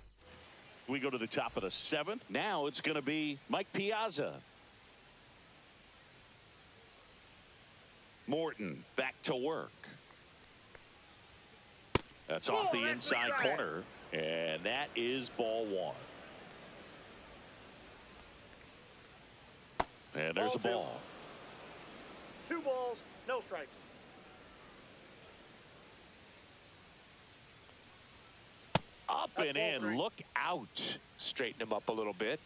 We go to the top of the 7th. Now it's going to be Mike Piazza. Morton back to work. That's off the inside corner, and that is ball 1. And there's a ball. 2 balls, no strikes. Up and in, look out. Straighten him up a little bit.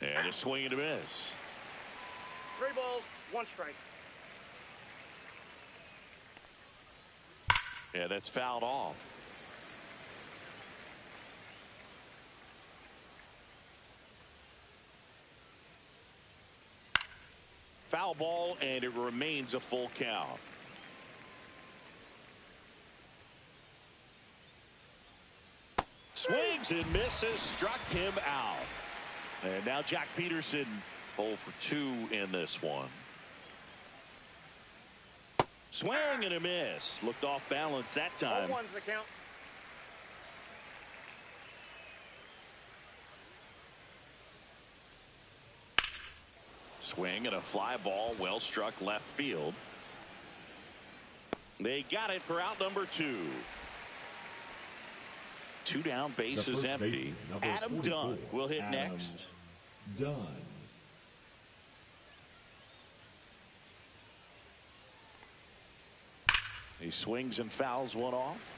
And a swing and a miss. 3 balls, 1 strike. Yeah, that's fouled off. Foul ball, and it remains a full count. Swings and misses, struck him out. And now Jack Peterson 0 for 2 in this one. Swing and a miss. Looked off balance that time. 0-1's the count. Swing and a fly ball, well struck left field. They got it for out number 2. 2 down, bases empty. Adam Dunn will hit next. Dunn. He swings and fouls one off.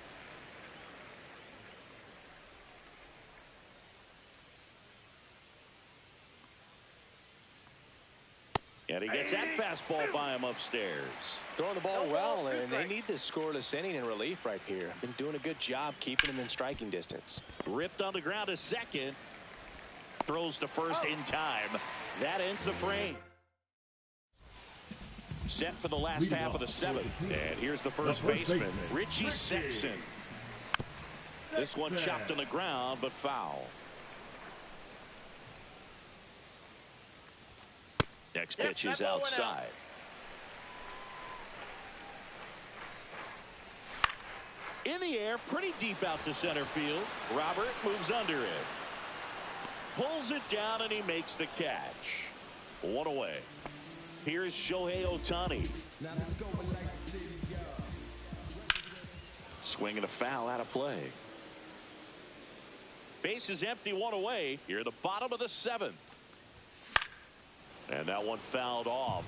And he gets that fastball by him upstairs. Throwing the ball well, and they need this scoreless inning in relief right here. Been doing a good job keeping him in striking distance. Ripped on the ground to second. Throws to first in time. That ends the frame. Set for the last half of the 7th. And here's the first baseman, Richie Sexson. This one chopped on the ground, but foul. Next pitch is outside. In the air, pretty deep out to center field. Robert moves under it. Pulls it down, and he makes the catch. 1 away. Here's Shohei Ohtani. Swing and a foul out of play. Base is empty, 1 away. Here at the bottom of the 7th. And that one fouled off.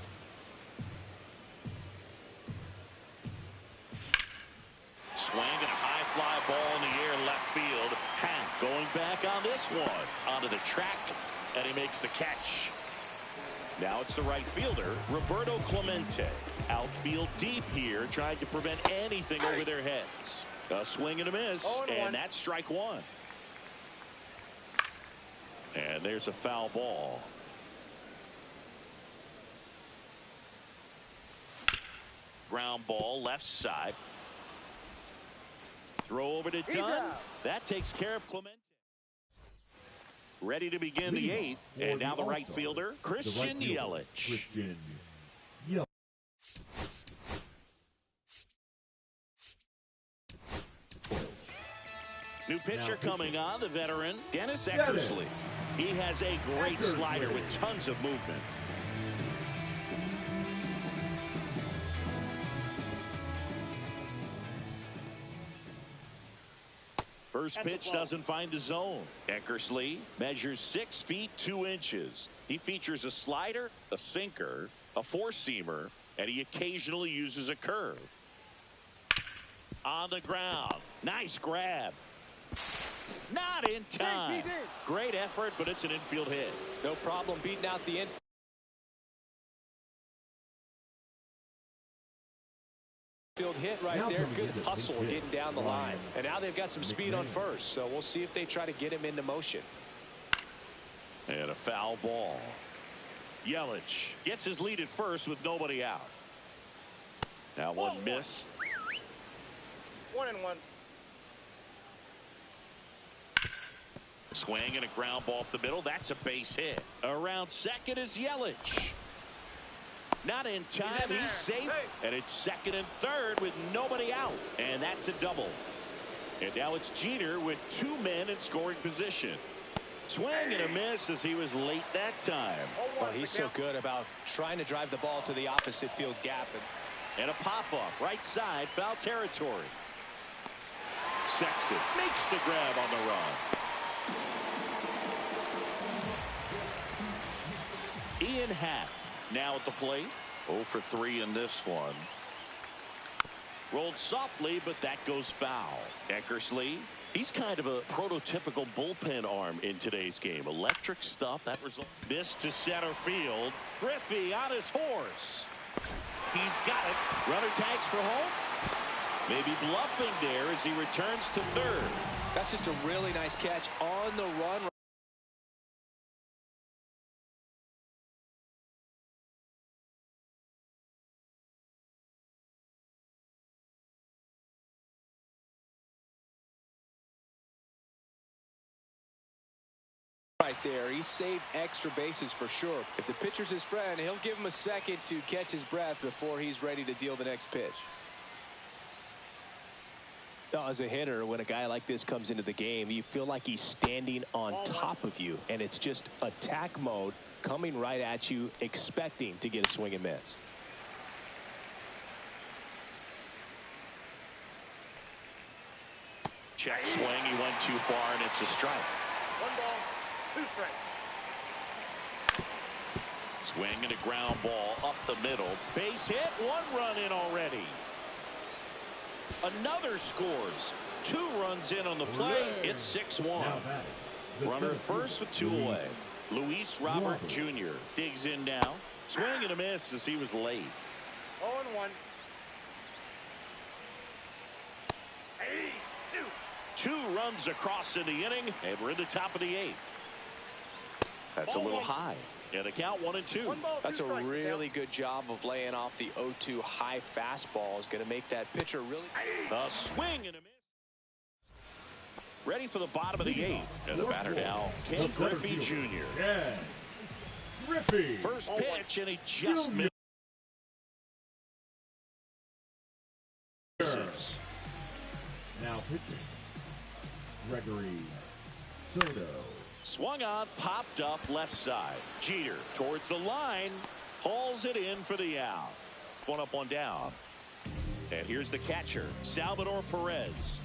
Swing and a high fly ball in the air left field. Hank going back on this one. Onto the track, and he makes the catch. Now it's the right fielder, Roberto Clemente. Outfield deep here, trying to prevent anything over their heads. A swing and a miss, and that's strike 1. And there's a foul ball. Ground ball left side. Throw over to Dunn. That takes care of Clemente. Ready to begin the 8th. And now the right fielder, Christian Yelich. New pitcher coming on, the veteran, Dennis Eckersley. He has a great slider with tons of movement. First pitch doesn't find the zone. Eckersley measures 6 feet 2 inches. He features a slider, a sinker, a 4-seamer, and he occasionally uses a curve. On the ground. Nice grab. Not in time. Great effort, but it's an infield hit. No problem beating out the infield. Hit right there. Good hustle getting down the line. And now they've got some speed on first, so we'll see if they try to get him into motion. And a foul ball. Yelich gets his lead at first with nobody out. That one missed. 1-1. Swing and a ground ball up the middle. That's a base hit. Around second is Yelich. Not in time. He's safe. And it's second and third with nobody out. And that's a double. And now it's Jeter with 2 men in scoring position. Swing and a miss as he was late that time. Well, he's so good about trying to drive the ball to the opposite field gap. And a pop-up right side, foul territory. Sexton makes the grab on the run. Ian Happ now at the plate. 0 for 3 in this one. Rolled softly, but that goes foul. Eckersley, he's kind of a prototypical bullpen arm in today's game. Electric stuff. That result. This to center field. Griffey on his horse. He's got it. Runner tags for home. Maybe bluffing there as he returns to third. That's just a really nice catch on the run. Right there, he saved extra bases for sure. If the pitcher's his friend, he'll give him a second to catch his breath before he's ready to deal the next pitch. Now, as a hitter, when a guy like this comes into the game, you feel like he's standing on top of you, and it's just attack mode coming right at you, expecting to get a swing and miss. Check swing, he went too far, and it's a strike. 1 ball, 2 strikes. Swing and a ground ball up the middle. Base hit, 1 run in already. Another scores. 2 runs in on the play. It's 6-1. Runner first with 2 away. Luis Robert Jr. digs in now. Swing and a miss as he was late. 0-1. 2 runs across in the inning, and we're in the top of the 8th. That's a little high. And a count 1-2. That's a really good job of laying off the 0-2 high fastball. Is going to make that pitcher really. A swing and a miss. Ready for the bottom of the 8th. And the batter now, Ken Griffey Jr. Yeah. Griffey. First pitch, and he just missed. Now pitching. Gregory Soto. Swung on, popped up left side. Jeter towards the line, hauls it in for the out. 1 up, 1 down. And here's the catcher, Salvador Perez.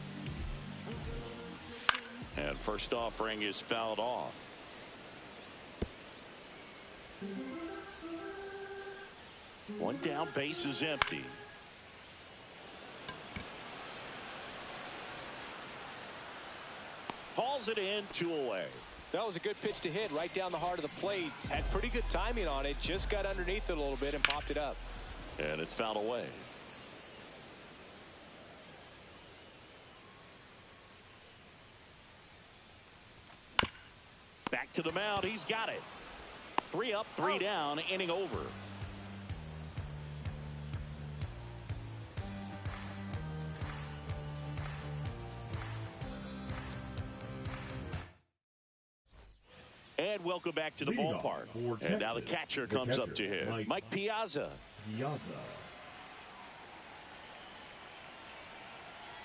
And first offering is fouled off. One down, base is empty. Hauls it in, 2 away. That was a good pitch to hit right down the heart of the plate. Had pretty good timing on it. Just got underneath it a little bit and popped it up. And it's fouled away. Back to the mound. He's got it. 3 up, 3 down, inning over. And welcome back to the ballpark. And now the catcher comes up to him. Mike Piazza.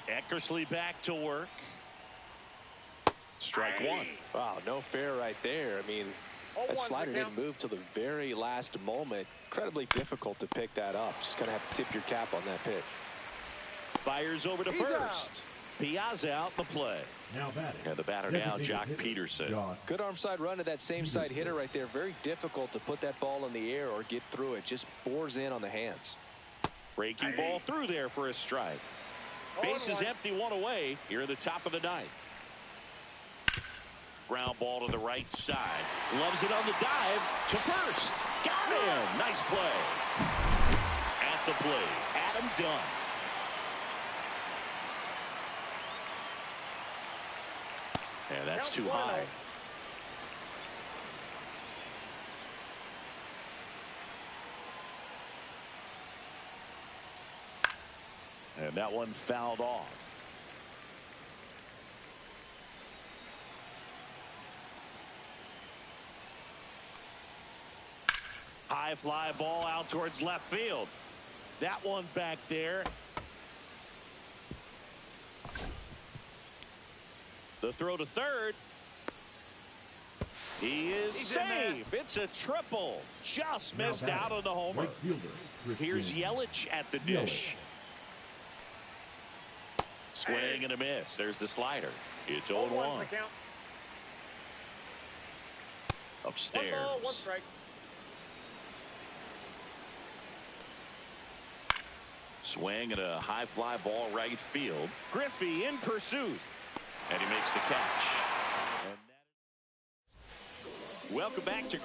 Eckersley back to work. Strike 1. Wow, no fair right there. I mean, that slider didn't move till the very last moment. Incredibly difficult to pick that up. Just going to have to tip your cap on that pitch. Fires over to first. Piazza out the play. Now batting. And the batter now, Jock Peterson. Good arm side run to that same side hitter right there. Very difficult to put that ball in the air or get through it. Just bores in on the hands. Breaking ball through there for a strike. Base is empty, 1 away. Here in the top of the 9th. Ground ball to the right side. Loves it on the dive to first. Got him. Nice play. At the plate, Adam Dunn. And that's too high. And that one fouled off. high fly ball out towards left field. That one back there. The throw to third. He is safe. It's a triple. Just missed out on the homer. Here's Yelich at the dish. Swing and a miss. There's the slider. It's 0-1. Upstairs. 1 ball, 1 strike. Swing at a high fly ball right field. Griffey in pursuit. And he makes the catch. Welcome back to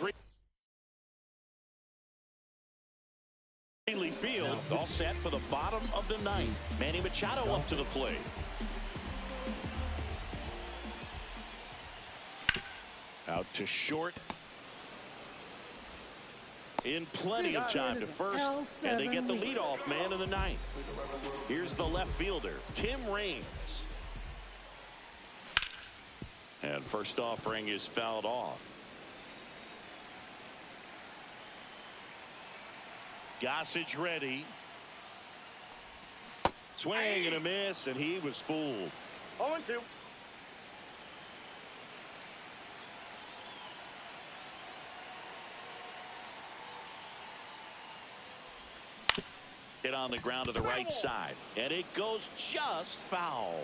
Greeley Field. All set for the bottom of the ninth. Manny Machado up to the plate. Out to short. In plenty of time to first. And they get the leadoff man in the ninth. Here's the left fielder, Tim Raines. And first offering is fouled off. Gossage ready. Swing and a miss, and he was fooled. 0-2. Hit on the ground to the right side, and it goes just foul.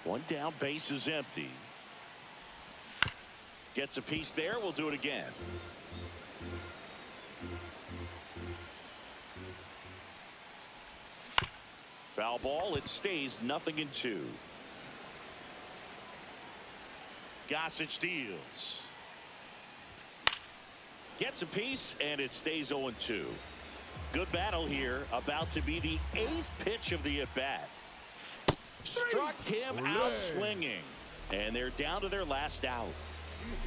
One down, base is empty. Gets a piece there. We'll do it again. Foul ball. It stays 0-2. Gossage deals. Gets a piece, and it stays 0-2. Good battle here. About to be the 8th pitch of the at-bat. Struck him out swinging. And they're down to their last out.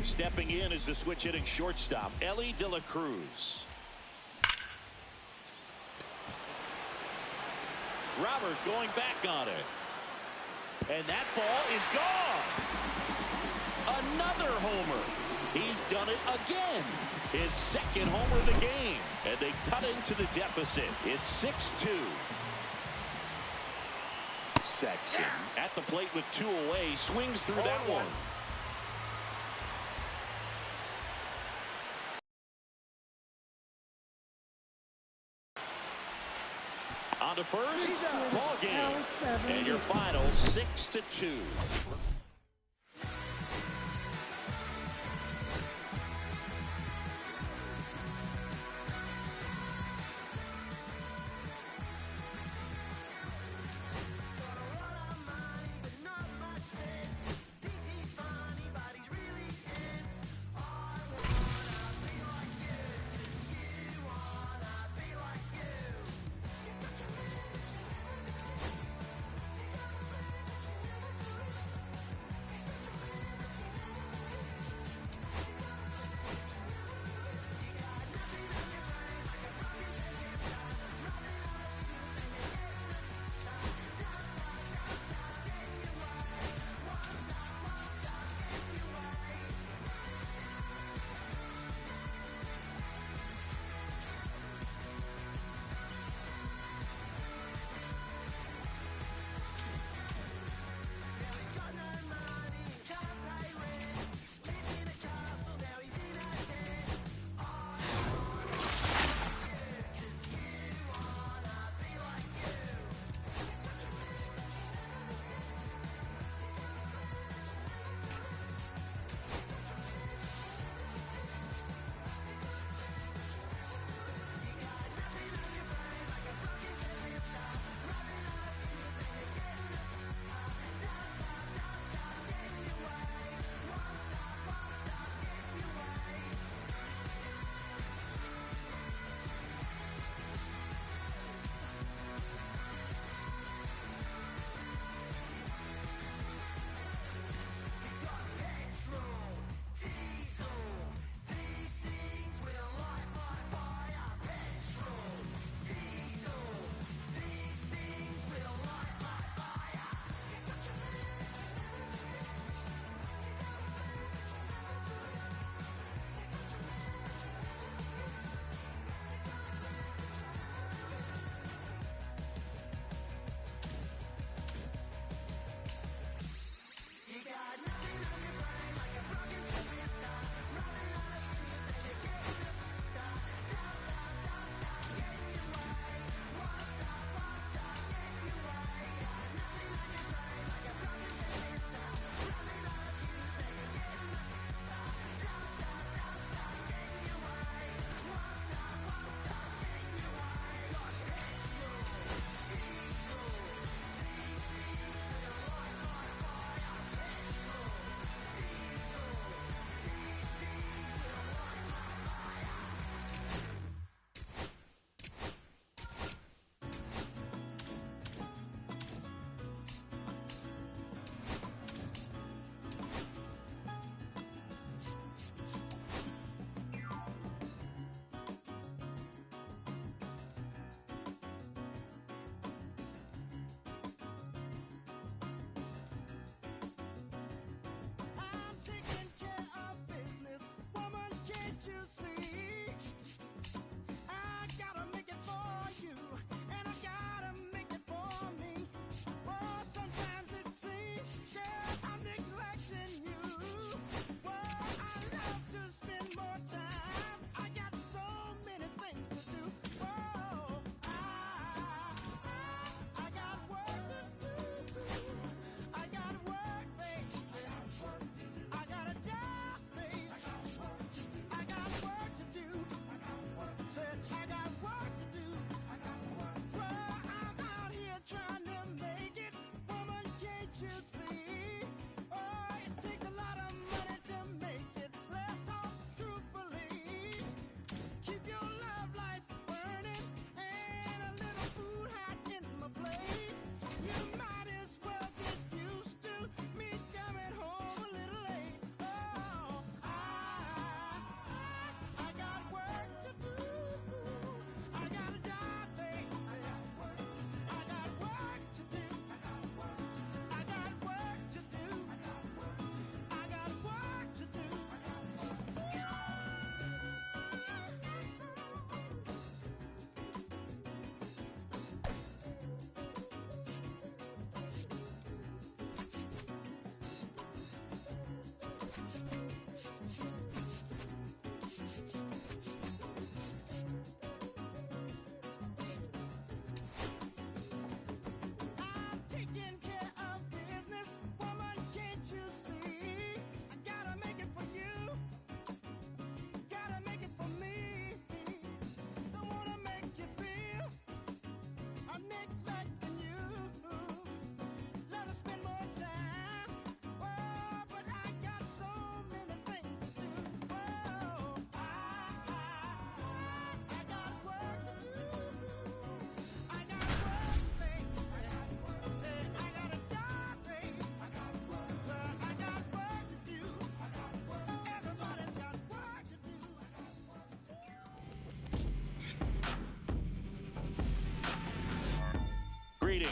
Stepping in is the switch hitting shortstop, Ellie De La Cruz. Robert going back on it. And that ball is gone. Another homer. He's done it again. His second homer of the game. And they cut into the deficit. It's 6-2. Sexton at the plate with 2 away, swings through that one. On to first, ball game, and your final 6-2.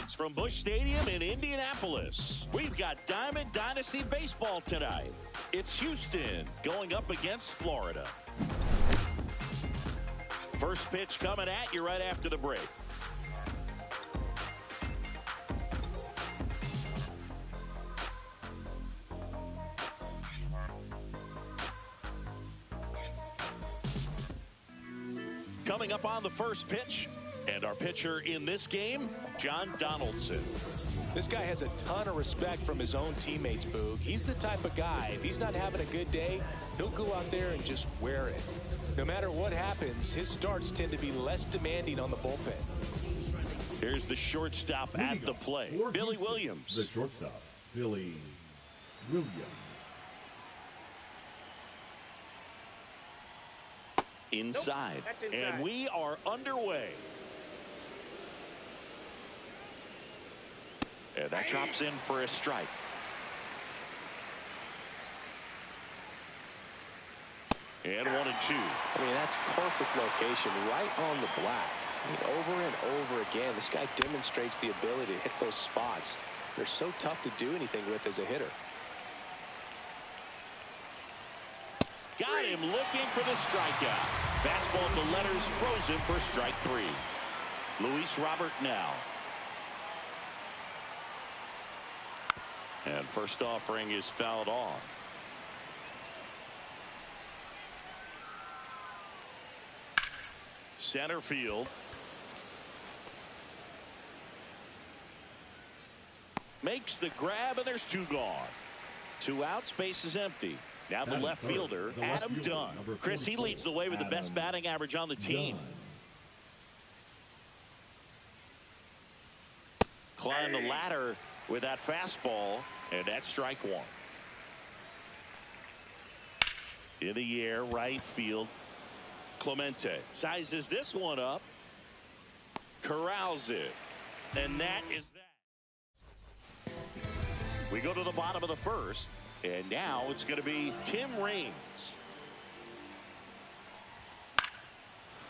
Greetings from Busch Stadium in Indianapolis. We've got Diamond Dynasty Baseball tonight. It's Houston going up against Florida. First pitch coming at you right after the break. Coming up on the first pitch, and our pitcher in this game, John Donaldson. This guy has a ton of respect from his own teammates, Boog. He's the type of guy, if he's not having a good day, he'll go out there and just wear it. No matter what happens, his starts tend to be less demanding on the bullpen. Here's the shortstop at the plate, Billy Williams. The shortstop, Billy Williams. Inside. Nope, inside. And we are underway. And that drops in for a strike. And 1-2. I mean, that's perfect location, right on the black. I mean, over and over again, this guy demonstrates the ability to hit those spots. They're so tough to do anything with as a hitter. Got him looking for the strikeout. Fastball at the letters, frozen for strike 3. Luis Robert now. And first offering is fouled off. Center field. Makes the grab, and there's 2 gone. 2 out, space is empty. Now the left fielder, Adam Dunn. Chris, he leads the way with the best batting average on the team. Climb the ladder with that fastball, and that's strike 1. In the air, right field. Clemente sizes this one up, corrals it, and that is that. We go to the bottom of the first, and now it's going to be Tim Raines.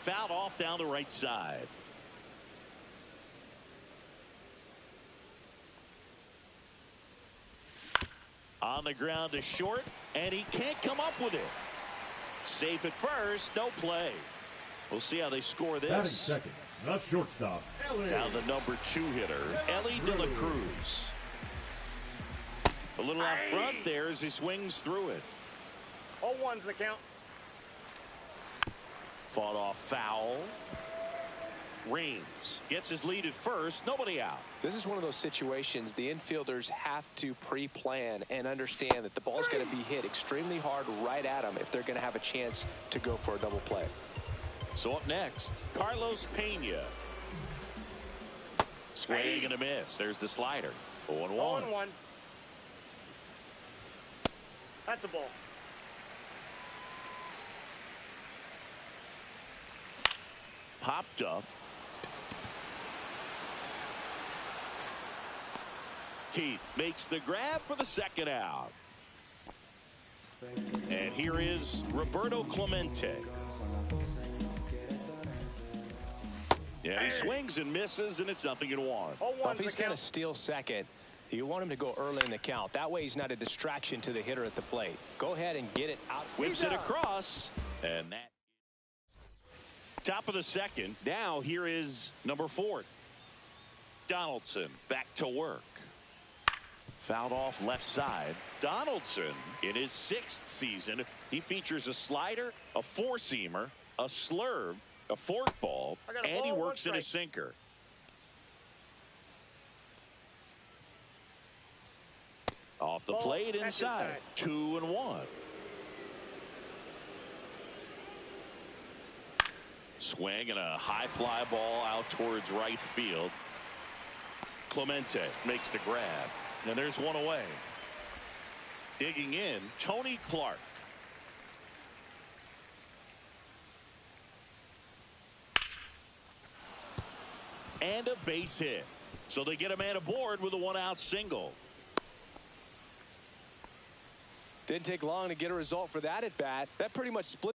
Fouled off down the right side. On the ground to short, and he can't come up with it. Safe at first, no play. We'll see how they score this. Batting second, the shortstop, Ellie. Now the number 2 hitter, Ellie De La Cruz. A little out front there as he swings through it. 0-1's the count. Fought off foul. Raines gets his lead at first, nobody out. This is one of those situations the infielders have to pre-plan and understand that the ball's going to be hit extremely hard right at them if they're going to have a chance to go for a double play. So up next, Carlos Pena. Swing and a miss. There's the slider. 0-1. 0-1. That's a ball. Popped up. Keith makes the grab for the second out. And here is Roberto Clemente. Yeah, he swings and misses, and it's 0-1. Well, if he's going to steal second, you want him to go early in the count. That way he's not a distraction to the hitter at the plate. Go ahead and get it out. Whips it across, and that. Top of the second. Now here is number 4. Donaldson back to work. Fouled off left side. Donaldson in his 6th season. He features a slider, a 4-seamer, a slurve, a forkball, and he works in a sinker. Off the plate inside. 2-1. Swing and a high fly ball out towards right field. Clemente makes the grab. And there's one away. Digging in, Tony Clark. And a base hit. So they get a man aboard with a 1-out single. Didn't take long to get a result for that at bat. That pretty much split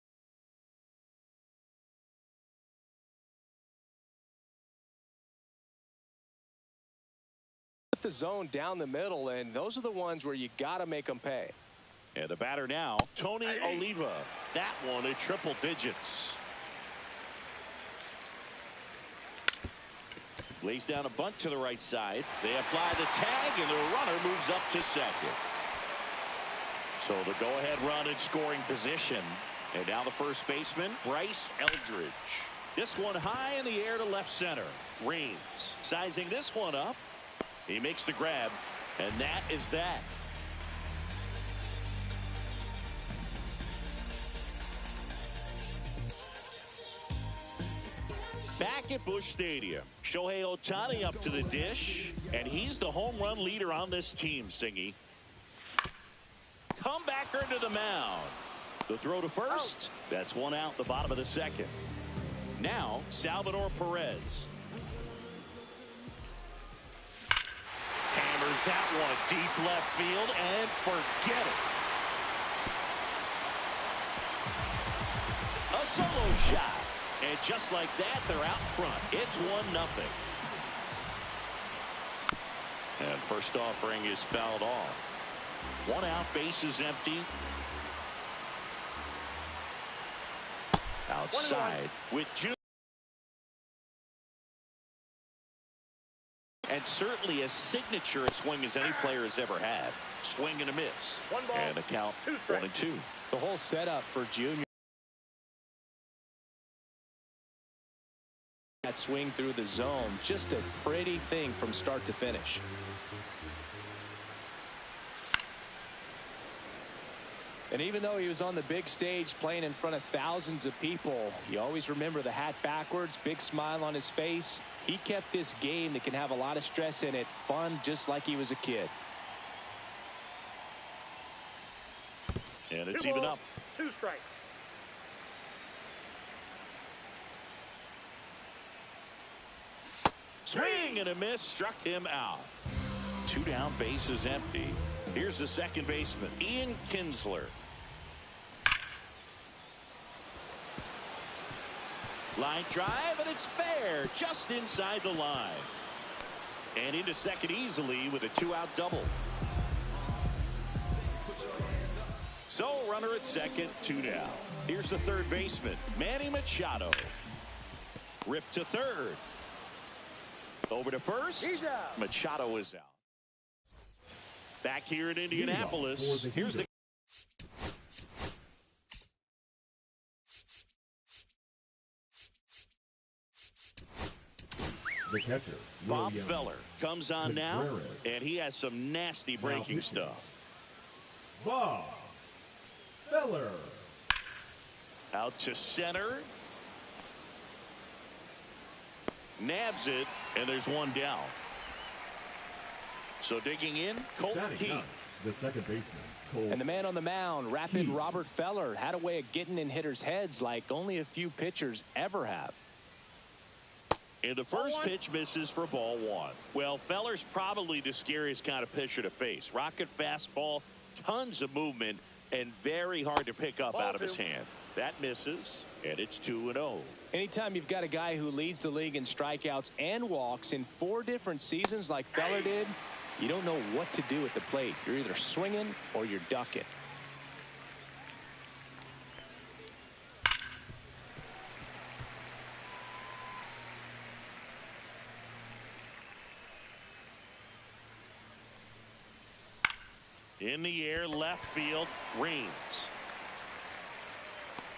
zone down the middle, and those are the ones where you got to make them pay. And the batter now, Tony Oliva. That one at triple digits. Lays down a bunt to the right side. They apply the tag, and the runner moves up to second. So the go-ahead run in scoring position. And now the first baseman, Bryce Eldridge. This one high in the air to left center. Raines sizing this one up. He makes the grab, and that is that. Back at Busch Stadium, Shohei Ohtani up to the dish, and he's the home run leader on this team, Singy. Comebacker to the mound. The throw to first. That's one out, the bottom of the second. Now, Salvador Perez. Hammers that one deep left field, and forget it. A solo shot. And just like that, they're out front. It's 1-0. And first offering is fouled off. 1 out, bases empty. Outside with June. And certainly a signature swing as any player has ever had. Swing and a miss. 1 ball, and a count 1-2. The whole setup for Junior. That swing through the zone, just a pretty thing from start to finish. And even though he was on the big stage playing in front of thousands of people, you always remember the hat backwards, big smile on his face. He kept this game that can have a lot of stress in it fun, just like he was a kid. And it's even up. 2 strikes. Swing and a miss, struck him out. 2 down, bases empty. Here's the second baseman, Ian Kinsler. Line drive, and it's fair, just inside the line. And into second easily with a 2-out double. So runner at second, 2 down. Here's the third baseman, Manny Machado. Ripped to third. Over to first. Machado is out. Back here in Indianapolis. Here's the catcher, Bob Feller comes on now, and he has some nasty breaking stuff. Bob Feller. Out to center. Nabs it, and there's 1 down. So digging in, Colton Keith. The second baseman, Cole. And the man on the mound, rapid Robert Feller, had a way of getting in hitters' heads like only a few pitchers ever have. And the first pitch misses for ball 1. Well, Feller's probably the scariest kind of pitcher to face. Rocket fastball, tons of movement, and very hard to pick up out of his hand. That misses, and it's 2-0. Anytime you've got a guy who leads the league in strikeouts and walks in 4 different seasons like Feller did, you don't know what to do at the plate. You're either swinging or you're ducking. In the air, left field, Raines.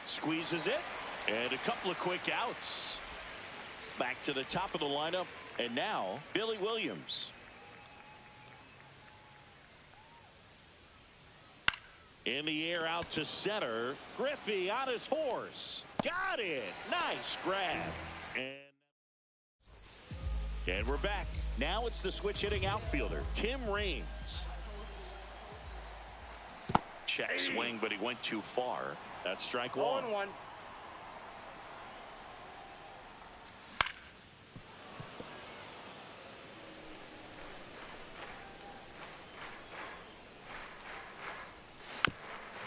Squeezes it, and a couple of quick outs. Back to the top of the lineup, and now Billy Williams. In the air, out to center. Griffey on his horse. Got it. Nice grab. And we're back. Now it's the switch hitting outfielder, Tim Raines. Check swing, but he went too far. That's strike 1. 0-1.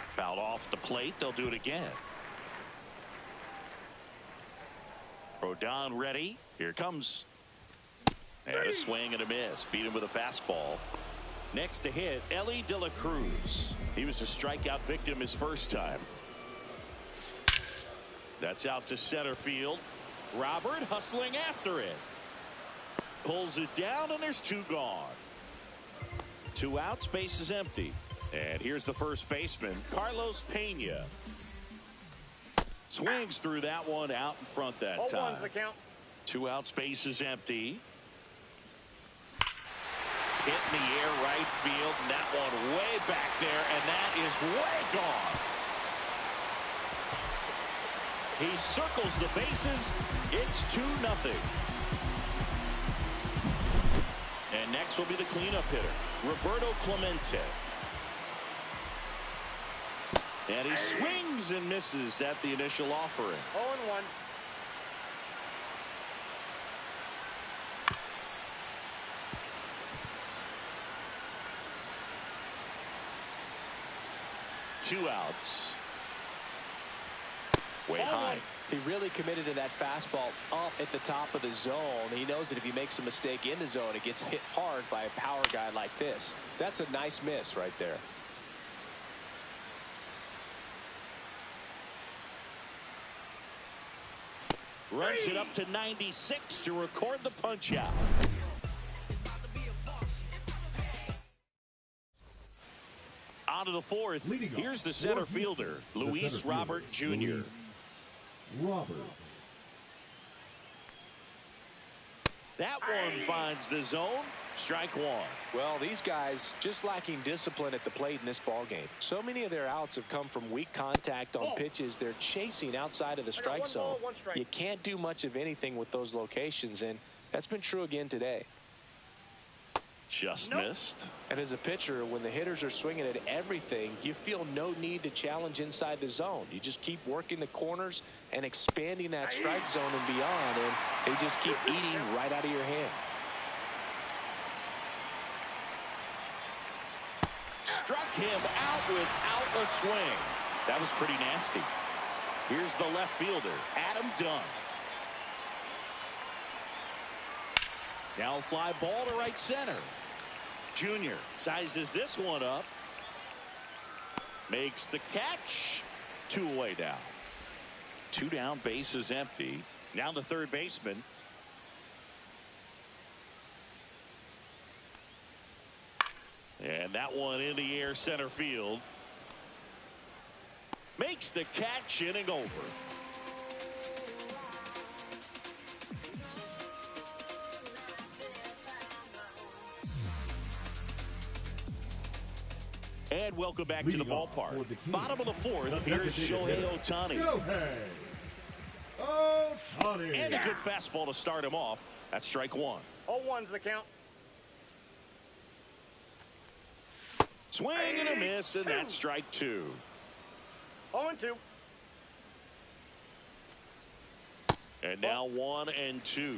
Fouled off the plate. They'll do it again. Rodon ready. Here comes. And a swing and a miss. Beat him with a fastball. Next to hit, Ellie De La Cruz. He was a strikeout victim his first time. That's out to center field. Robert hustling after it. Pulls it down, and there's two gone. 2 outs, base is empty. And here's the first baseman, Carlos Pena. Swings through that one out in front that time. 0-1's the count. 2 outs, base is empty. Hit in the air, right field, and that one way back there, and that is way gone. He circles the bases. It's 2-0. And next will be the cleanup hitter, Roberto Clemente. And he swings and misses at the initial offering. 0-1. Two outs. Way high. He really committed to that fastball up at the top of the zone. He knows that if he makes a mistake in the zone, it gets hit hard by a power guy like this. That's a nice miss right there. Runs it up to 96 to record the punch out. On to the fourth. Here's the center fielder, Luis Robert Jr. Robert. That one finds the zone. Strike one. Well, these guys just lacking discipline at the plate in this ball game. So many of their outs have come from weak contact on pitches they're chasing outside of the strike zone. You can't do much of anything with those locations, and that's been true again today. Just missed. And as a pitcher, when the hitters are swinging at everything, you feel no need to challenge inside the zone. You just keep working the corners and expanding that strike zone and beyond, and they just keep eating right out of your hand. Struck him out without a swing. That was pretty nasty. Here's the left fielder, Adam Dunn. Now fly ball to right center. Junior sizes this one up. Makes the catch. 2 away down. 2 down, base is empty. Now the third baseman. And that one in the air, center field. Makes the catch, inning over. And welcome back to the ballpark. Bottom of the fourth, here's Shohei Ohtani. And a good fastball to start him off. That's strike one. 0-1's the count. Swing and a miss, and that's strike two. 0-2. And now 1 and 2.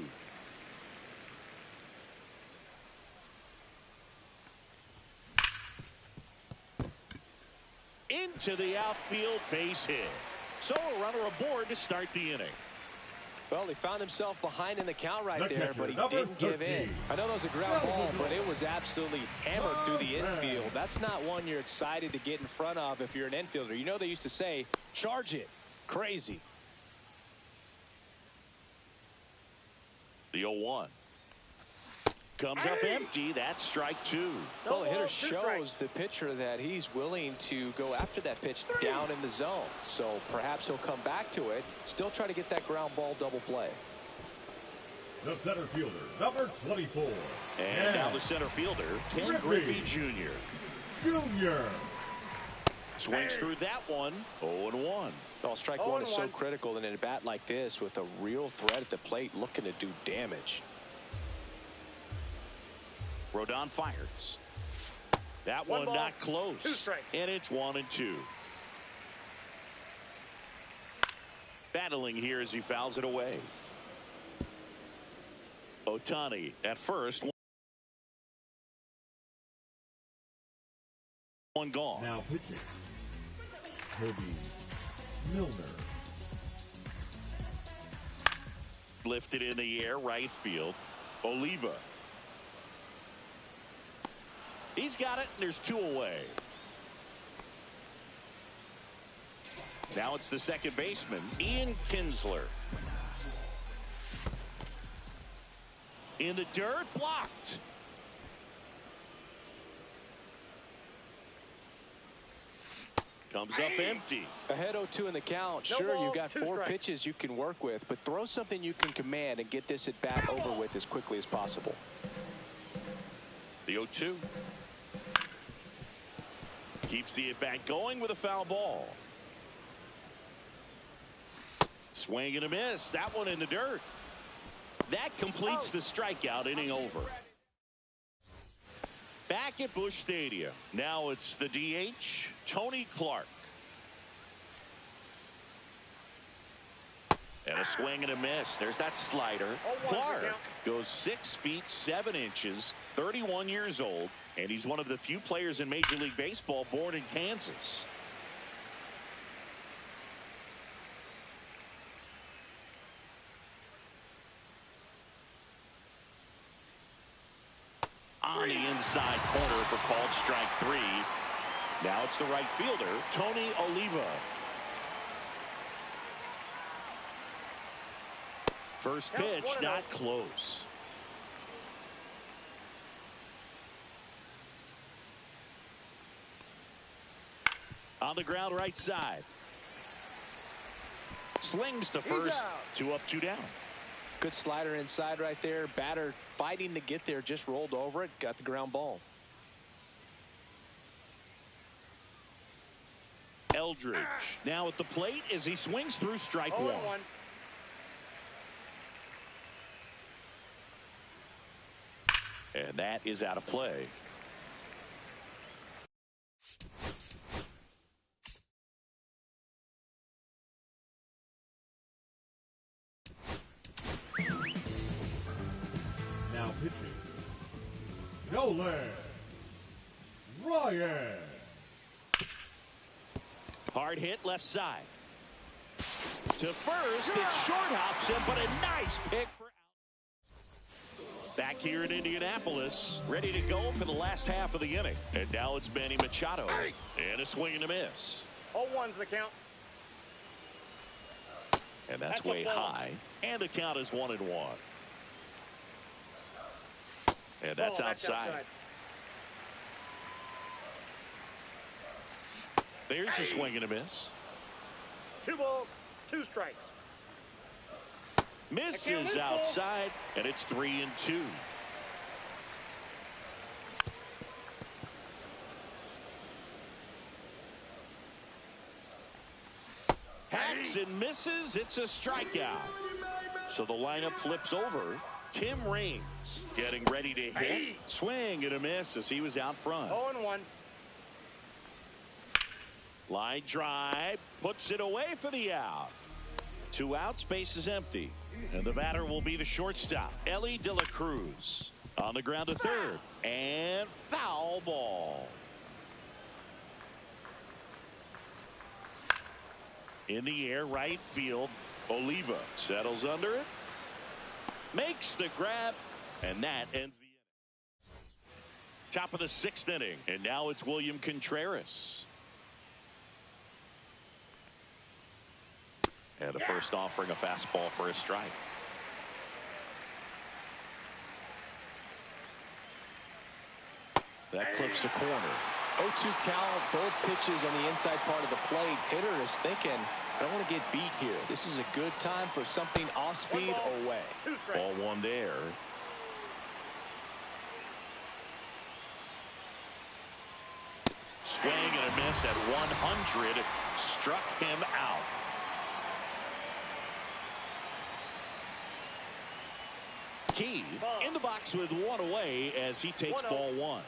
Into the outfield, base hit. So a runner aboard to start the inning. Well, he found himself behind in the count right there, but he didn't give in. I know that was a ground ball, but it was absolutely hammered through the infield. That's not one you're excited to get in front of if you're an infielder. You know they used to say, charge it. Crazy. The 0-1. Comes up empty. That's strike two. Well, the hitter shows the pitcher that he's willing to go after that pitch down in the zone. So perhaps he'll come back to it. Still try to get that ground ball double play. The center fielder, number 24. And now the center fielder, Ken Griffey Jr. Swings through that one. 0-1. Well, strike one is so critical in a bat like this with a real threat at the plate looking to do damage. Rodon fires. That one not close. And it's 1 and 2. Battling here as he fouls it away. Ohtani at first. One gone. Now pitching. Toby Milner. Lifted in the air, right field. Oliva He's got it, and there's 2 away. Now it's the second baseman, Ian Kinsler. In the dirt, blocked. Comes up empty. Ahead 0-2 in the count. No Sure, ball, you've got 2 4 strikes. pitches you can work with, but throw something you can command and get this at bat over with as quickly as possible. The 0-2. Keeps the at-bat going with a foul ball. Swing and a miss. That one in the dirt. That completes the strikeout. Inning over. Back at Busch Stadium. Now it's the DH, Tony Clark. And a swing and a miss. There's that slider. Clark goes 6 feet 7 inches, 31 years old, and he's one of the few players in Major League Baseball born in Kansas. On the inside corner for called strike 3. Now it's the right fielder, Tony Oliva. First pitch, not close. On the ground right side. Slings to first. 2 up, 2 down. Good slider inside right there. Batter fighting to get there, just rolled over it, got the ground ball. Eldridge now at the plate as he swings through strike 1. And that is out of play. Now pitching, Nolan Ryan. Hard hit left side. To first, it short hops him, but a nice pick for out. Back here in Indianapolis, ready to go for the last half of the inning. And now it's Manny Machado. And a swing and a miss. 0-1's the count. And that's way high. And the count is 1-1. And that's outside. There's a swing and a miss. 2 balls, 2 strikes. Misses outside, and it's 3-2. Hacks and misses. It's a strikeout. So the lineup flips over. Tim Raines getting ready to hit. Swing and a miss as he was out front. 0-1. Line drive. Puts it away for the out. 2 outs. Base is empty. And the batter will be the shortstop, Ellie De La Cruz. On the ground to third. And foul ball. In the air, right field. Oliva settles under it. Makes the grab. And that ends the inning. Top of the 6th inning. And now it's William Contreras. And the first offering a fastball for a strike. That clips the corner. 0-2 count, both pitches on the inside part of the plate. Hitter is thinking, I don't want to get beat here. This is a good time for something off speed away. Ball 1 there. Swing and a miss at 100. Struck him out. Keith in the box with 1 away as he takes ball 1.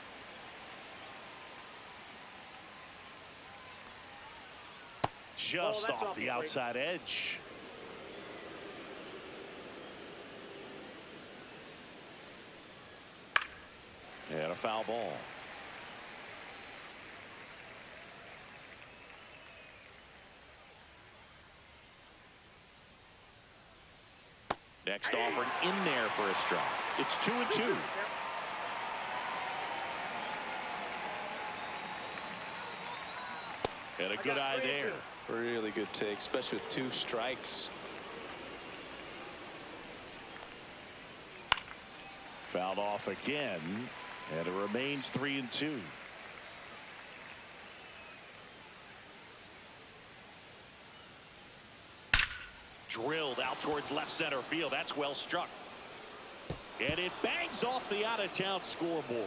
Just off the outside edge. And a foul ball. Next offering in there for a strike. It's 2-2. And a good eye there. Really good take, especially with 2 strikes. Fouled off again, and it remains 3-2. Drilled out towards left center field. That's well struck. And it bangs off the out-of-town scoreboard.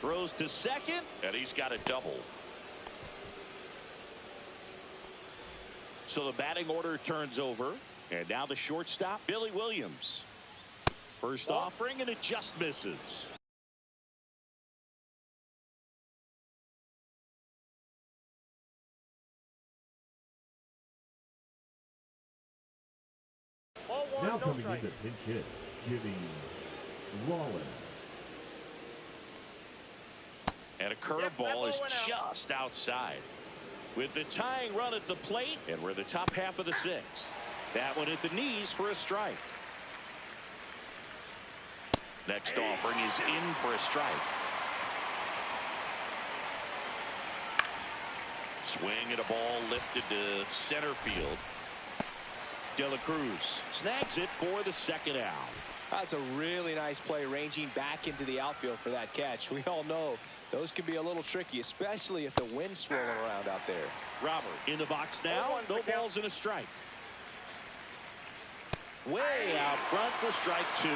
Throws to second, and he's got a double. So the batting order turns over, and now the shortstop, Billy Williams. First offering, and it just misses. Now coming in to pinch hit, Jimmy Rollins. And a curveball is just outside. With the tying run at the plate, and we're the top half of the 6th. That one at the knees for a strike. Next offering is in for a strike. Swing at a ball lifted to center field. De La Cruz snags it for the second out. That's a really nice play, ranging back into the outfield for that catch. We all know those can be a little tricky, especially if the wind's swirling around out there. Robert in the box now. No balls and a strike. Way out front for strike 2.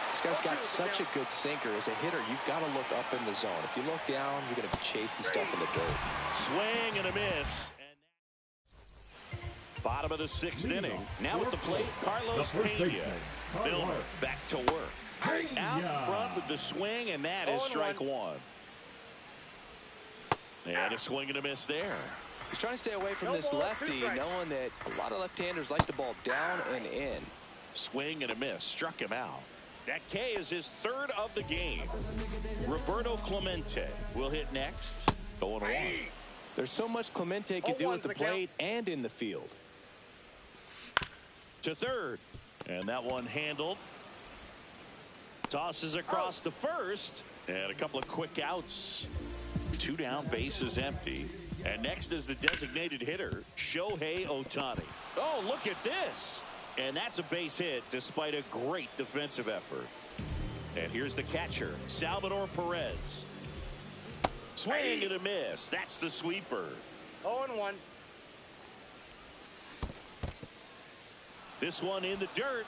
This guy's got such a good sinker. As a hitter, you've got to look up in the zone. If you look down, you're going to be chasing stuff in the dirt. Swing and a miss. Bottom of the 6th inning. Now at the plate, Carlos Pena. Filmer back to work. Out front with the swing, and that is strike 1. And a swing and a miss there. He's trying to stay away from this lefty, knowing that a lot of left-handers like the ball down and in. Swing and a miss. Struck him out. That K is his 3rd of the game. Roberto Clemente will hit next. 0-1. There's so much Clemente can do at the plate and in the field. To third. And that one handled. Tosses across to first. And a couple of quick outs. 2 down, bases empty. And next is the designated hitter, Shohei Ohtani. Oh, look at this. And that's a base hit despite a great defensive effort. And here's the catcher, Salvador Perez. Swing and a miss. That's the sweeper. 0-1. This one in the dirt.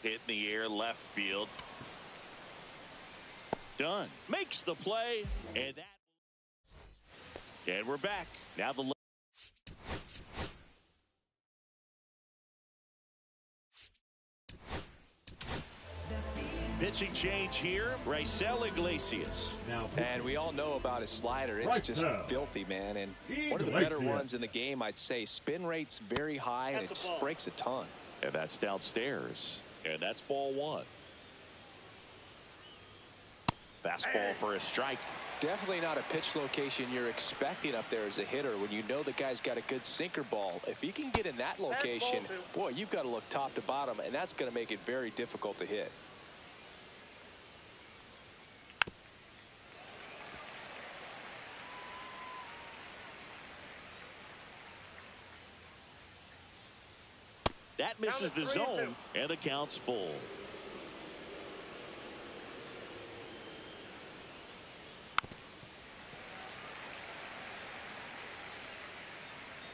Hit in the air, left field. Done. Makes the play, and we're back. Now the pitching change here, Raisel Iglesias. And we all know about his slider. It's just filthy, man. And one of the better ones in the game, I'd say. Spin rate's very high, and it just breaks a ton. And that's downstairs. And that's ball 1. Fastball for a strike. Definitely not a pitch location you're expecting up there as a hitter when you know the guy's got a good sinker ball. If he can get in that location, boy, you've got to look top to bottom, and that's going to make it very difficult to hit. That misses the zone, and the count's full.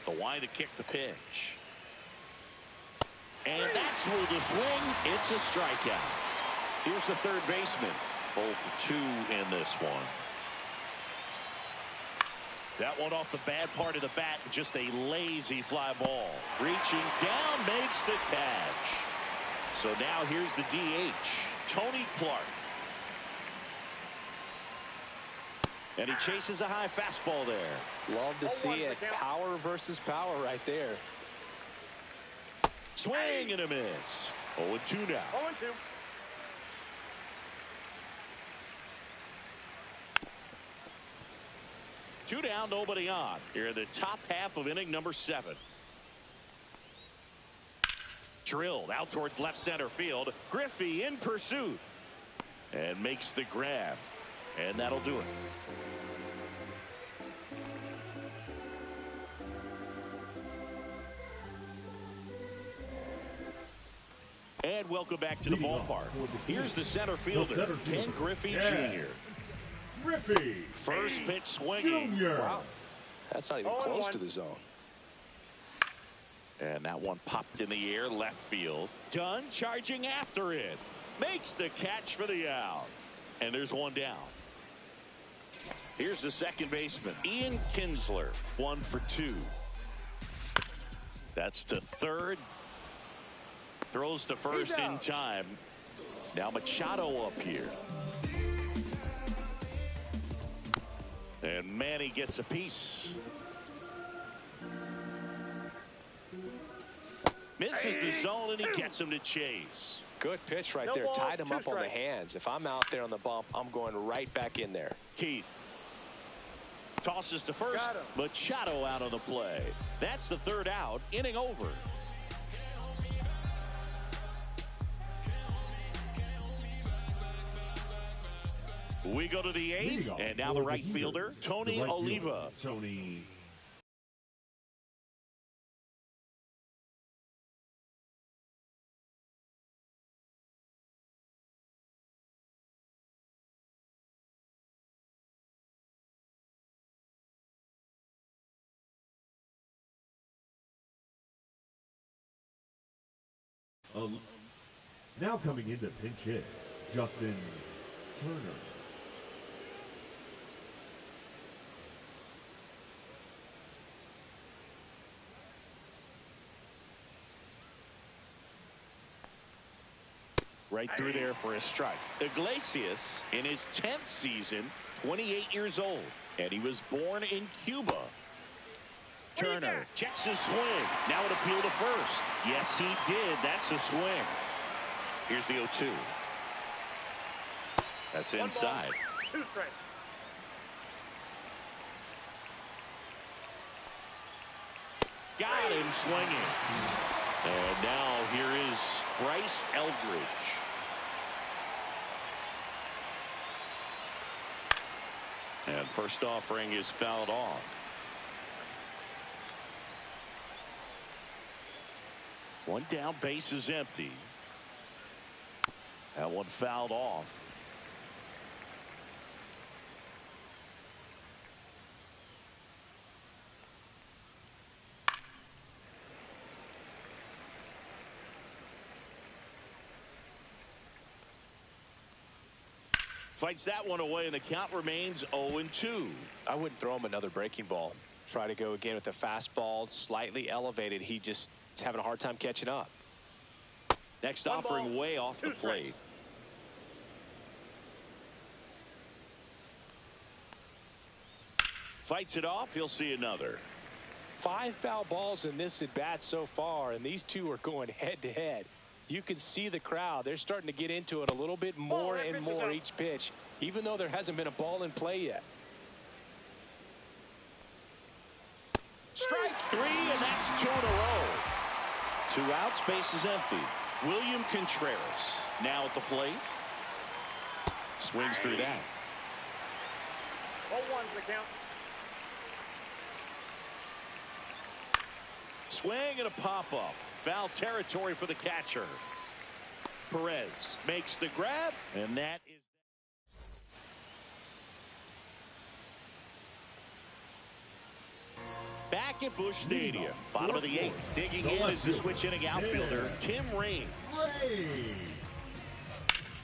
The wind to kick the pitch. And that's where the swing. It's a strikeout. Here's the third baseman. 0 for 2 in this one. That one off the bad part of the bat, just a lazy fly ball. Reaching down, makes the catch. So now here's the DH, Tony Clark. And he chases a high fastball there. Love to see it. Power versus power right there. Swing and a miss. 0-2 now. 0-2. Two down, nobody on. Here in the top half of inning number 7. Drilled out towards left center field. Griffey in pursuit and makes the grab, and that'll do it. And welcome back to the ballpark. Here's the center fielder, Ken Griffey Jr. Griffey. First pitch swinging. Wow. That's not even close to the zone. And that one popped in the air, left field. Dunn charging after it. Makes the catch for the out. And there's one down. Here's the second baseman, Ian Kinsler. 1 for 2. That's to third. Throws to first in time. Now Machado up here. And Manny gets a piece. Misses the zone, and he gets him to chase. Good pitch right there. Tied him up on the hands. If I'm out there on the bump, I'm going right back in there. Keith tosses to first. Machado out of the play. That's the third out. Inning over. We go to the 8th, and now the right fielder, Tony Oliva. Tony. Now coming into pinch hit, Justin Turner. Right through there for a strike. Iglesias in his 10th season, 28 years old, and he was born in Cuba. Turner checks his swing. Now an appeal to first. Yes, he did. That's a swing. Here's the 0-2. That's inside. 2 strikes. Got him swinging. And now here is Bryce Eldridge. And first offering is fouled off. One down, base is empty. That one fouled off. Fights that one away, and the count remains 0-2. I wouldn't throw him another breaking ball. Try to go again with the fastball, slightly elevated. He just is having a hard time catching up. Next offering way off the plate. Fights it off. He'll see another. 5 foul balls in this at bat so far, and these two are going head to head. You can see the crowd. They're starting to get into it a little bit more and more each pitch, even though there hasn't been a ball in play yet. Strike 3, and that's 2 in a row. 2 outs, base is empty. William Contreras now at the plate. Swings through that. 0-1's the count. Swing and a pop-up. Foul territory for the catcher. Perez makes the grab, and that is... Back at Busch Stadium, bottom of the 8th. Digging in is the switch inning outfielder, Tim Raines.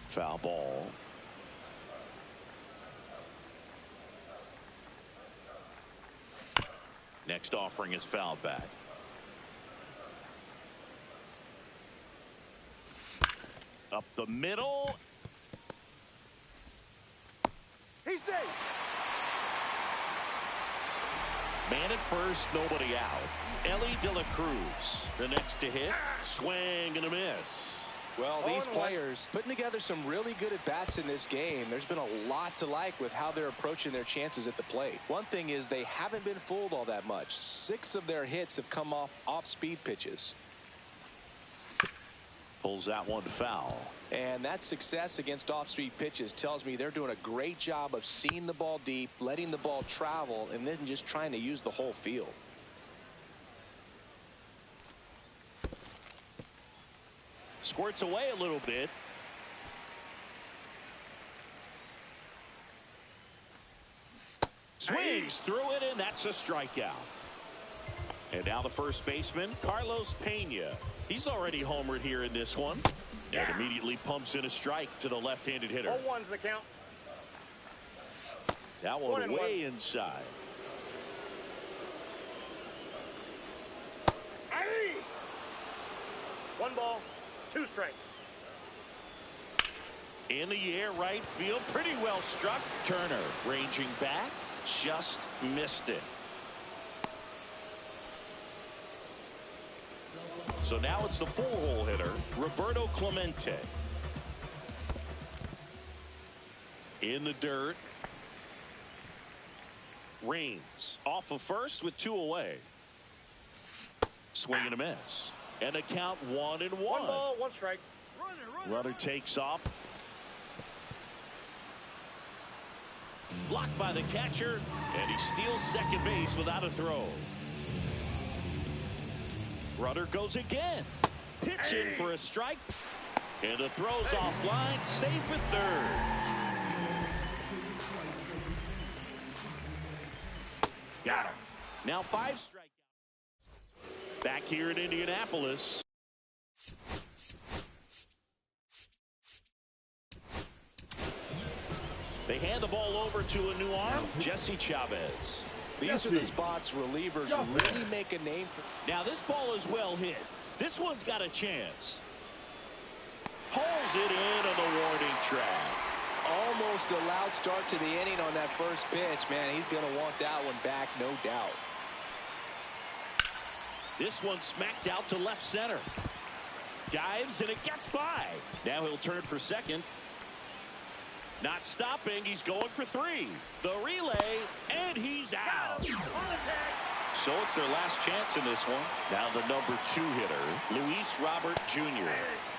Foul ball. Next offering is fouled back. Up the middle. He's safe. Man at first, nobody out. Ellie De La Cruz, the next to hit. Swing and a miss. Well, these players putting together some really good at-bats in this game. There's been a lot to like with how they're approaching their chances at the plate. One thing is they haven't been fooled all that much. 6 of their hits have come off speed pitches. Pulls that one foul. And that success against off-speed pitches tells me they're doing a great job of seeing the ball deep, letting the ball travel, and then just trying to use the whole field. Squirts away a little bit. Swings through it, and that's a strikeout. And now the first baseman, Carlos Pena. He's already homered here in this one. And immediately pumps in a strike to the left-handed hitter. 0-1's the count. That one way inside. Aye. 1 ball, 2 strikes. In the air, right field, pretty well struck. Turner ranging back, just missed it. So now it's the 4-hole hitter, Roberto Clemente. In the dirt. Reigns off of first with 2 away. Swing and a miss. And a count 1-1. 1 ball, 1 strike. Runner takes off. Blocked by the catcher, and he steals second base without a throw. Runner goes again. Pitch in for a strike. And the throw's offline. Safe at third. Got him. Now 5 strikeouts. Back here in Indianapolis. They hand the ball over to a new arm, Jesse Chavez. These are the spots relievers really make a name for. Now this ball is well hit. This one's got a chance. Pulls it in on the warning track. Almost a loud start to the inning on that first pitch. Man, he's going to want that one back, no doubt. This one smacked out to left center. Dives and it gets by. Now he'll turn for second. Not stopping. He's going for 3. The relay, and he's out. So it's their last chance in this one. Now the number 2 hitter, Luis Robert Jr.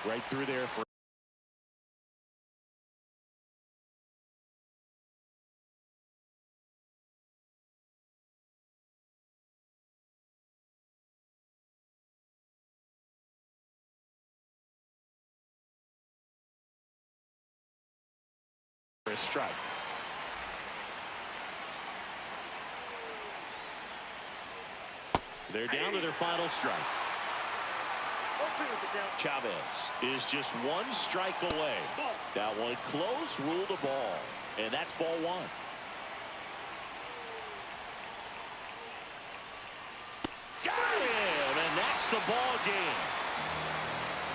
Right through there for a strike. They're down to their final strike. Chavez is just 1 strike away. That one close, ruled a ball. And that's ball 1. Got him, and that's the ball game.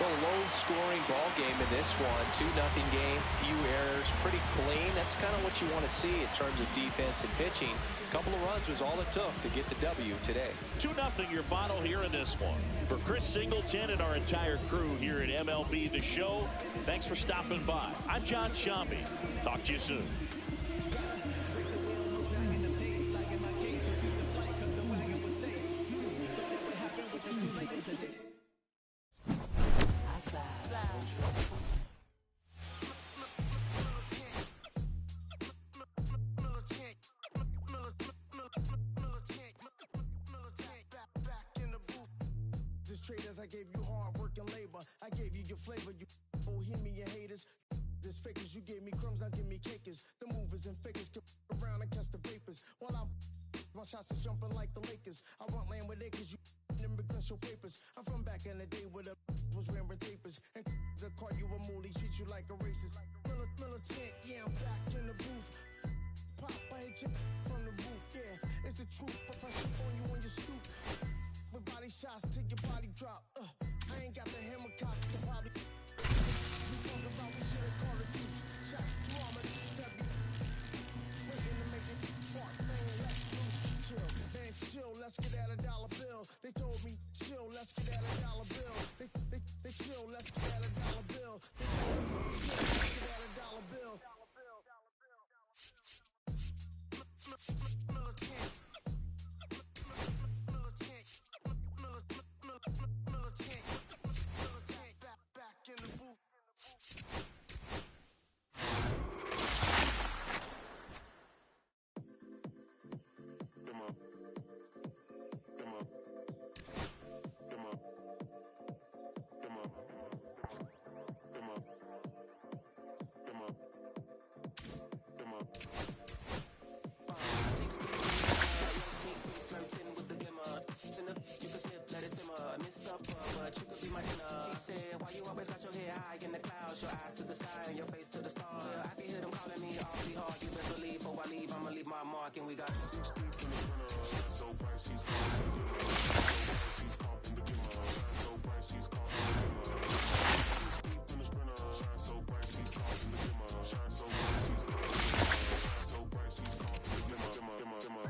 A low-scoring ball game in this one. 2-0 game, few errors, pretty clean. That's kind of what you want to see in terms of defense and pitching. A couple of runs was all it took to get the W today. 2-0 your final here in this one. For Chris Singleton and our entire crew here at MLB The Show, thanks for stopping by. I'm John Shambi. Talk to you soon. I gave you hard work and labor. I gave you your flavor. You bohemian haters. This fakers. You gave me crumbs. Now give me cakers. The movers and fakers can around and catch the vapors. While I'm my shots is jumping like the Lakers. I want land with acres. You immigrants show papers. I'm from back in the day where the was wearing tapers. And they call you a moolie. Treat you like a racist. Militant. Yeah, I'm back in the booth. Pop, I hit you from the roof. Yeah, it's the truth. I press on you on your stoop. With body shots till your body drop. I ain't got the hammer cock. The body. We talk about we should've called it juice. Shot to armor. Waiting to make it spark. Man, let's loose. Chill. Man, chill. Let's get at $1 bill. They told me chill. Let's get at $1 bill. They chill. Let's get at $1 bill. They told me chill. Let's get at $1 bill. Militant. eyes to the sky and your face to the stars. I can hear them calling me awfully hard. You best believe before I leave, I'ma leave my mark. And we got 6 deep in the winter, shine so bright, she's caught in the dimmer. She's caught in the dimmer, shine so bright, she's caught in the dimmer. 6 deep in the sprinter, shine so bright, she's caught in the dimmer. Shine so bright, she's caught in the dimmer. Shine so bright, she's caught in the dimmer. Dimmer.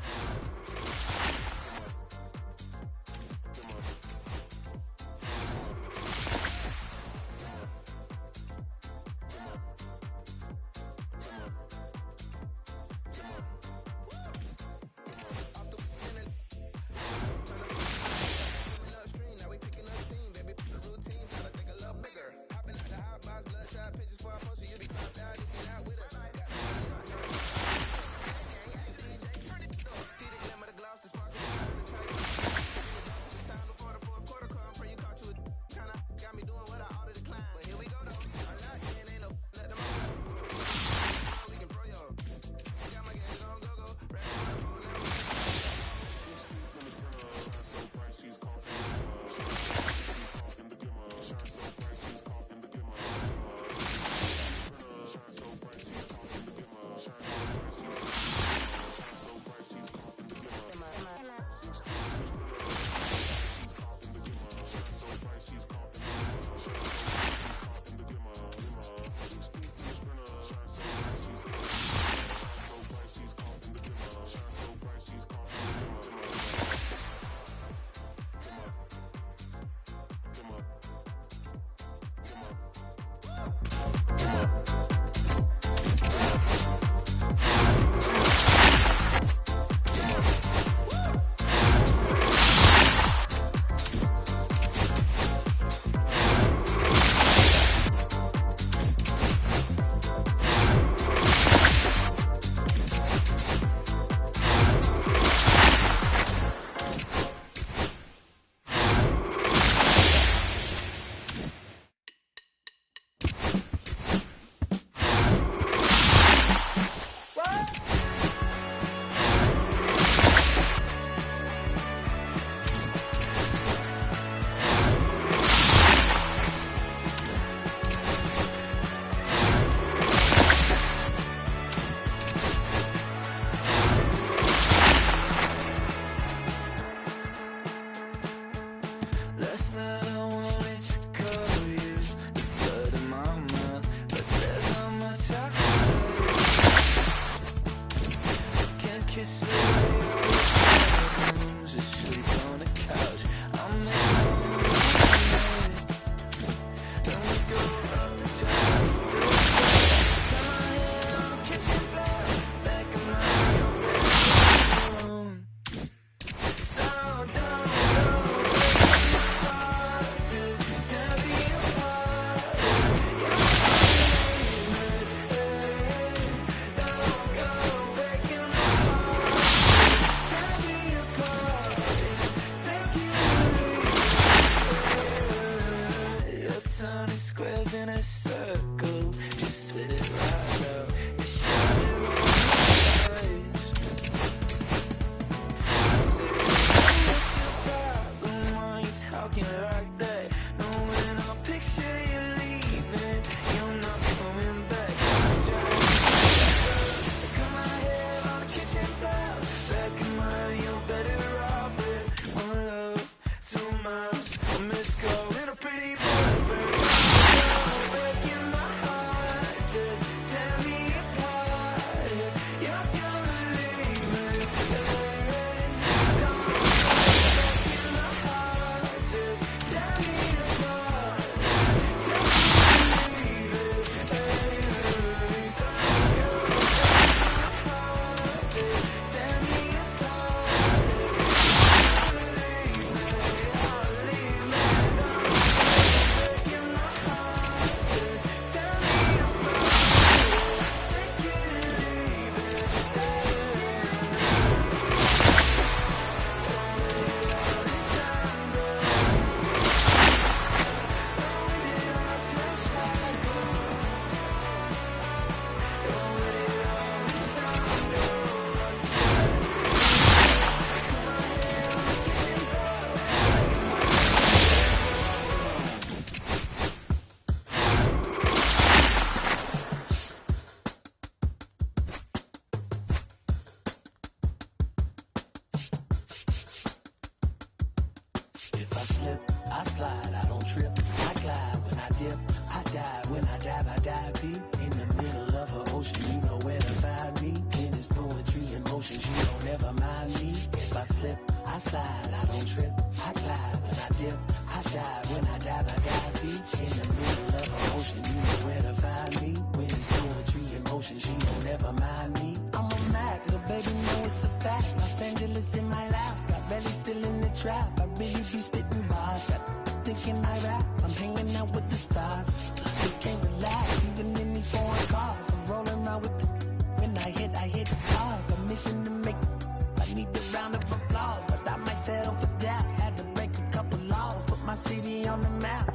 Miss Go in a pretty boyfriend. I dive deep in the middle of her ocean. You know where to find me. When it's poetry in motion, she don't ever mind me. If I slip, I slide, I don't trip. I glide when I dip, I dive. When I dive deep in the middle of her ocean. You know where to find me. When it's poetry in motion, she don't ever mind me. I'm a Mac, little baby, know it's a fact. Los Angeles in my lap, got belly still in the trap. I really be spitting bars, got thinking I rap. I'm hanging out with the stars, still can't relax, even in these foreign cars. I'm rolling around with the, when I hit hard. A mission to make, I need a round of applause, but I might settle for that. Had to break a couple laws, put my city on the map.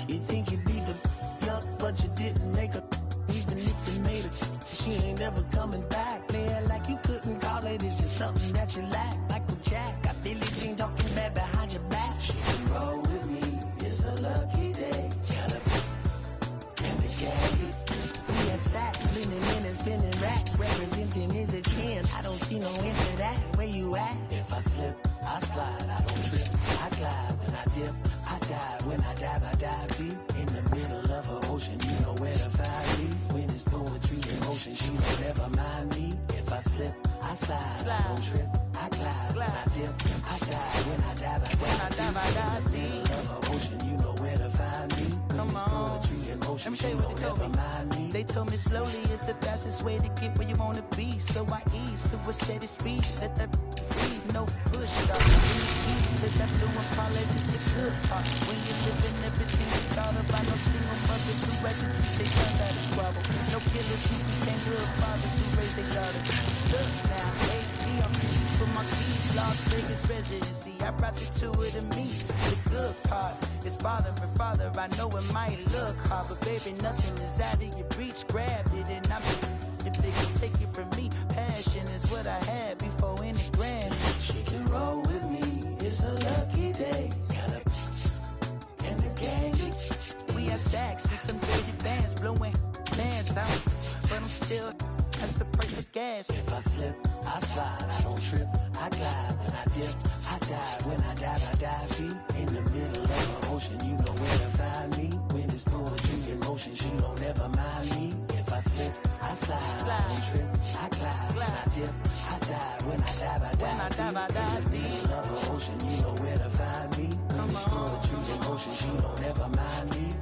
You think you'd be the up, but you didn't make a. Even if you made it, she ain't ever coming back. Play it like you couldn't call it, it's just something that you lack. Michael Jack, got Billie Jean talking bad behind your back. She can roll with me, it's a lucky day. Gotta and the candy. We had stacks, spinning in and spinning racks. Representing is a chance, I don't see no end to that. Where you at? If I slip, I slide, I don't trip. I glide when I dip, I dive. When I dive deep in the middle of her ocean. You know where to find me. When it's poetry in motion, she don't ever mind me. If I slip, I slide, I don't trip. I glide when I dip, I dive. When I dive deep in the middle of her ocean. You know where to find me. When it's poetry in motion, she don't ever mind me. They told me slowly is the fastest way to get where you wanna be. So I ease to a steady speed. Let that breathe, no push stop. Let that blue and polish is the good part. When you're living everything you thought about. No single mothers who raise to teach their sons how to squabble. No killers who became good fathers who raised their daughters. Look now, AP, I'm fishing for my keys. Las Vegas residency, I brought the two of to me. The good part is father and father. I know it might look hard, but baby, nothing is out of your reach. Grabbed it and I'm if they can take it from me. Passion is what I had before any grand. She can roll with me, it's a lucky day. Got a and the gang. We have stacks and some dirty bands blowing bands out, but I'm still. That's the price of gas. If I slip, I slide, I don't trip. I glide when I dip, I dive. When I dive deep in the middle of the ocean. You know where to find me. When it's poetry in motion, she don't ever mind me. If I slip, I slide, I don't trip. I glide when I dip, I dive. When I dive deep in the middle of the ocean. You know where to find me. When it's poetry in motion, she don't ever mind me.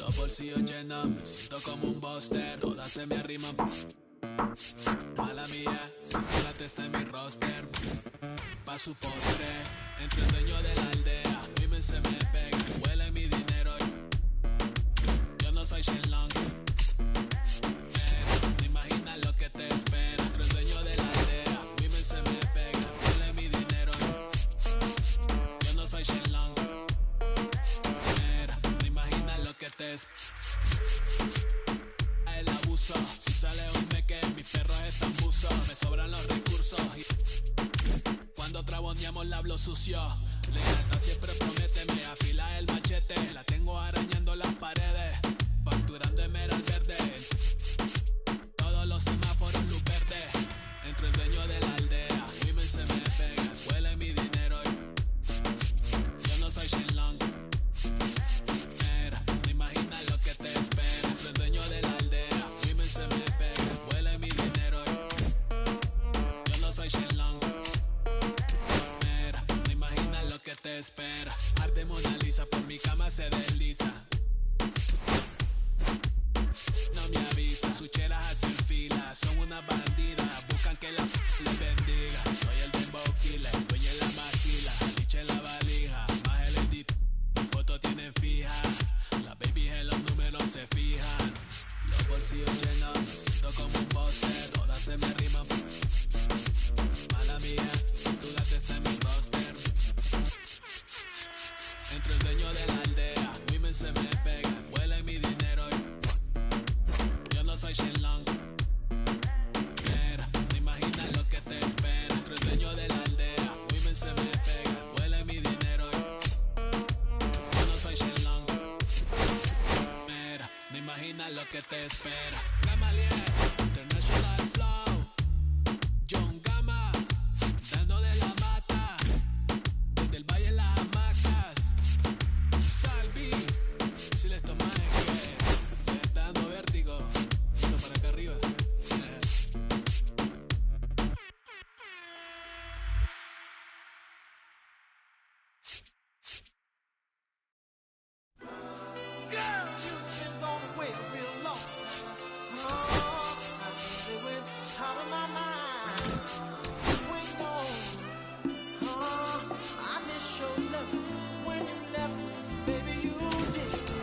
Los bolsillos llenos, me siento como un buster. Todas se me arriman. Mala mía, si tú la testa en mi roster. Pa' su postre, entre el dueño de la aldea. Women se me pegan, huele mi dinero. Yo no soy Shenlong. Te imaginas lo que te espera. Entre el dueño de la aldea. Women se me pegan, huele mi dinero. Yo no soy Shenlong. Te imaginas lo que te espera. El abuso, si sale un meque, mis perros están buzos. Me sobran los recursos y cuando traboneamos la hablo sucio. Lealtad siempre prométeme, afila el machete. La tengo arañando las paredes, facturando emerald verde. Todos los semáforos luz verde. Entre el dueño de la aldea, women se me pegan, huele mi dinero. Yo no soy Shenlong. Mira, no imaginas lo que te espera. Entre el dueño de la aldea, women se me pegan, huele mi dinero. Yo no soy Shenlong. Mira, no imaginas lo que te espera. Arte Mona Lisa, por mi cama se desliza. No me avisa, sus chelas hacen fila. Son unas bandidas, buscan que la les bendiga. Soy el dembow killer, dueño en la maquila. Liche en la valija, más el edit. Mi foto tienen fija. Las babies en los números se fijan. Los bolsillos llenos, me siento como un buster. Todas se me riman. Mala mía, tu gata está en mi roster. Entre el dueño de la aldea, women se me pegan, huele mi dinero. Yo no soy Shenlong. Mira, no imaginas lo que te espera. Entre el dueño de la aldea, women se me pegan, huele mi dinero. Yo no soy Shenlong. Mira, no imaginas lo que te espera. Gamaliel, International Flow, John Gama, dándole la mata, desde el valle en las hamacas. Salvi, si les tomas que está dando vértigo. Esto para acá arriba. Girl, you've been gone away a real long time. Oh, I really went out of my mind. Waiting on, oh, I miss your love when you left, baby, you did.